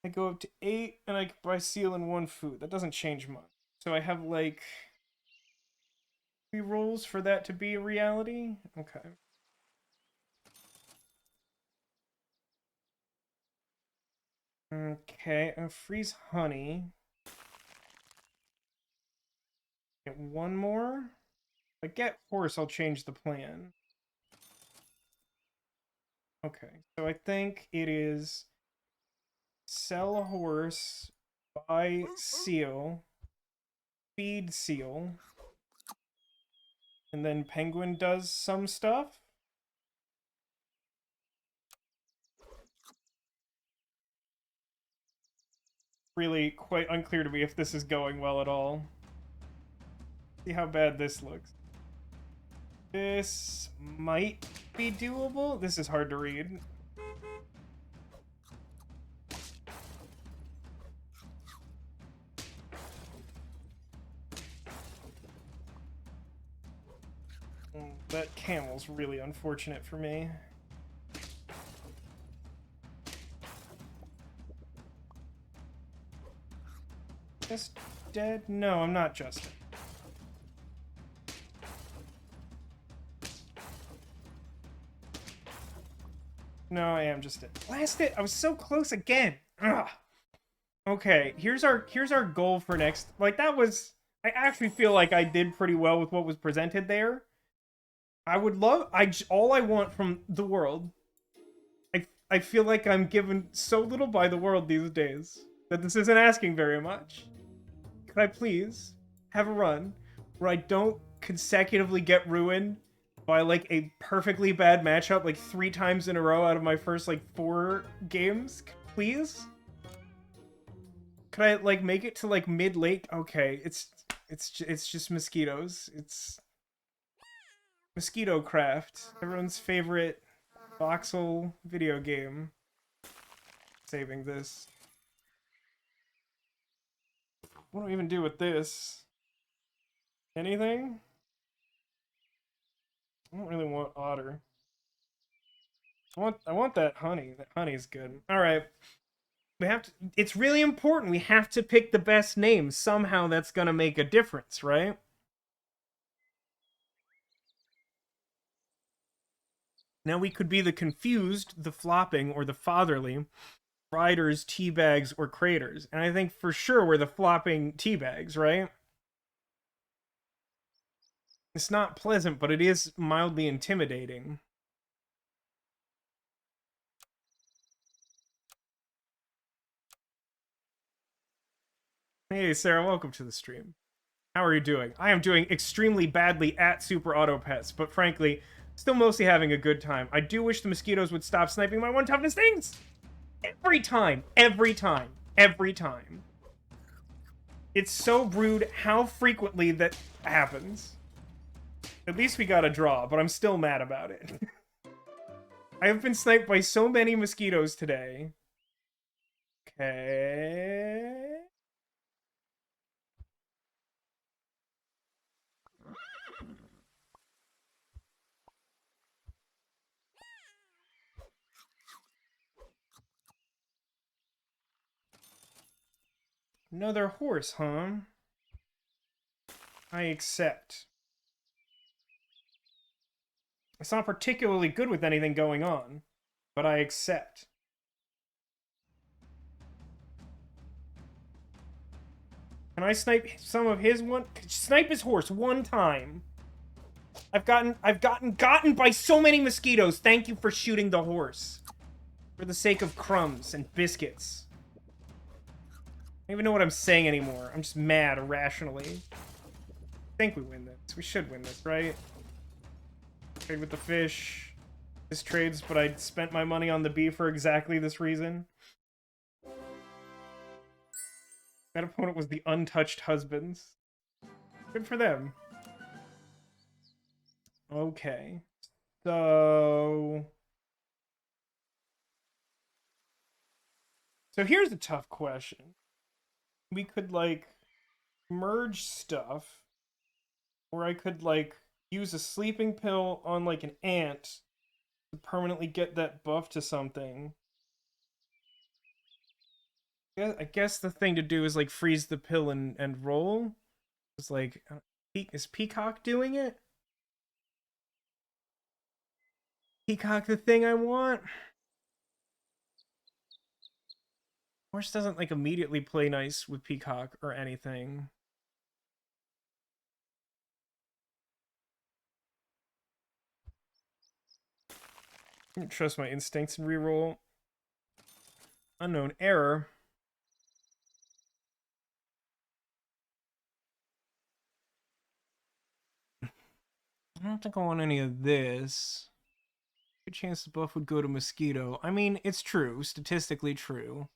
I go up to 8 and I can buy seal and 1 food. That doesn't change much. So I have like 3 rolls for that to be a reality. Okay. Okay, freeze honey. Get 1 more. If I get horse, I'll change the plan. Okay, so I think it is sell a horse, buy seal, feed seal, and then penguin does some stuff. Really quite unclear to me if this is going well at all. See how bad this looks. This might be doable. This is hard to read. That camel's really unfortunate for me. Just dead? No, I'm not Justin. No, I am just dead. Blast it! I was so close again. Ugh. Okay, here's our goal for next. Like that was. I actually feel like I did pretty well with what was presented there. I would love. All I want from the world. I feel like I'm given so little by the world these days that this isn't asking very much. Could I please have a run where I don't consecutively get ruined by like a perfectly bad matchup like 3 times in a row out of my first like 4 games? Please? Could I like make it to like mid-late? Okay, it's just mosquitoes. It's Mosquito Craft, everyone's favorite voxel video game. Saving this. What do we even do with this? Anything? I don't really want otter. I want that honey. That honey is good. All right. We have to, it's really important. We have to pick the best name. Somehow that's going to make a difference, right? Now we could be the confused, the flopping, or the fatherly, riders, teabags, or craters. And I think for sure we're the flopping teabags, right? It's not pleasant, but it is mildly intimidating. Hey, Sarah, welcome to the stream. How are you doing? I am doing extremely badly at Super Auto Pets, but frankly, still mostly having a good time. I do wish the mosquitoes would stop sniping my one toughness things! Every time! Every time! Every time. It's so rude how frequently that happens. At least we got a draw, but I'm still mad about it. I have been sniped by so many mosquitoes today. Okay. Another horse, huh? I accept. It's not particularly good with anything going on, but I accept. Can I snipe some of his one? Snipe his horse one time. I've gotten by so many mosquitoes. Thank you for shooting the horse. For the sake of crumbs and biscuits. I don't even know what I'm saying anymore. I'm just mad irrationally. I think we win this. We should win this, right? Trade with the fish. This trades, but I spent my money on the bee for exactly this reason. That opponent was the Untouched Husbands. Good for them. Okay. So here's a tough question. We could, like, merge stuff. Or I could, like, use a sleeping pill on, like, an ant to permanently get that buff to something. I guess the thing to do is, like, freeze the pill and roll. It's like, is Peacock doing it? Peacock the thing I want? Horse doesn't, like, immediately play nice with Peacock or anything. I don't trust my instincts and reroll. Unknown error. I don't think I want any of this. Good chance the buff would go to Mosquito. I mean, it's true. Statistically true.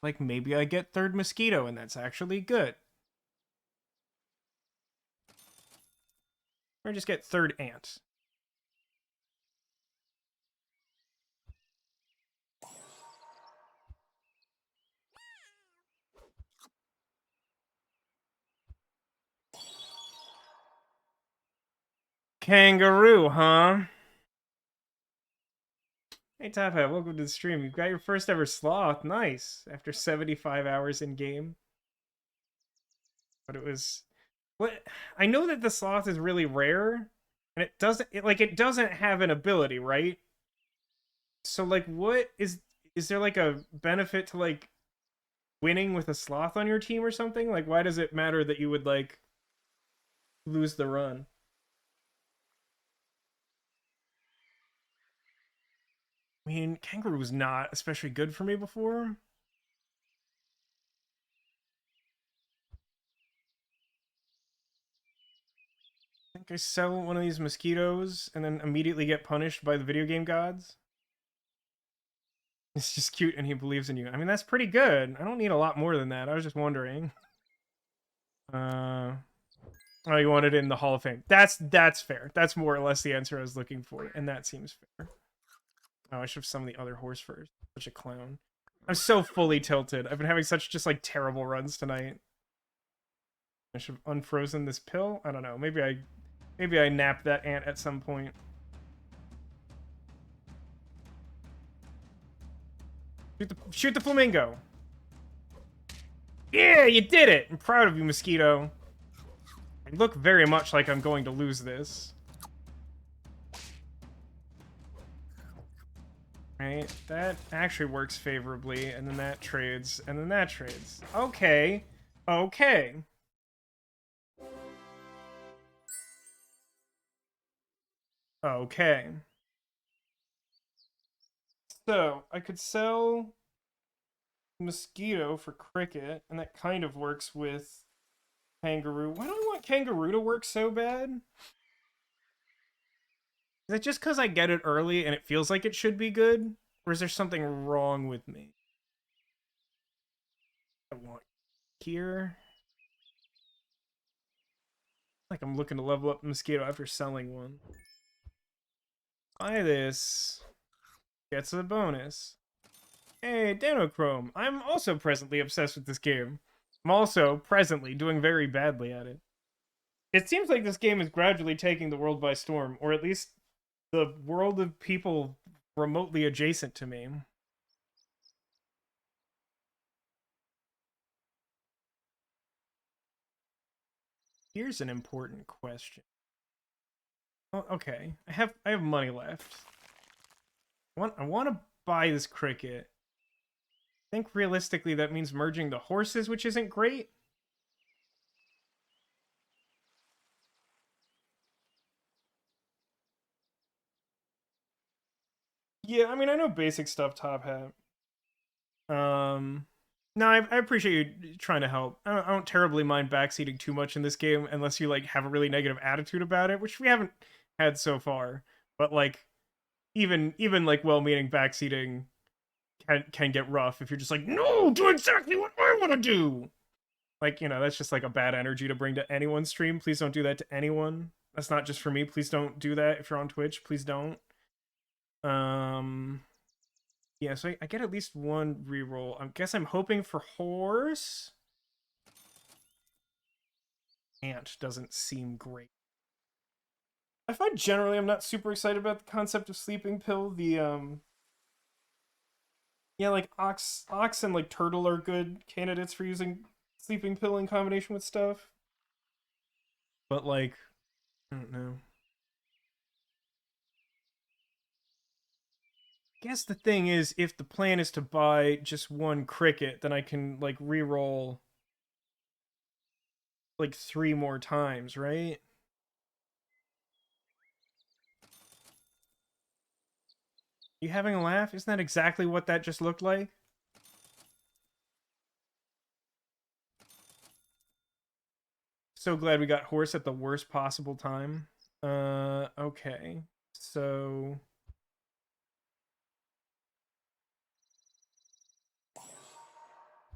Like, maybe I get third Mosquito, and that's actually good. Or just get third Ant. Kangaroo, huh? Hey, Top Hat, welcome to the stream. You've got your first ever sloth. Nice. After 75 hours in game. But it was... What? I know that the sloth is really rare, and it doesn't have an ability, right? So, like, what is there, like, a benefit to, like, winning with a sloth on your team or something? Like, why does it matter that you would, like, lose the run? I mean, kangaroo was not especially good for me before. I think I sell one of these mosquitoes and then immediately get punished by the video game gods. It's just cute and he believes in you. I mean, that's pretty good. I don't need a lot more than that. I was just wondering. Oh, you wanted it in the Hall of Fame. That's fair. That's more or less the answer I was looking for, and that seems fair. Oh, I should have summoned the other horse first. Such a clown. I'm so fully tilted. I've been having such just, like, terrible runs tonight. I should have unfrozen this pill. I don't know. Maybe I napped that ant at some point. Shoot the flamingo. Yeah, you did it. I'm proud of you, mosquito. I look very much like I'm going to lose this. Right, that actually works favorably, and then that trades, and then that trades. Okay. Okay. Okay. So, I could sell mosquito for cricket, and that kind of works with kangaroo. Why do I want kangaroo to work so bad? Is it just because I get it early and it feels like it should be good? Or is there something wrong with me? I want here. Like I'm looking to level up mosquito after selling one. Buy this. Gets a bonus. Hey, Danochrome. I'm also presently obsessed with this game. I'm also presently doing very badly at it. It seems like this game is gradually taking the world by storm, or at least the world of people remotely adjacent to me. Here's an important question. Oh, okay, I have money left. I want to buy this cricket. I think realistically that means merging the horses, which isn't great. Yeah, I mean I know basic stuff, Top Hat. No, I appreciate you trying to help. I don't terribly mind backseating too much in this game unless you like have a really negative attitude about it, which we haven't had so far. But like, even like well-meaning backseating can get rough if you're just like, no, do exactly what I want to do. Like, that's just like a bad energy to bring to anyone's stream. Please don't do that to anyone. That's not just for me. Please don't do that if you're on Twitch. Please don't. Um. Yeah, so I get at least one reroll. I guess I'm hoping for horse. Ant doesn't seem great. I find generally I'm not super excited about the concept of sleeping pill. Yeah, like ox and like turtle are good candidates for using sleeping pill in combination with stuff. But like, I don't know. I guess the thing is, if the plan is to buy just one cricket, then I can like reroll like 3 more times, right? You having a laugh? Isn't that exactly what that just looked like? So glad we got horse at the worst possible time. Okay. So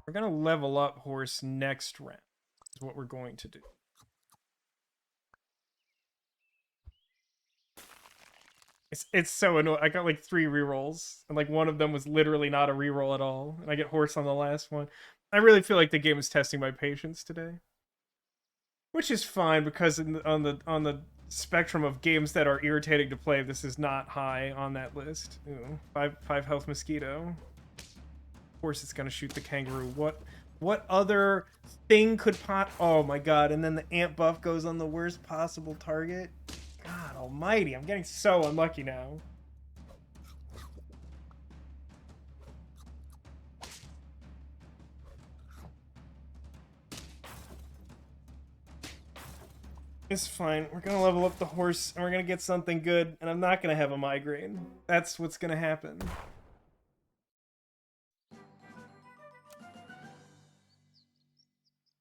we're gonna level up horse next round. Is what we're going to do. It's so annoying. I got like 3 rerolls, and like one of them was literally not a reroll at all, and I get horse on the last one. I really feel like the game is testing my patience today, which is fine because on the spectrum of games that are irritating to play, this is not high on that list. Ooh, five health mosquito. Of course, it's gonna shoot the kangaroo. What other thing could pot? Oh my god! And then the ant buff goes on the worst possible target. God almighty, I'm getting so unlucky now. It's fine. We're gonna level up the horse, and we're gonna get something good, and I'm not gonna have a migraine. That's what's gonna happen.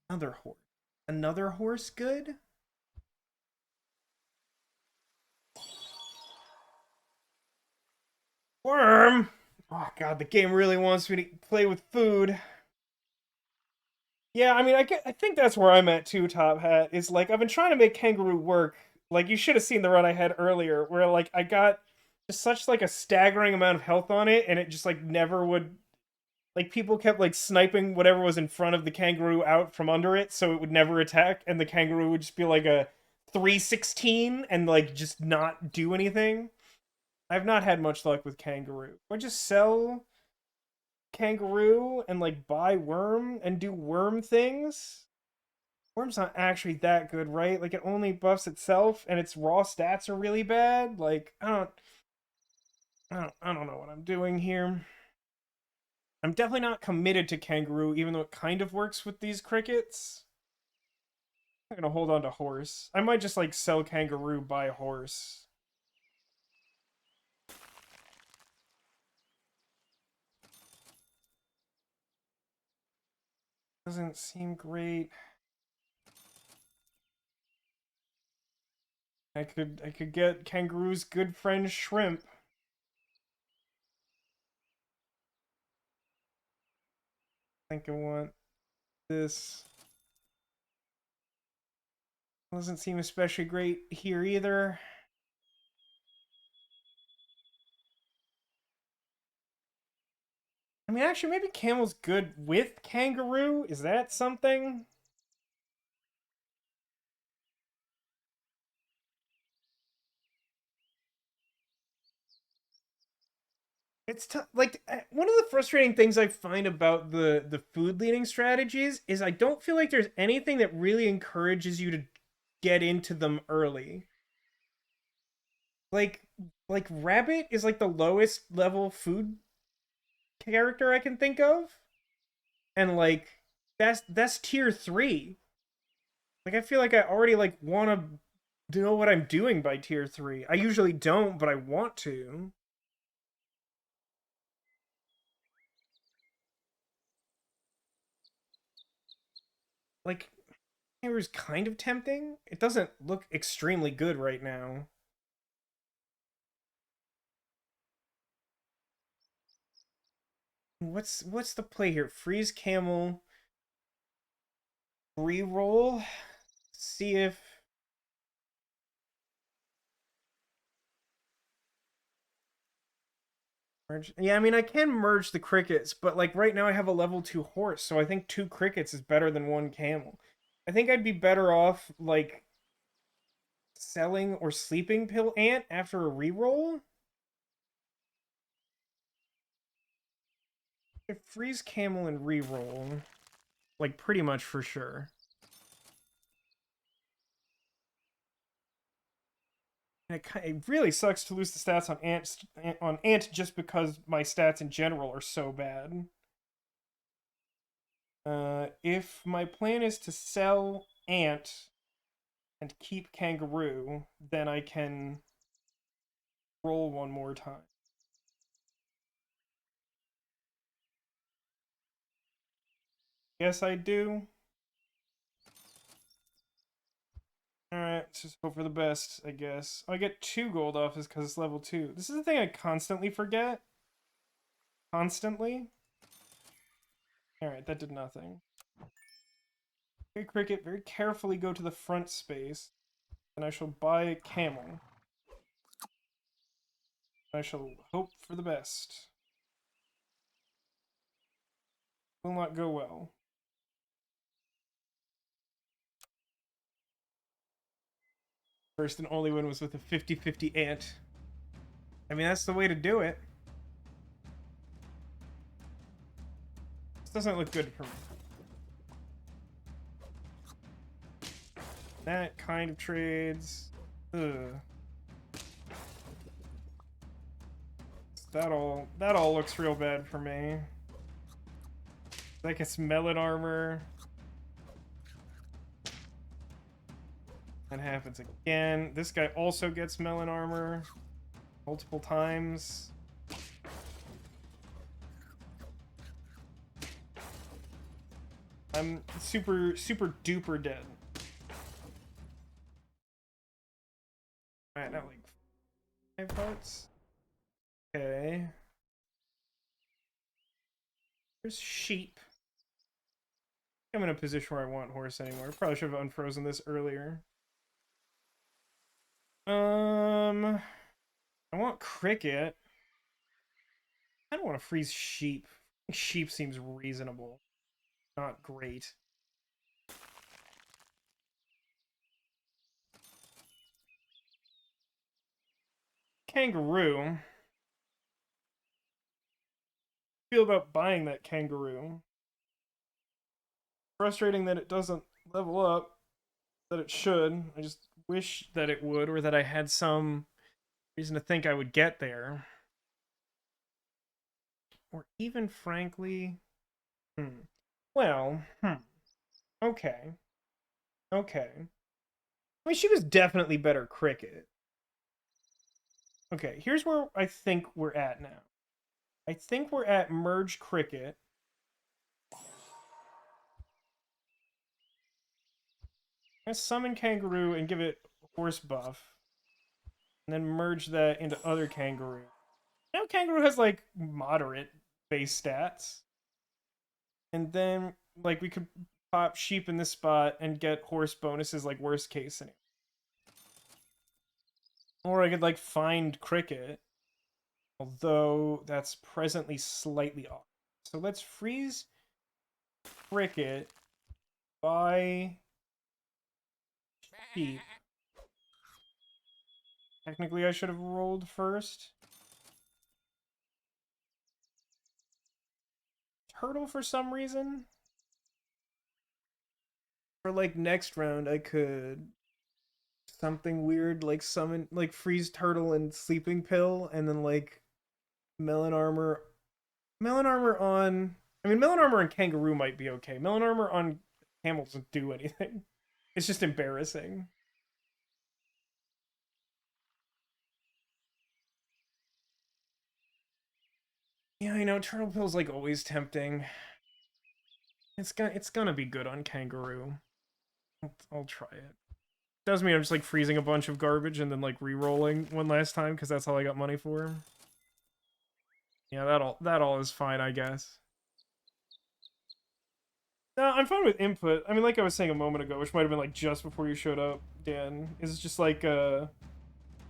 Another horse. Another horse good? Worm! Oh god, the game really wants me to play with food. Yeah, I mean, I think that's where I'm at too, Top Hat. Is like, I've been trying to make Kangaroo work. Like, you should have seen the run I had earlier, where like I got just such like a staggering amount of health on it, and it just like never would Like, people kept, like, sniping whatever was in front of the kangaroo out from under it so it would never attack, and the kangaroo would just be like a 316 and, like, just not do anything. I've not had much luck with kangaroo. I just sell kangaroo and, like, buy worm and do worm things. Worm's not actually that good, right? Like, it only buffs itself, and its raw stats are really bad. Like, I don't know what I'm doing here. I'm definitely not committed to kangaroo, even though it kind of works with these crickets. I'm gonna hold on to horse. I might just, like, sell kangaroo, buy horse. Doesn't seem great. I could get kangaroo's good friend shrimp. I think I want this. Doesn't seem especially great here either. I mean, actually, maybe camel's good with kangaroo. Is that something? It's like, one of the frustrating things I find about the food leading strategies is I don't feel like there's anything that really encourages you to get into them early. Like like rabbit is like the lowest level food character I can think of, and like that's tier 3. Like, I feel like I already, like, want to know what I'm doing by tier 3. I usually don't, but I want to. Like, it was kind of tempting. It doesn't look extremely good right now. What's the play here? Freeze camel, reroll. See if merge. Yeah, I mean, I can merge the crickets, but, like, right now I have a level 2 horse, so I think 2 crickets is better than 1 camel. I think I'd be better off, like, selling or sleeping pill ant after a reroll. If freeze camel and reroll, like, pretty much for sure. And it really sucks to lose the stats on ant just because my stats in general are so bad. If my plan is to sell ant and keep kangaroo, then I can roll one more time. Yes, I do. Alright, let's just hope for the best, I guess. I get 2 gold off this because it's level 2. This is the thing I constantly forget. Constantly. Alright, that did nothing. Okay, cricket, very carefully go to the front space, and I shall buy a camel. I shall hope for the best. Will not go well. First and only win was with a 50-50 ant. I mean, that's the way to do it. This doesn't look good for me. That kind of trades. Ugh. That all looks real bad for me. That gets melon armor. That happens again. This guy also gets melon armor multiple times. I'm super duper dead. Alright, now like 5 hearts. Okay. There's sheep. I'm in a position where I want horse anymore. Probably should have unfrozen this earlier. I want cricket. I don't want to freeze sheep Sheep seems reasonable. Not great. Kangaroo. Feel about buying that kangaroo. Frustrating that it doesn't level up, that it should. I just wish that it would, or that I had some reason to think I would get there. Or even, frankly, well, okay. Okay. I mean, she was definitely better cricket. Okay, here's where I think we're at now. I think we're at merge cricket. Let's summon kangaroo and give it horse buff. And then merge that into other kangaroo. Now kangaroo has like moderate base stats. And then like we could pop sheep in this spot and get horse bonuses like worst case scenario. Or I could like find cricket. Although that's presently slightly off. So let's freeze cricket by sheep. Technically I should have rolled first. Turtle for some reason. For like next round I could something weird like summon like freeze turtle and sleeping pill and then like melon armor on I mean melon armor and kangaroo might be okay. Melon armor on camel doesn't do anything. It's just embarrassing. Yeah, I know turtle pill's like always tempting. It's gonna be good on kangaroo. I'll try it. Does mean I'm just like freezing a bunch of garbage and then like re-rolling one last time because that's all I got money for. Yeah, that all is fine, I guess. No, I'm fine with input. I mean, like I was saying a moment ago, which might have been like just before you showed up, Dan, is just like I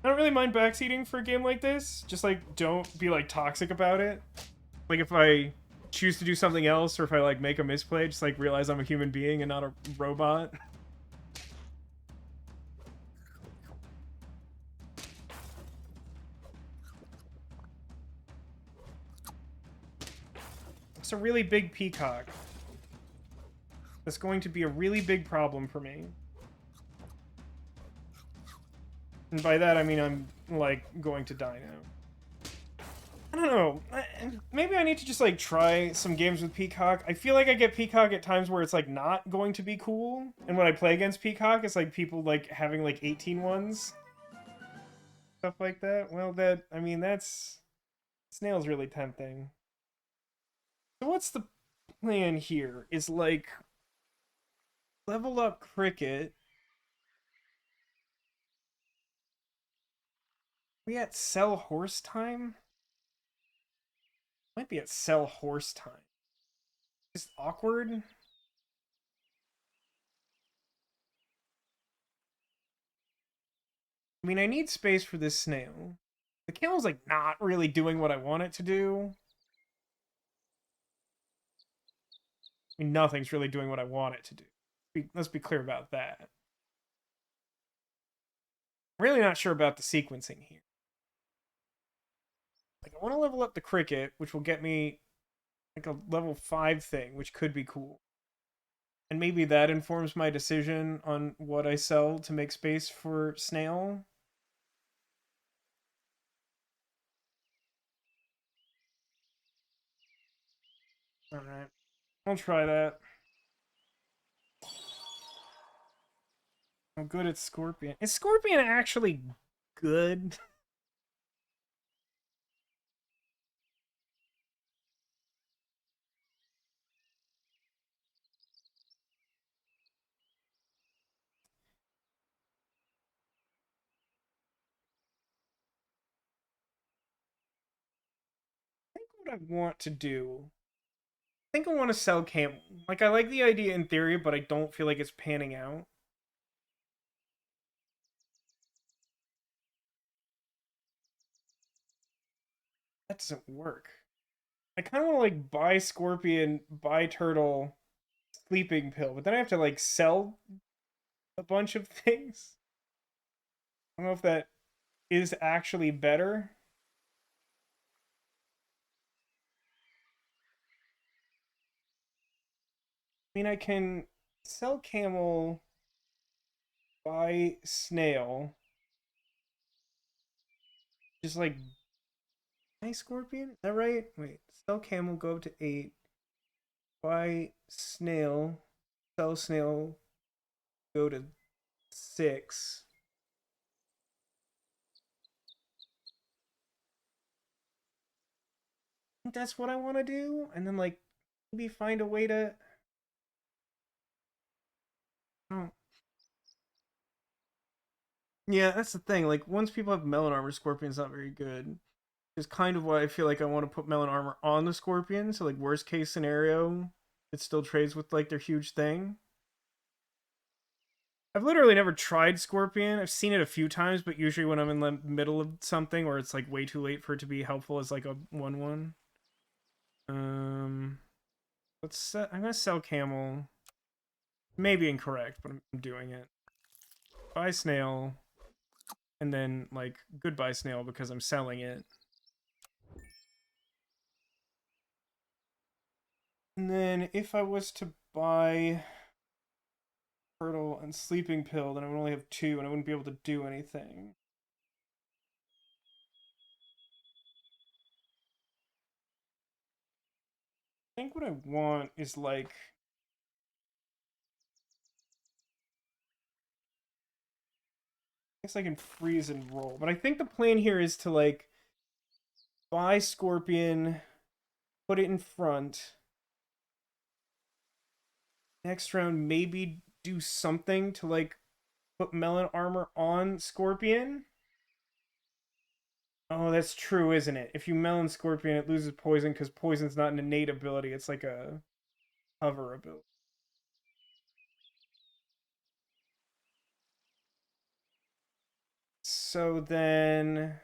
don't really mind backseating for a game like this. Just like don't be like toxic about it. Like if I choose to do something else or if I like make a misplay, just like realize I'm a human being and not a robot. It's a really big peacock. That's going to be a really big problem for me. And by that I mean I'm like going to die now. I don't know. Maybe I need to just like try some games with Peacock. I feel like I get Peacock at times where it's like not going to be cool, and when I play against Peacock, it's like people like having like 18 ones, stuff like that. Well, that I mean that's Snail's really tempting. So what's the plan here? Is like level up cricket. We at sell horse time? Might be at sell horse time. Just awkward. I mean, I need space for this snail. The camel's like not really doing what I want it to do. I mean, nothing's really doing what I want it to do. Let's be clear about that. I'm really not sure about the sequencing here. Like, I want to level up the cricket, which will get me like a level 5 thing, which could be cool. And maybe that informs my decision on what I sell to make space for snail. Alright. I'll try that. I'm good at Scorpion. Is Scorpion actually good? I think what I want to do. I think I want to sell Camel. Like, I like the idea in theory, but I don't feel like it's panning out. That doesn't work. I kind of want to like buy scorpion, buy turtle, sleeping pill, but then I have to like sell a bunch of things. I don't know if that is actually better. I mean, I can sell camel, buy snail, just like buy scorpion. Is that right? Wait, sell camel, go up to 8. Buy snail, sell snail, go to 6. I think that's what I want to do, and then like maybe find a way to. Oh, yeah, that's the thing. Like once people have melon armor, scorpion's not very good. Is kind of why I feel like I want to put melon armor on the scorpion. So like worst case scenario, it still trades with like their huge thing. I've literally never tried scorpion. I've seen it a few times, but usually when I'm in the middle of something or it's like way too late for it to be helpful as like a 1/1. Um, I'm gonna sell camel. Maybe incorrect, but I'm doing it. Buy snail, and then like goodbye snail because I'm selling it. And then if I was to buy turtle and sleeping pill, then I would only have 2, and I wouldn't be able to do anything. I think what I want is like I guess I can freeze and roll, but I think the plan here is to like buy scorpion, put it in front. Next round, maybe do something to like put melon armor on scorpion. Oh, that's true, isn't it? If you melon scorpion, it loses poison because poison's not an innate ability; it's like a hover ability. So then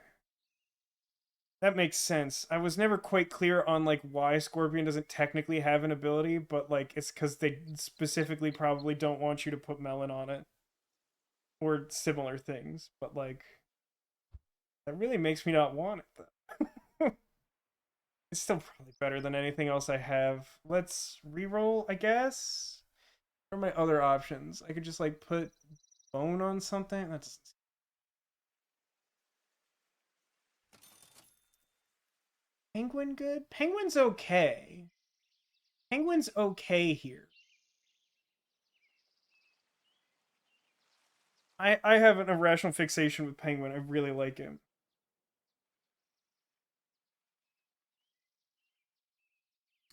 that makes sense. I was never quite clear on like why Scorpion doesn't technically have an ability, but like it's because they specifically probably don't want you to put melon on it or similar things. But like that really makes me not want it though. It's still probably better than anything else I have. Let's re-roll, I guess. What are my other options? I could just like put bone on something. That's penguin good. Penguin's okay. Penguin's okay here. I have an irrational fixation with Penguin. I really like him.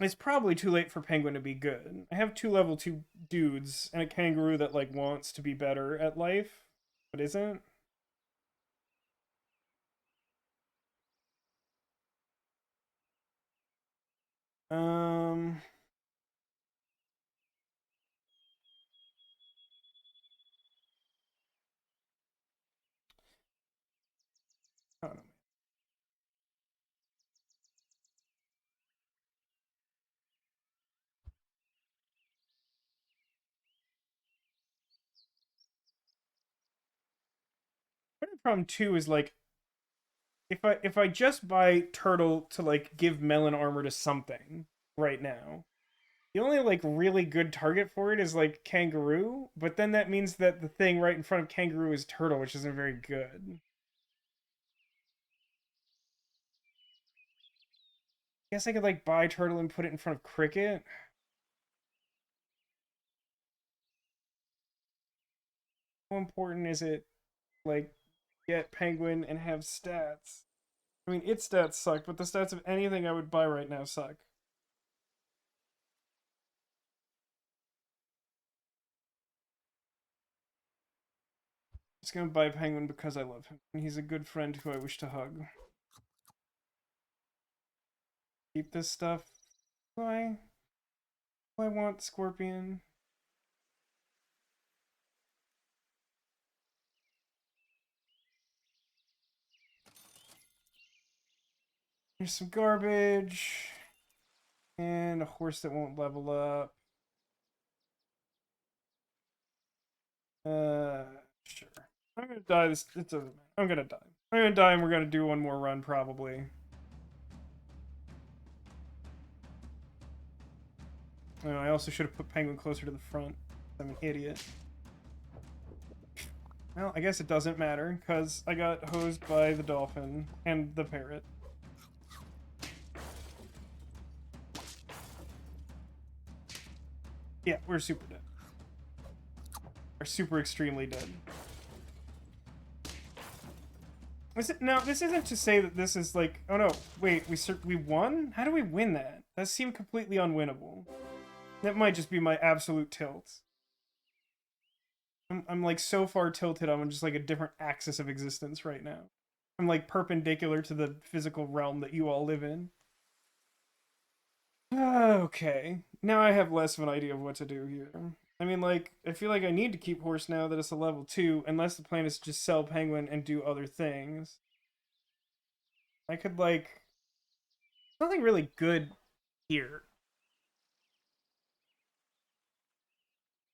It's probably too late for Penguin to be good. I have 2 level 2 dudes and a kangaroo that like wants to be better at life, but isn't. Um, I don't know. Problem two is like if I just buy turtle to like give melon armor to something right now, the only like really good target for it is like kangaroo, but then that means that the thing right in front of kangaroo is turtle, which isn't very good. I guess I could like buy turtle and put it in front of cricket. How important is it like get penguin and have stats? I mean, its stats suck, but the stats of anything I would buy right now suck. I'm just gonna buy penguin because I love him. And he's a good friend who I wish to hug. Keep this stuff. Do I want scorpion? Here's some garbage. And a horse that won't level up. Sure. I'm gonna die. It doesn't matter. I'm gonna die. I'm gonna die, and we're gonna do one more run probably. Oh, I also should have put Penguin closer to the front. I'm an idiot. Well, I guess it doesn't matter, because I got hosed by the dolphin and the parrot. Yeah, we're super dead. We're super extremely dead. No, this isn't to say that this is like... Oh no, wait, we won? How do we win that? That seemed completely unwinnable. That might just be my absolute tilt. I'm like so far tilted, I'm just like a different axis of existence right now. I'm like perpendicular to the physical realm that you all live in. Okay, now I have less of an idea of what to do here. I mean, like, I feel like I need to keep horse now that it's a level 2, unless the plan is to just sell penguin and do other things. I could, like... Nothing really good here.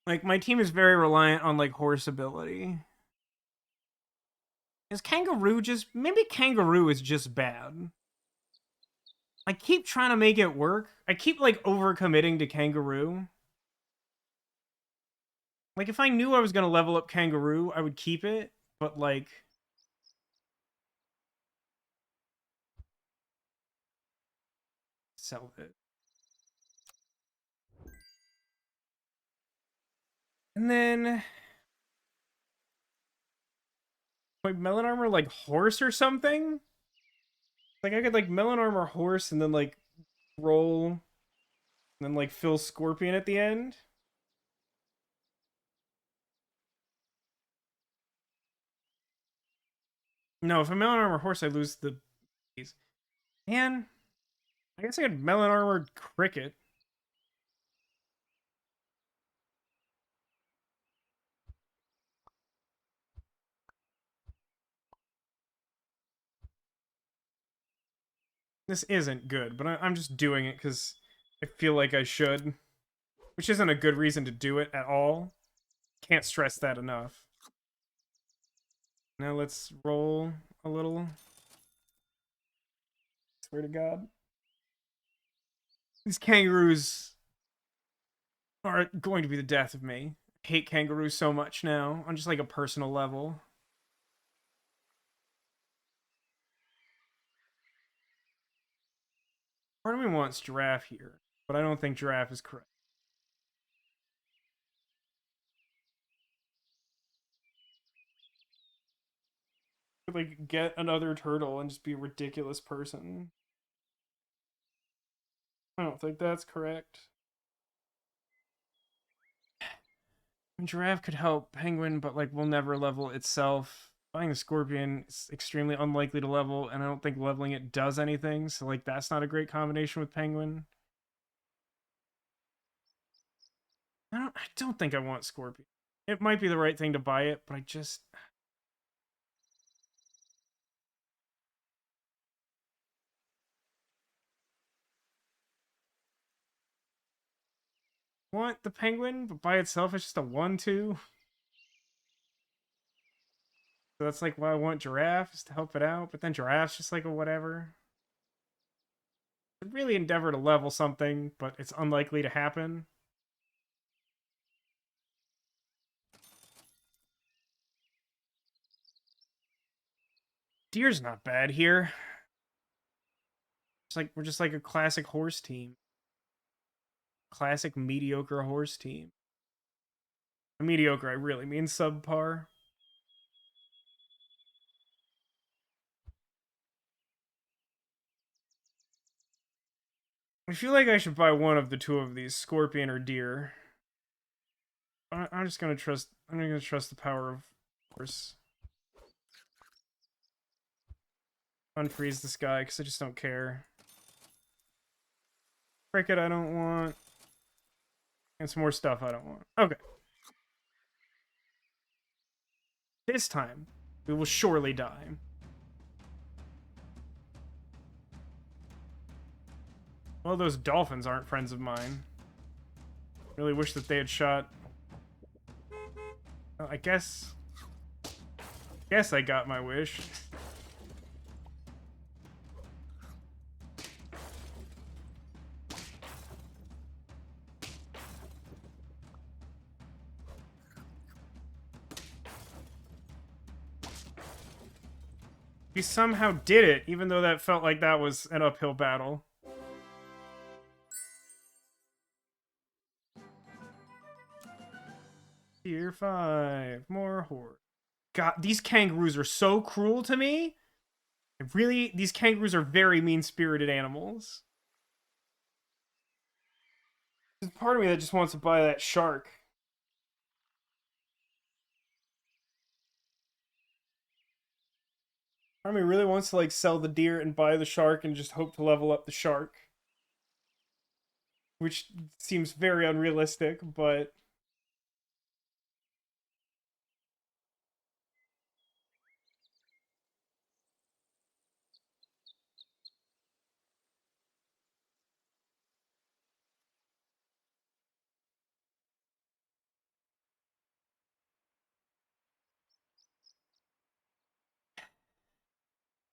Like, my team is very reliant on, like, horse ability. Is kangaroo just... Maybe kangaroo is just bad. I keep trying to make it work. I keep, like, overcommitting to kangaroo. Like, if I knew I was gonna level up kangaroo, I would keep it. But, like... Sell it. And then... Like, melon armor, like, horse or something? Like, I could, like, melon armor horse and then, like, roll... And then, like, fill scorpion at the end. No, if I melon armor horse, I lose the... Man, I guess I could melon armor cricket. This isn't good, but I'm just doing it because I feel like I should. Which isn't a good reason to do it at all. Can't stress that enough. Now let's roll a little. Swear to God. These kangaroos are going to be the death of me. I hate kangaroos so much now, on just like a personal level. Part of me wants giraffe here, but I don't think giraffe is correct. Like, get another turtle and just be a ridiculous person. I don't think that's correct. Giraffe could help penguin, but like will never level itself. Buying a scorpion is extremely unlikely to level, and I don't think leveling it does anything. So like that's not a great combination with penguin. I don't think I want scorpion. It might be the right thing to buy it, but I just want the penguin, but by itself it's just a 1/2. So that's like why I want giraffe is to help it out, but then giraffe's just like a whatever. I really endeavor to level something, but it's unlikely to happen. Deer's not bad here. It's like we're just like a classic horse team. Classic mediocre horse team. Mediocre, I really mean subpar. I feel like I should buy one of the two of these, scorpion or deer. I'm just gonna trust. I'm gonna trust the power of horse. Unfreeze this guy because I just don't care. Cricket, I don't want. And some more stuff I don't want. Okay. This time, we will surely die. Well, those dolphins aren't friends of mine. Really wish that they had shot... Well, I guess I got my wish. We somehow did it, even though that felt like that was an uphill battle. Tier 5. More horde. God, these kangaroos are so cruel to me. Really, these kangaroos are very mean-spirited animals. There's part of me that just wants to buy that shark. Part of me really wants to, like, sell the deer and buy the shark and just hope to level up the shark. Which seems very unrealistic, but...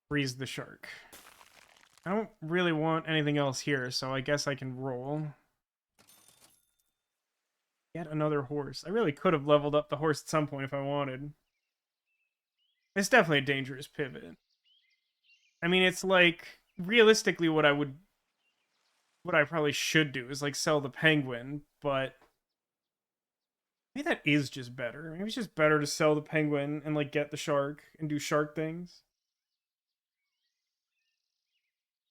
freeze the shark. I don't really want anything else here, so I guess I can roll. Yet another horse. I really could have leveled up the horse at some point if I wanted. It's definitely a dangerous pivot. I mean, it's like, realistically what I probably should do is, like, sell the penguin, but maybe that is just better. Maybe it's just better to sell the penguin and, like, get the shark and do shark things.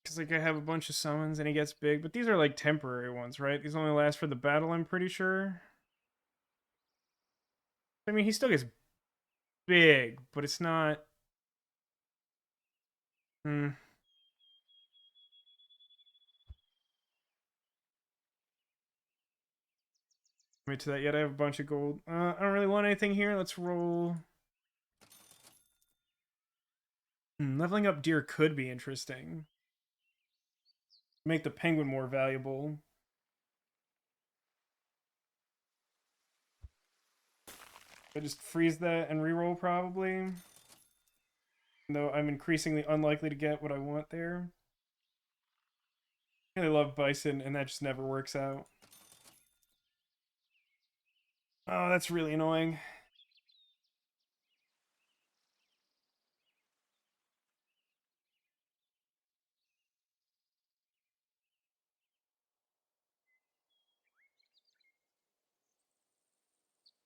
Because, like, I have a bunch of summons and he gets big, but these are, like, temporary ones, right? These only last for the battle, I'm pretty sure. I mean, he still gets big, but it's not... Wait to that yet. I have a bunch of gold. I don't really want anything here. Let's roll. Leveling up deer could be interesting. Make the penguin more valuable. I just freeze that and reroll probably. Though I'm increasingly unlikely to get what I want there. I really love bison, and that just never works out. Oh, that's really annoying.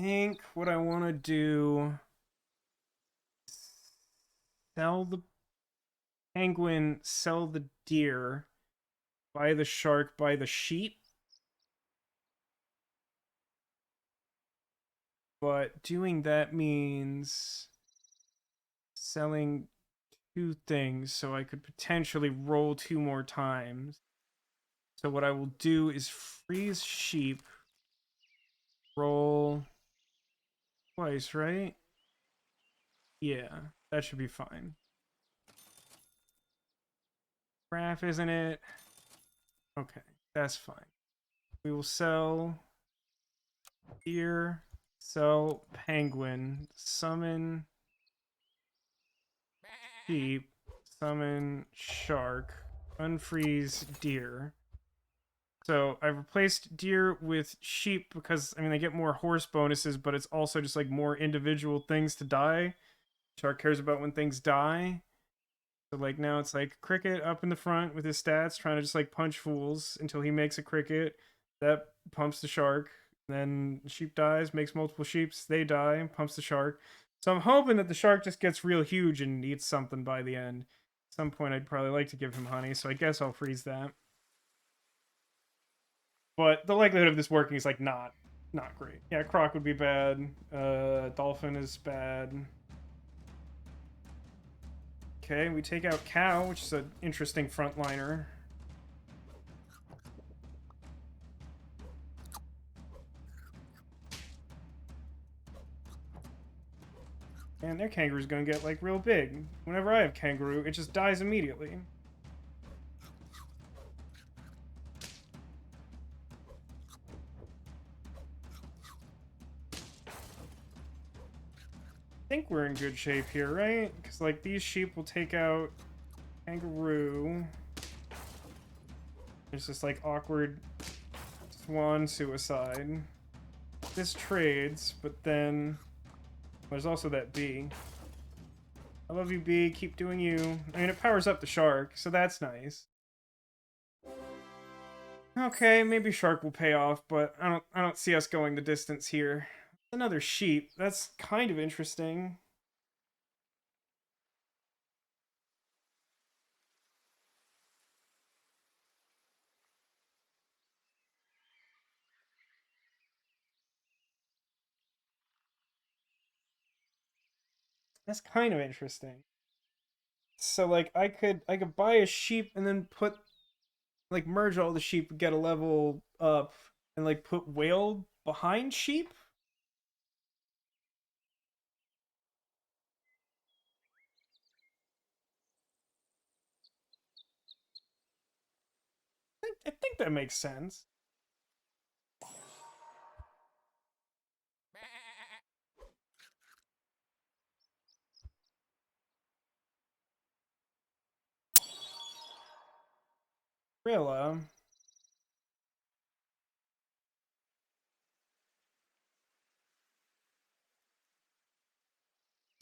I think what I want to do... Sell the penguin, sell the deer, buy the shark, buy the sheep. But doing that means selling 2 things, so I could potentially roll 2 more times. So what I will do is freeze sheep, roll twice, right? Yeah, that should be fine. Graph, isn't it? Okay, that's fine. We will sell deer, sell penguin, summon sheep, summon shark, unfreeze deer. So I've replaced deer with sheep because, I mean, they get more horse bonuses, but it's also just, like, more individual things to die. Shark cares about when things die. So, like, now it's, like, Cricket up in the front with his stats, trying to just, like, punch fools until he makes a Cricket. That pumps the shark. Then sheep dies, makes multiple sheeps. They die, pumps the shark. So I'm hoping that the shark just gets real huge and eats something by the end. At some point, I'd probably like to give him honey, so I guess I'll freeze that. But the likelihood of this working is, like, not great. Yeah, croc would be bad. Dolphin is bad. Okay, we take out cow, which is an interesting frontliner. And their kangaroo's gonna get, like, real big. Whenever I have kangaroo, it just dies immediately. think we're in good shape here, right? Because, like, these sheep will take out kangaroo. There's this, like, awkward swan suicide. This trades, but then there's also that bee. I love you, bee. Keep doing you. I mean, it powers up the shark, so that's nice. Okay, maybe shark will pay off, but I don't see us going the distance here. Another sheep. That's kind of interesting. That's kind of interesting. So like I could buy a sheep and then put like merge all the sheep, get a level up, and like put whale behind sheep. I think that makes sense. Rilla.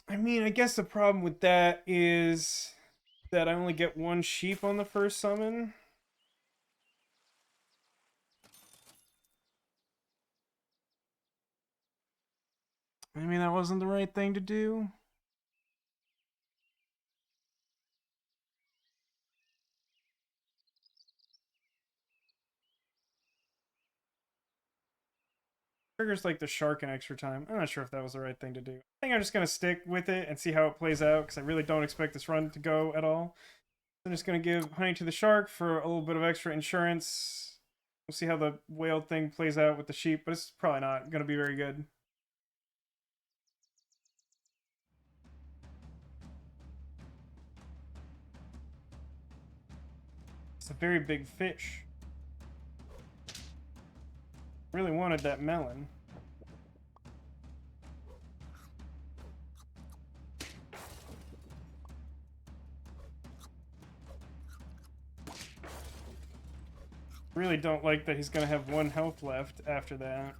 I mean, I guess the problem with that is that I only get one sheep on the first summon. I mean, that wasn't the right thing to do. Triggers like the shark in extra time. I'm not sure if that was the right thing to do. I think I'm just gonna stick with it and see how it plays out because I really don't expect this run to go at all. I'm just gonna give honey to the shark for a little bit of extra insurance. We'll see how the whale thing plays out with the sheep, but it's probably not gonna be very good. It's a very big fish. Really wanted that melon. Really don't like that he's gonna have 1 health left after that.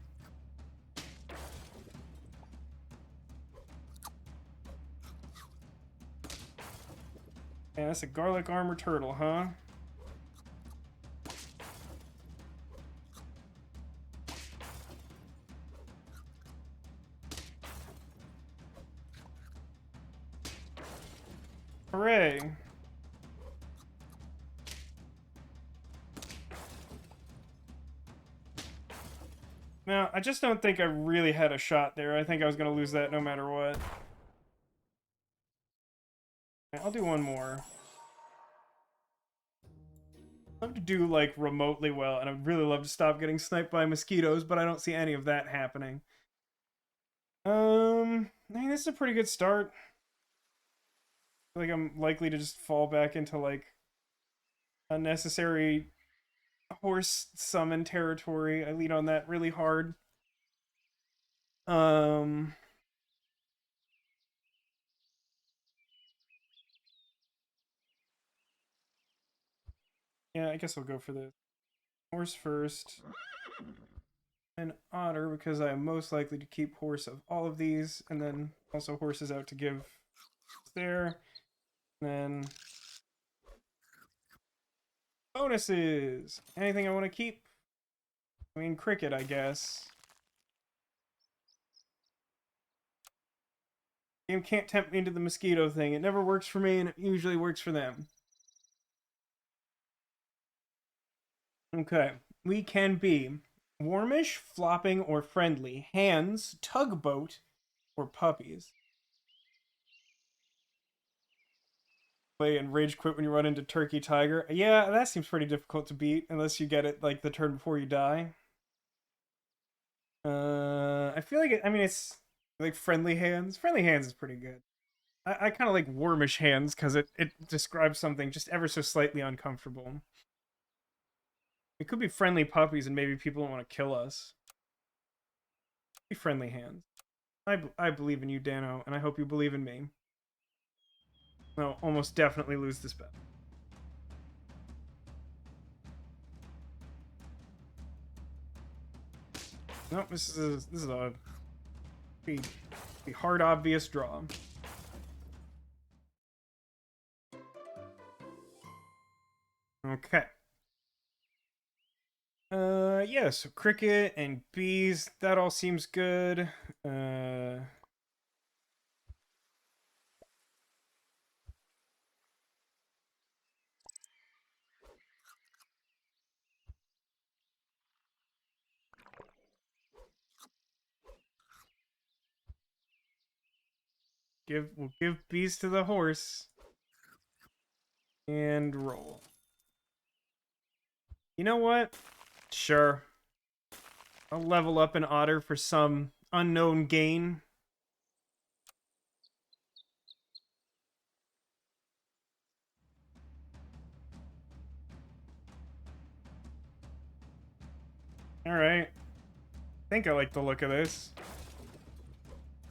Yeah, that's a garlic armor turtle, huh? Hooray! Now, I just don't think I really had a shot there. I think I was gonna lose that no matter what. I'll do one more. I'd love to do, like, remotely well, and I'd really love to stop getting sniped by mosquitoes, but I don't see any of that happening. I mean, this is a pretty good start. I feel like I'm likely to just fall back into, like, unnecessary horse summon territory. I lead on that really hard. Um... Yeah, I guess I'll go for the horse first. And otter, because I am most likely to keep horse of all of these, and then also horses out to give there. And then bonuses! Anything I want to keep? I mean, cricket, I guess. Game can't tempt me into the mosquito thing. It never works for me, and it usually works for them. Okay. We can be warmish, flopping, or friendly. Hands, tugboat, or puppies. Play and rage quit when you run into Turkey Tiger. Yeah, that seems pretty difficult to beat unless you get it like the turn before you die. I feel like I mean, it's like friendly hands. Friendly hands is pretty good. I kind of like wormish hands because it describes something just ever so slightly uncomfortable. It could be friendly puppies and maybe people don't want to kill us. Be friendly hands. I believe in you, Dano, and I hope you believe in me. I'll almost definitely lose this bet. Nope, this is a pretty hard, obvious draw. Okay. Yeah, so cricket and bees, that all seems good. We'll give bees to the horse. And roll. You know what? Sure. I'll level up an otter for some unknown gain. Alright. I think I like the look of this.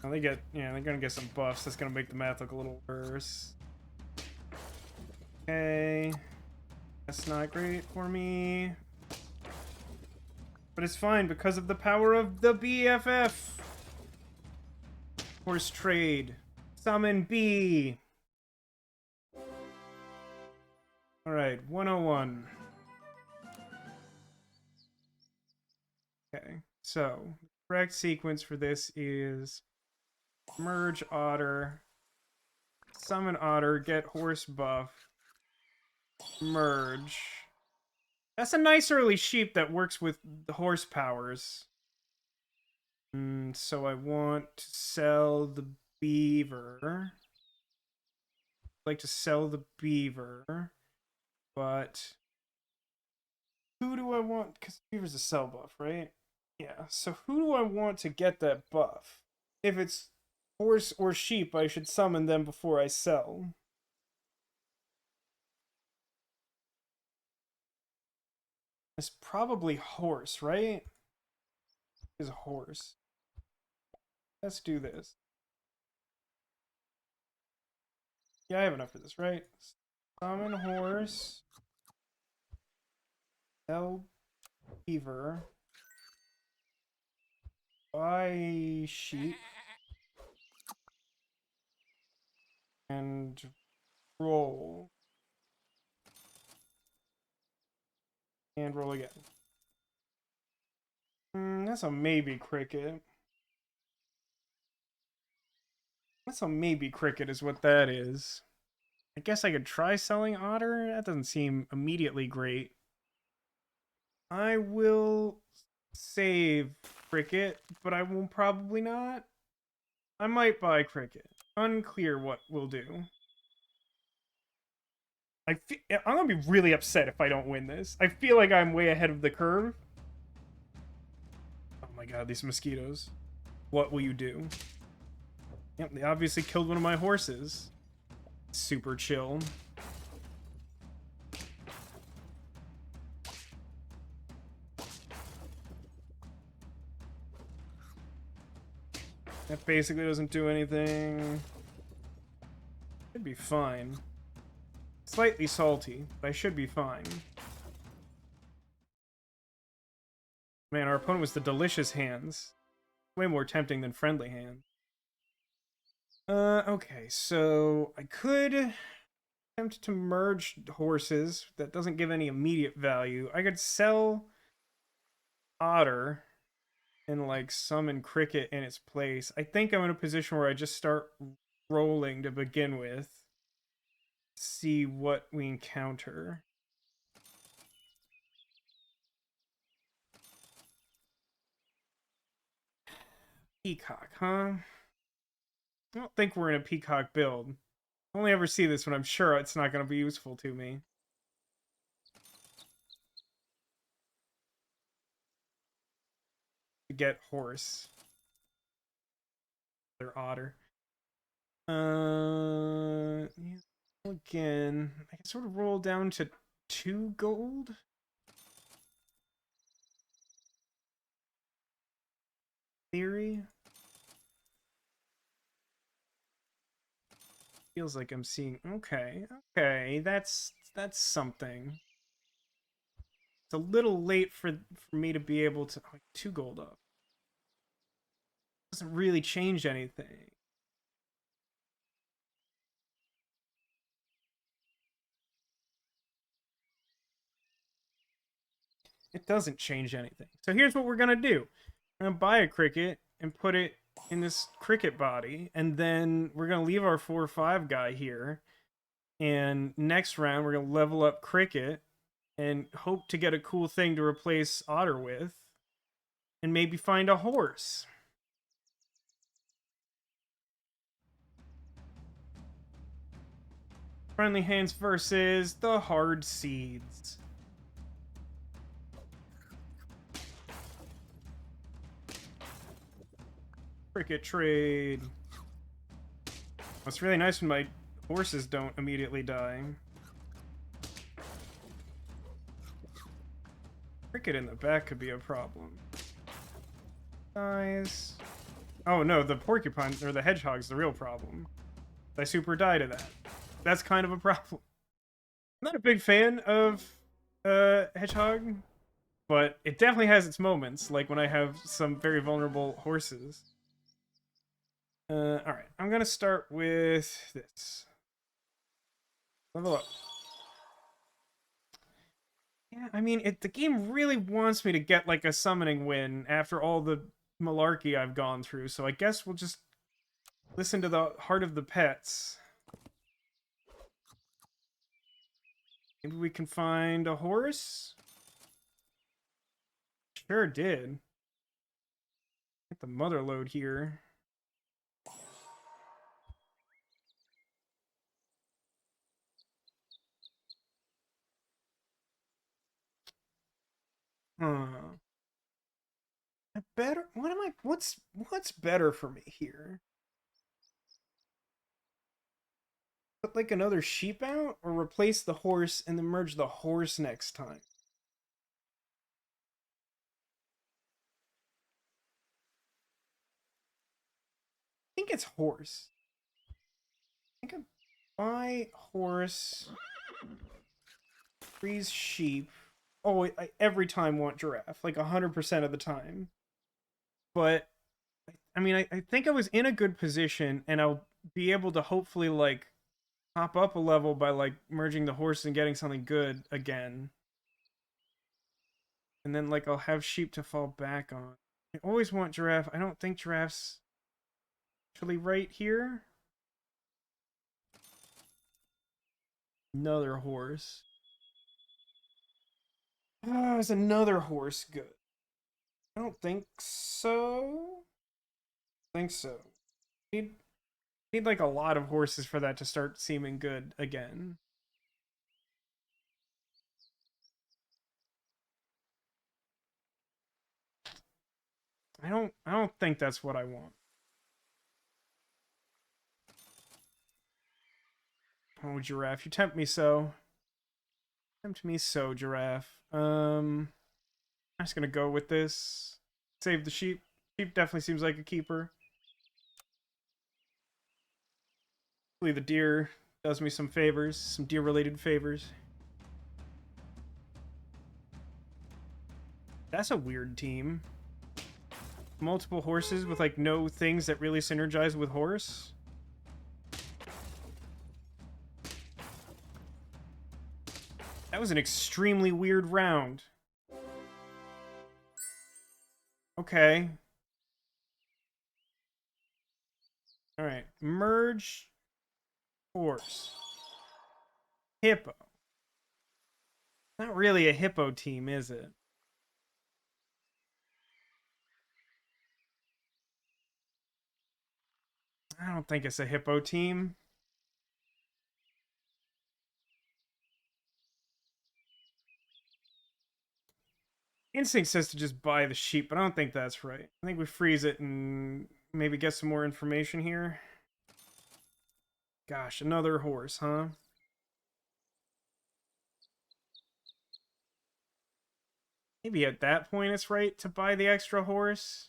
Oh, they're gonna get some buffs. That's gonna make the math look a little worse. Okay. That's not great for me. But it's fine because of the power of the BFF. Horse trade. Summon B. Alright, 101. Okay, so the correct sequence for this is merge otter, summon otter, get horse buff, merge. That's a nice early sheep that works with the horse powers. So I want to sell the beaver. I'd like to sell the beaver, but who do I want? Because beaver's a sell buff, right? Yeah, so who do I want to get that buff? If it's horse or sheep, I should summon them before I sell. It's probably horse, right? Is a horse. Let's do this. Yeah, I have enough for this, right? Summon horse. Sell beaver. Buy sheep. And roll. And roll again. That's a maybe cricket. That's a maybe cricket is what that is. I guess I could try selling otter. That doesn't seem immediately great. I will save cricket, but I will probably not. I might buy cricket. Unclear what we'll do. I'm gonna be really upset if I don't win this. I feel like I'm way ahead of the curve. Oh my god, these mosquitoes. What will you do? Yep, they obviously killed one of my horses. Super chill. That basically doesn't do anything. Should be fine. Slightly salty, but I should be fine. Man, our opponent was the delicious hands. Way more tempting than friendly hands. Okay, so I could attempt to merge horses. That doesn't give any immediate value. I could sell otter and like summon cricket in its place. I think I'm in a position where I just start rolling to begin with. See what we encounter. Peacock, huh? I don't think we're in a peacock build. I only ever see this when I'm sure it's not going to be useful to me. To get horse. Or otter. Yeah, again, I can sort of roll down to 2 gold. Theory. Feels like I'm seeing... Okay, okay, that's something. It's a little late for me to be able to... Oh, 2 gold up. Doesn't really change anything. It doesn't change anything. So here's what we're gonna do. We're gonna buy a cricket and put it in this cricket body, and then we're gonna leave our 4-5 guy here. And next round, we're gonna level up cricket and hope to get a cool thing to replace Otter with, and maybe find a horse. Friendly Hands versus the Hard Seeds. Cricket trade. It's really nice when my horses don't immediately die. Cricket in the back could be a problem. Guys. Oh no, the porcupine or the hedgehog's the real problem. I super die to that. That's kind of a problem. I'm not a big fan of hedgehog, but it definitely has its moments, like when I have some very vulnerable horses. Alright, I'm gonna start with this. Level up. Yeah, I mean, the game really wants me to get, like, a summoning win after all the malarkey I've gone through, so I guess we'll just listen to the heart of the pets. Maybe we can find a horse? Sure did. Get the mother load here. Huh. Better? What am I? What's better for me here? Put like another sheep out, or replace the horse and then merge the horse next time? I think it's horse. I think I buy horse, freeze sheep. Oh, I every time want giraffe, like 100% of the time. But I mean, I think I was in a good position, and I'll be able to hopefully like hop up a level by like merging the horse and getting something good again. And then like I'll have sheep to fall back on. I always want giraffe. I don't think giraffe's actually right here. Another horse. Oh, is another horse good? I don't think so. I think so. Need like a lot of horses for that to start seeming good again. I don't think that's what I want. Oh, giraffe, you tempt me so. Tempt me so, giraffe. I'm just gonna go with this. Save the sheep. Sheep definitely seems like a keeper. Hopefully the deer does me some favors, some deer-related favors. That's a weird team. Multiple horses with like no things that really synergize with horse. That was an extremely weird round. Okay. Alright. Merge horse. Hippo. Not really a hippo team, is it? I don't think it's a hippo team. Instinct says to just buy the sheep, but I don't think that's right. I think we freeze it and maybe get some more information here. Gosh, another horse, huh? Maybe at that point it's right to buy the extra horse.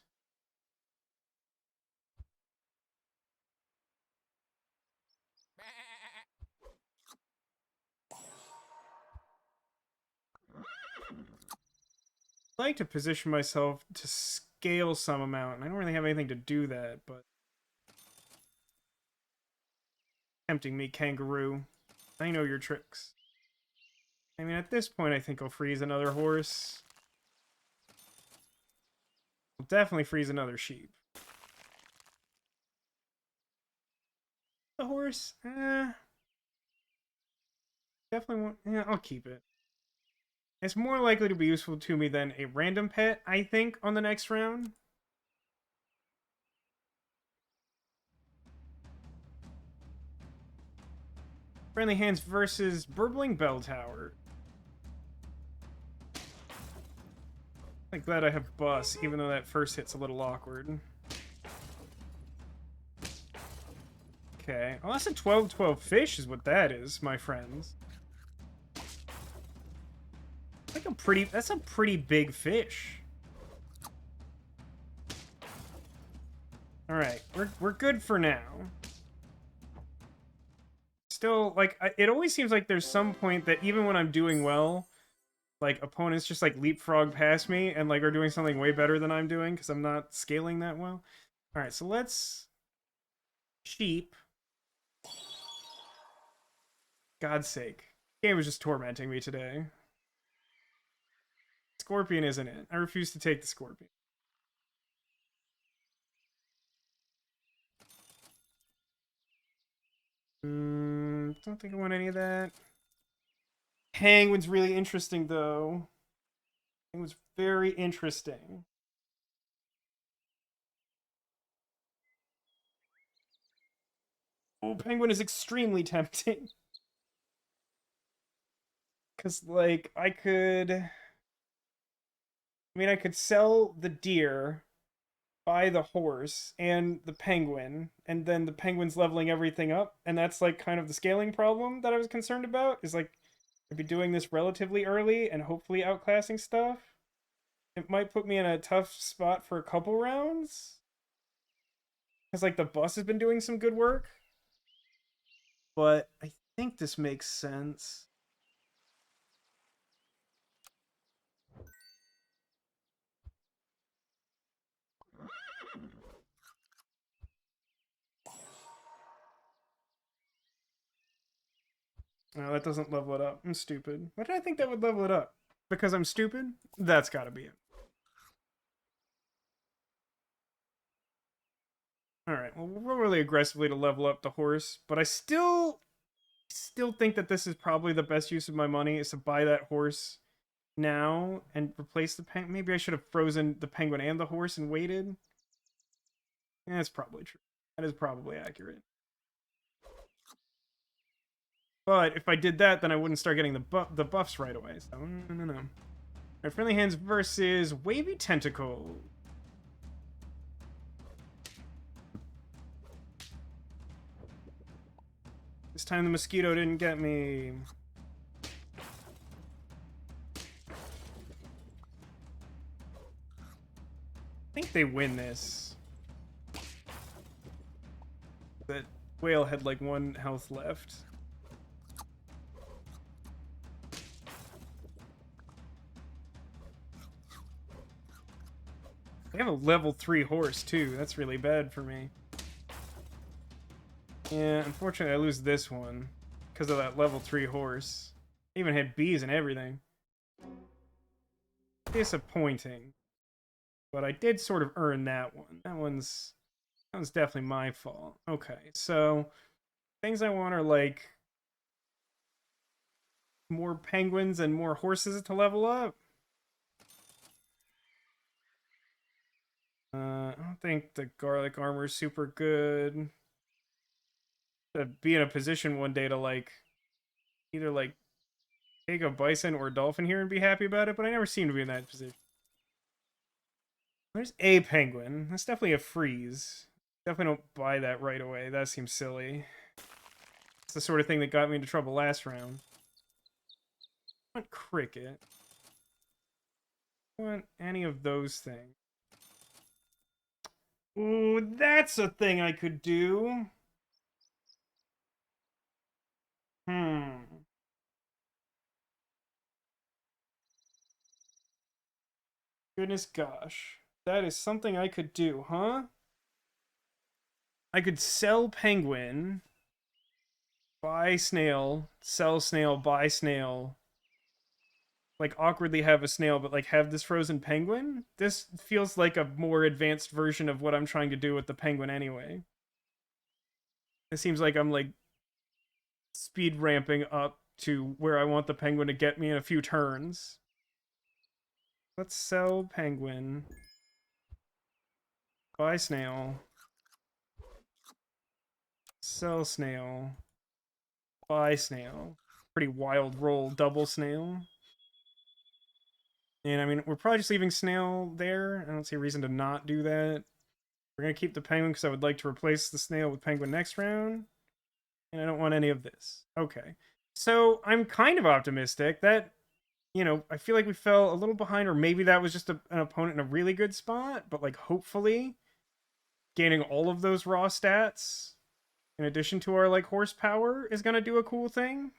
like to position myself to scale some amount, and I don't really have anything to do that, but tempting me, kangaroo. I know your tricks. I mean, at this point, I think I'll freeze another horse. I'll definitely freeze another sheep. The horse? Definitely won't. Yeah, I'll keep it. It's more likely to be useful to me than a random pet, I think, on the next round. Friendly Hands versus Burbling Bell Tower. I'm glad I have Bus, even though that first hit's a little awkward. Okay. Oh, that's a 12-12 fish is what that is, my friends. That's a pretty big fish. Alright, we're good for now. Still, like, it always seems like there's some point that even when I'm doing well, like, opponents just, like, leapfrog past me and, like, are doing something way better than I'm doing because I'm not scaling that well. Alright, so let's... Sheep. God's sake. The game was just tormenting me today. Scorpion isn't it. I refuse to take the Scorpion. Don't think I want any of that. Penguin's really interesting, though. Penguin's very interesting. Oh, Penguin is extremely tempting. Because, like, I could sell the deer, buy the horse, and the penguin, and then the penguin's leveling everything up, and that's, like, kind of the scaling problem that I was concerned about, is, like, I'd be doing this relatively early and hopefully outclassing stuff. It might put me in a tough spot for a couple rounds. Because, like, the bus has been doing some good work. But I think this makes sense. No, that doesn't level it up. I'm stupid. Why did I think that would level it up? Because I'm stupid? That's gotta be it. Alright, well, we'll roll really aggressively to level up the horse, but I still think that this is probably the best use of my money, is to buy that horse now and replace the penguin. Maybe I should have frozen the penguin and the horse and waited. Yeah, that's probably true. That is probably accurate. But if I did that, then I wouldn't start getting the buffs right away. So, no. Alright, Friendly Hands versus Wavy Tentacle. This time the mosquito didn't get me. I think they win this. That whale had like 1 health left. They have a level 3 horse too. That's really bad for me. Yeah, unfortunately I lose this one because of that level 3 horse. I even had bees and everything. Disappointing. But I did sort of earn that one. That one's definitely my fault. Okay, so things I want are like more penguins and more horses to level up. I don't think the garlic armor is super good. To be in a position one day to like either like take a bison or a dolphin here and be happy about it, but I never seem to be in that position. There's a penguin. That's definitely a freeze. Definitely don't buy that right away. That seems silly. It's the sort of thing that got me into trouble last round. I want cricket. I want any of those things. Ooh, that's a thing I could do. Hmm. Goodness gosh. That is something I could do, huh? I could sell penguin, buy snail, sell snail, buy snail. Like, awkwardly have a snail, but, like, have this frozen penguin? This feels like a more advanced version of what I'm trying to do with the penguin anyway. It seems like I'm, like, speed ramping up to where I want the penguin to get me in a few turns. Let's sell penguin. Buy snail. Sell snail. Buy snail. Pretty wild roll, double snail. And I mean, we're probably just leaving snail there. I don't see a reason to not do that. We're going to keep the penguin because I would like to replace the snail with penguin next round. And I don't want any of this. Okay. So I'm kind of optimistic that, you know, I feel like we fell a little behind, or maybe that was just an opponent in a really good spot, but like hopefully gaining all of those raw stats in addition to our like horsepower is going to do a cool thing.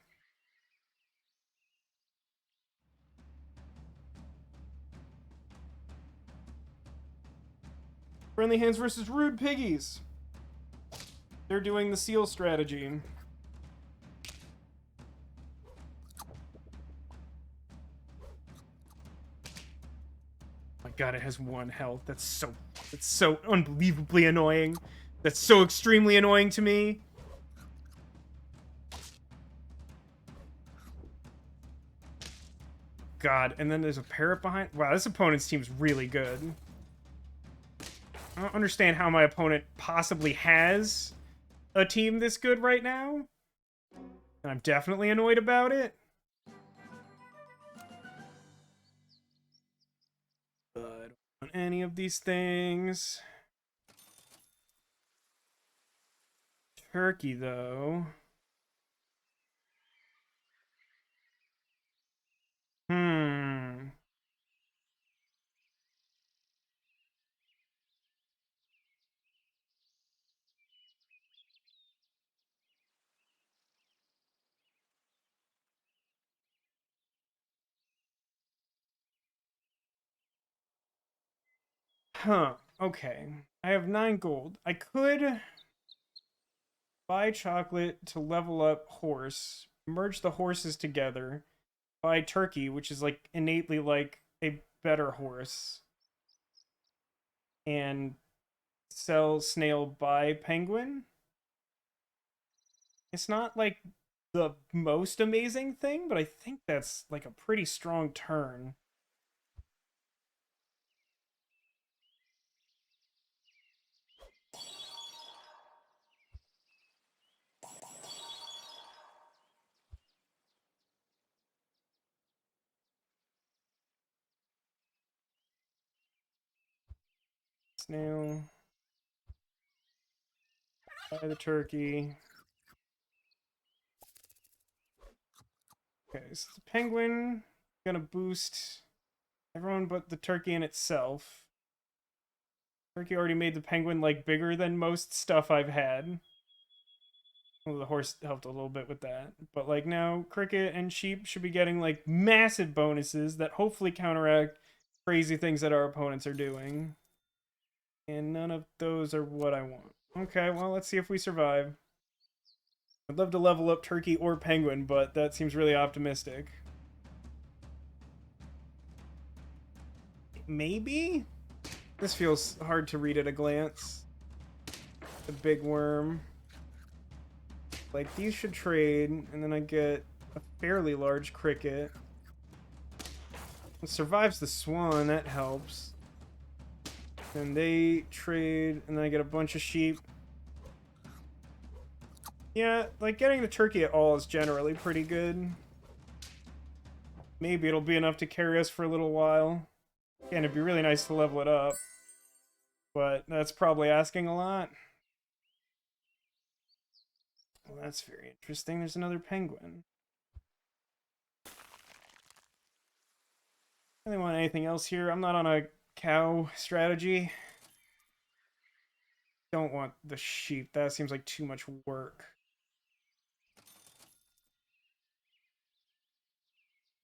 Friendly Hands versus Rude Piggies. They're doing the seal strategy. My god, it has 1 health. That's so unbelievably annoying. That's so extremely annoying to me. God, and then there's a parrot behind. Wow, this opponent's team's really good. I don't understand how my opponent possibly has a team this good right now. And I'm definitely annoyed about it. But I don't want any of these things. Turkey, though. Hmm. Huh. Okay. I have 9 gold. I could buy chocolate to level up horse, merge the horses together, buy turkey, which is like innately like a better horse, and sell snail, buy penguin. It's not like the most amazing thing, but I think that's like a pretty strong turn. Snail, buy the turkey. Okay, so the penguin gonna boost everyone but the turkey in itself. Turkey already made the penguin like bigger than most stuff I've had. Well, the horse helped a little bit with that. But like now, cricket and sheep should be getting like massive bonuses that hopefully counteract crazy things that our opponents are doing. And none of those are what I want. Okay, well, let's see if we survive. I'd love to level up turkey or penguin, but that seems really optimistic. Maybe? This feels hard to read at a glance. The big worm. Like, these should trade, and then I get a fairly large cricket. It survives the swan, that helps. And they trade, and then I get a bunch of sheep. Yeah, like, getting the turkey at all is generally pretty good. Maybe it'll be enough to carry us for a little while. Again, it'd be really nice to level it up. But that's probably asking a lot. Well, that's very interesting. There's another penguin. I don't want anything else here. I'm not on a cow strategy. Don't want the sheep. That seems like too much work.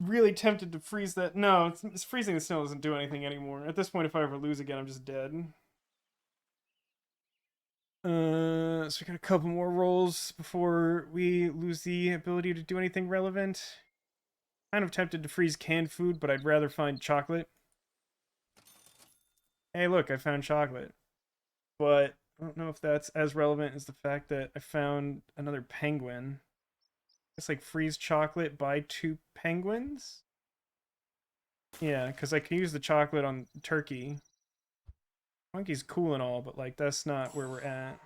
really tempted to freeze that. No, it's freezing the snow doesn't do anything anymore. At this point, if I ever lose again, I'm just dead. So we got a couple more rolls before we lose the ability to do anything relevant. Kind of tempted to freeze canned food, but I'd rather find chocolate. Hey, look, I found chocolate. But I don't know if that's as relevant as the fact that I found another penguin. It's like freeze chocolate, buy 2 penguins? Yeah, because I can use the chocolate on turkey. Monkey's cool and all, but like that's not where we're at.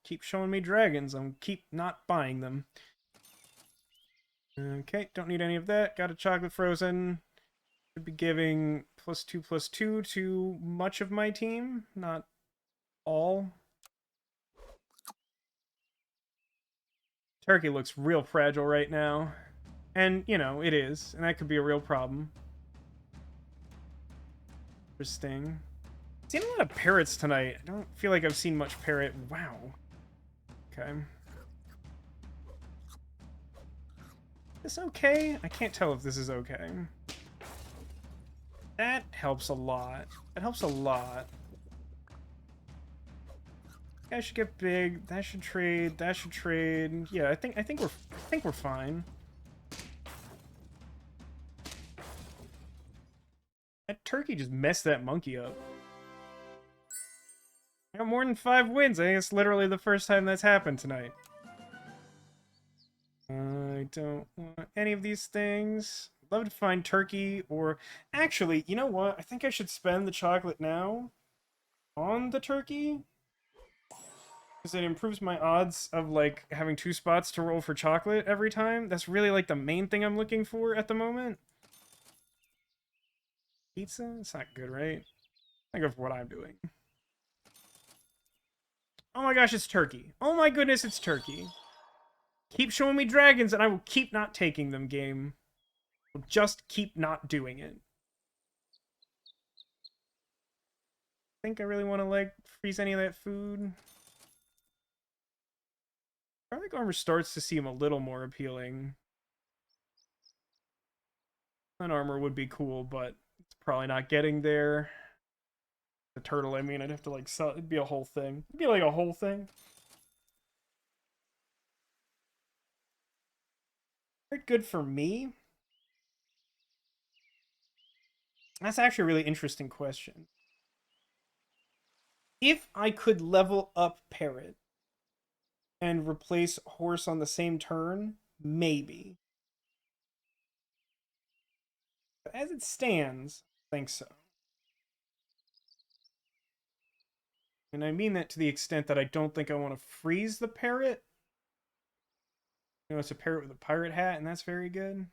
Keep showing me dragons. I'm keep not buying them. Okay, don't need any of that. Got a chocolate frozen. Should be giving +2/+2 to much of my team, not all. Turkey looks real fragile right now. And, you know, it is. And that could be a real problem. Interesting. Seen a lot of parrots tonight. I don't feel like I've seen much parrot. Wow. Okay. Is this okay? I can't tell if this is okay. That helps a lot. That helps a lot. That should get big. That should trade. That should trade. Yeah, I think we're fine. That turkey just messed that monkey up. I got more than 5 wins. I think it's literally the first time that's happened tonight. I don't want any of these things. Love to find turkey or... Actually, you know what? I think I should spend the chocolate now on the turkey. Because it improves my odds of, like, having 2 spots to roll for chocolate every time. That's really, like, the main thing I'm looking for at the moment. Pizza? It's not good, right? Think of what I'm doing. Oh my gosh, it's turkey. Oh my goodness, it's turkey. Keep showing me dragons and I will keep not taking them, game. I'll just keep not doing it. I think I really want to, like, freeze any of that food. Garlic armor starts to seem a little more appealing. An armor would be cool, but it's probably not getting there. The turtle, I mean, I'd have to, like, sell. It'd be a whole thing. It'd be like a whole thing. Very good for me. That's actually a really interesting question. If I could level up Parrot and replace Horse on the same turn, maybe. But as it stands, I think so. And I mean that to the extent that I don't think I want to freeze the Parrot. You know, it's a parrot with a pirate hat, and that's very good.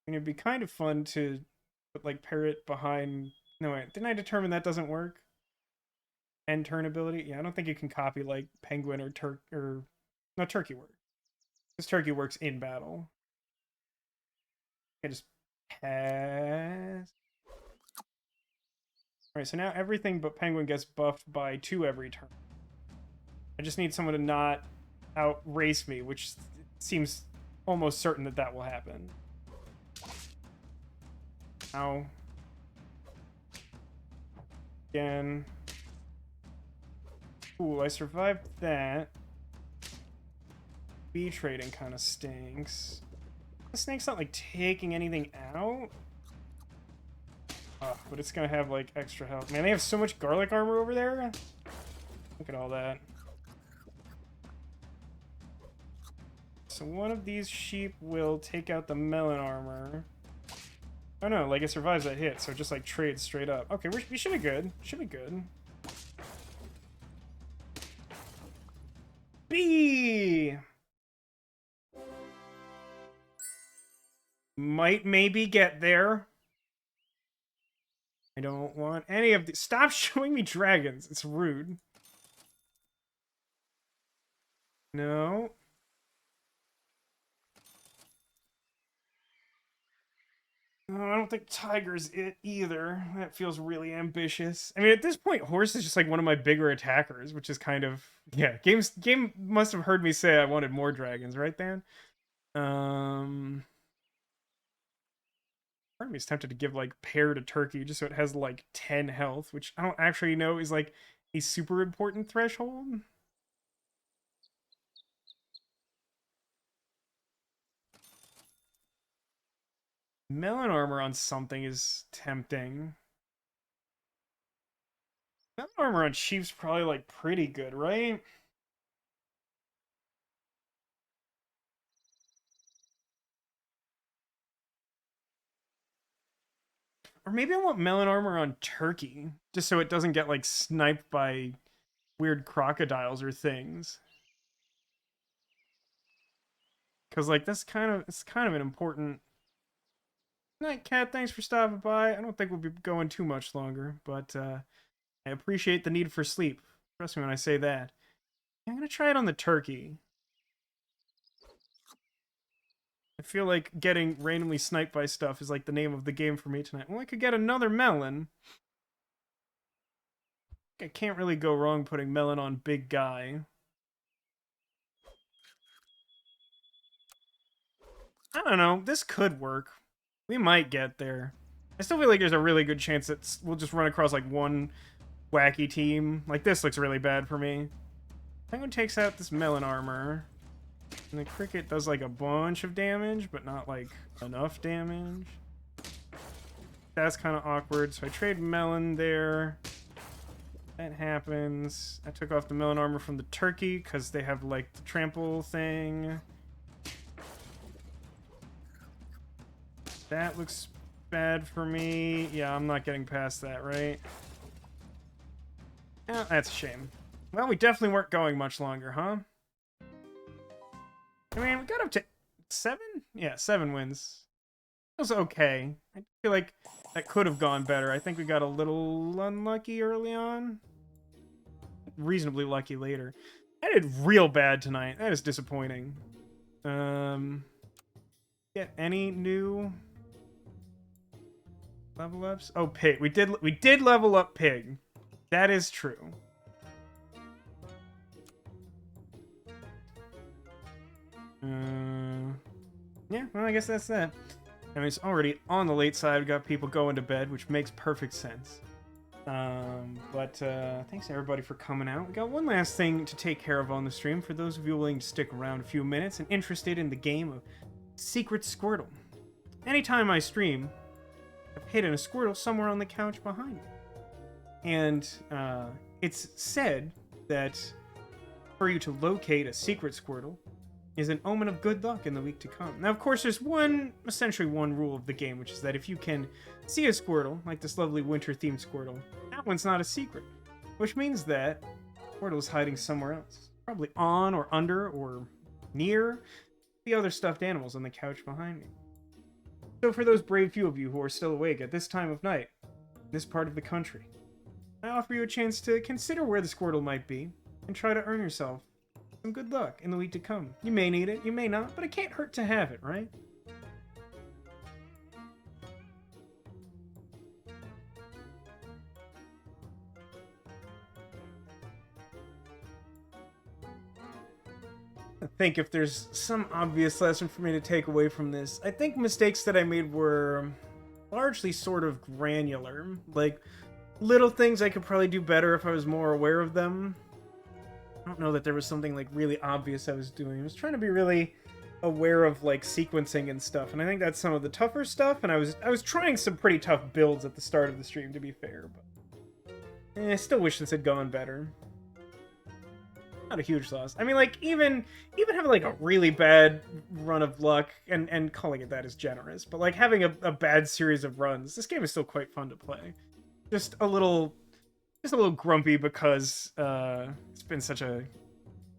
And it'd be kind of fun to put, like, parrot behind... No, wait, didn't I determine that doesn't work? End turn ability? Yeah, I don't think you can copy, like, penguin or No, turkey works. This turkey works in battle. I just pass. Alright, so now everything but penguin gets buffed by 2 every turn. I just need someone to not outrace me, which seems almost certain that that will happen. Ow. Again. Ooh, I survived that. Bee trading kind of stinks. The snake's not, like, taking anything out. But it's gonna have, like, extra health. Man, they have so much garlic armor over there. Look at all that. So one of these sheep will take out the melon armor. Oh no, like, it survives that hit, so it just, like, trades straight up. Okay, we should be good. Should be good. B! Might maybe get there. I don't want any of these. Stop showing me dragons. It's rude. No. No, I don't think tiger's it either. That feels really ambitious. I mean, at this point, horse is just like one of my bigger attackers, which is kind of yeah. Game must have heard me say I wanted more dragons, right, Dan? Part of me is tempted to give like pear to turkey just so it has like 10 health, which I don't actually know is like a super important threshold. Melon armor on something is tempting. Melon armor on sheep's probably like pretty good, right? Or maybe I want melon armor on turkey, just so it doesn't get like sniped by weird crocodiles or things. Cause like that's kind of it's kind of an important night, cat. Thanks for stopping by. I don't think we'll be going too much longer, but I appreciate the need for sleep. Trust me when I say that. I'm gonna try it on the turkey. I feel like getting randomly sniped by stuff is like the name of the game for me tonight. Well, I could get another melon. I can't really go wrong putting melon on big guy. I don't know. This could work. We might get there. I still feel like there's a really good chance that we'll just run across like one wacky team. Like this looks really bad for me. Penguin takes out this melon armor. And the cricket does like a bunch of damage, but not like enough damage. That's kind of awkward. So I trade melon there. That happens. I took off the melon armor from the turkey because they have like the trample thing. That looks bad for me. Yeah, I'm not getting past that, right? Oh, that's a shame. Well, we definitely weren't going much longer, huh? I mean, we got up to 7? Yeah, 7 wins. It was okay. I feel like that could have gone better. I think we got a little unlucky early on. Reasonably lucky later. I did real bad tonight. That is disappointing. Get any new level ups? Oh, pig. We did level up pig. That is true. Yeah, well, I guess that's that. I mean, it's already on the late side. We got people going to bed, which makes perfect sense. Thanks everybody for coming out. We got one last thing to take care of on the stream for those of you willing to stick around a few minutes and interested in the game of Secret Squirtle. Anytime I stream, I've hidden a Squirtle somewhere on the couch behind me. And it's said that for you to locate a secret Squirtle is an omen of good luck in the week to come. Now, of course, there's essentially one rule of the game, which is that if you can see a Squirtle, like this lovely winter-themed Squirtle, that one's not a secret. Which means that Squirtle is hiding somewhere else. Probably on or under or near the other stuffed animals on the couch behind me. So for those brave few of you who are still awake at this time of night, this part of the country, I offer you a chance to consider where the Squirtle might be and try to earn yourself some good luck in the week to come. You may need it, you may not, but it can't hurt to have it, right? I think if there's some obvious lesson for me to take away from this, I think mistakes that I made were largely sort of granular. Like, little things I could probably do better if I was more aware of them. I don't know that there was something like really obvious I was doing. I was trying to be really aware of like sequencing and stuff, and I think that's some of the tougher stuff. And I was trying some pretty tough builds at the start of the stream, to be fair, but I still wish this had gone better. Not a huge loss. I mean, like even having like a really bad run of luck and calling it that is generous, but like having a bad series of runs, this game is still quite fun to play. Just a little grumpy because it's been such a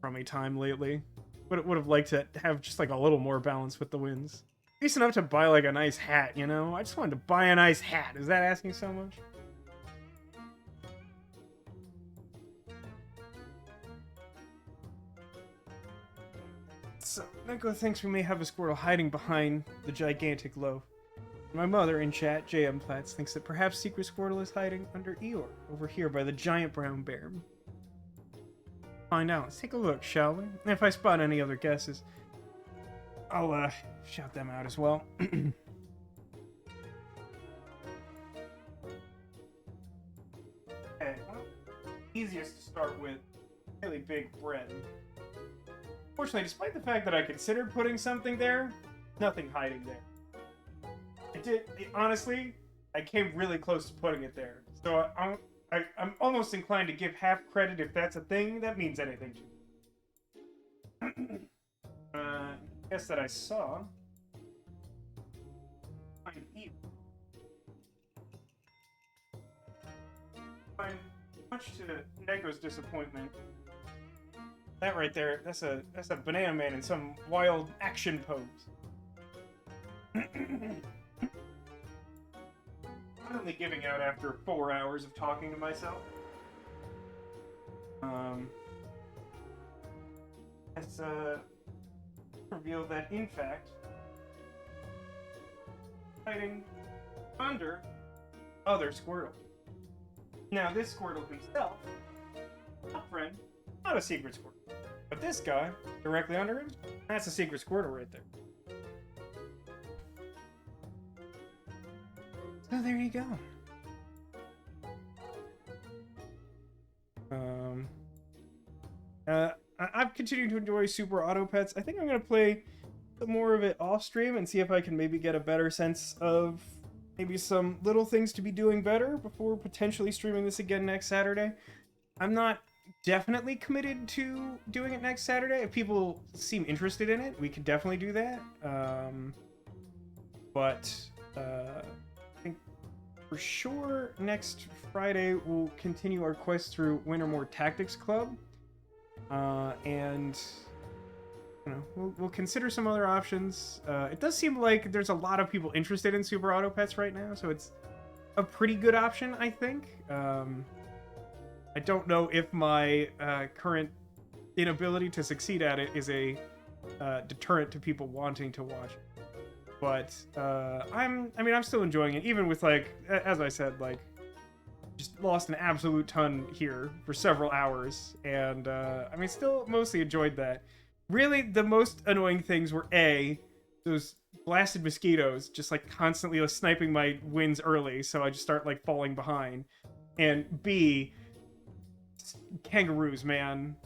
crummy time lately. Would have liked to have just like a little more balance with the wins. Decent enough to buy like a nice hat, you know? I just wanted to buy a nice hat. Is that asking so much? So, Neko thinks we may have a Squirtle hiding behind the gigantic loaf. My mother in chat, JM Platts, thinks that perhaps Secret Squirtle is hiding under Eeyore, over here by the giant brown bear. Find out. Let's take a look, shall we? And if I spot any other guesses, I'll shout them out as well. Okay, well, easiest to start with really big bread. Fortunately, despite the fact that I considered putting something there, nothing hiding there. Honestly, I came really close to putting it there. So I'm almost inclined to give half credit if that's a thing that means anything to me. Guess that I saw. Much to Neko's disappointment, that right there, that's a Banana Man in some wild action pose. Finally giving out after 4 hours of talking to myself. It's revealed that in fact, hiding under other Squirtle. Now this Squirtle himself, not friend, not a secret Squirtle, but this guy directly under him, that's a secret Squirtle right there. So there you go. I've continued to enjoy Super Auto Pets. I think I'm going to play some more of it off stream and see if I can maybe get a better sense of maybe some little things to be doing better before potentially streaming this again next Saturday. I'm not definitely committed to doing it next Saturday. If people seem interested in it, we could definitely do that. But I think for sure next Friday we'll continue our quest through Wintermore Tactics Club. And you know, we'll consider some other options. It does seem like there's a lot of people interested in Super Auto Pets right now, so it's a pretty good option, I think. I don't know if my current inability to succeed at it is a deterrent to people wanting to watch it. But I'm still enjoying it, even with, like, as I said, like, just lost an absolute ton here for several hours, and still mostly enjoyed that. Really, the most annoying things were A, those blasted mosquitoes just like constantly sniping my wins early, so I just start like falling behind, and B, kangaroos, man.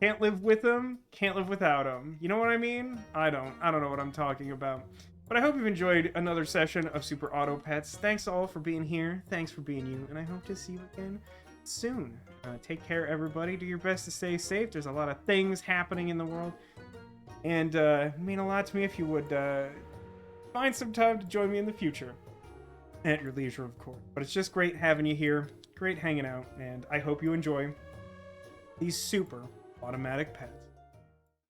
Can't live with them, can't live without them. You know what I mean? I don't know what I'm talking about. But I hope you've enjoyed another session of Super Auto Pets. Thanks all for being here. Thanks for being you. And I hope to see you again soon. Take care, everybody. Do your best to stay safe. There's a lot of things happening in the world. And it mean a lot to me if you would find some time to join me in the future. At your leisure, of course. But it's just great having you here. Great hanging out. And I hope you enjoy these super automatic pets.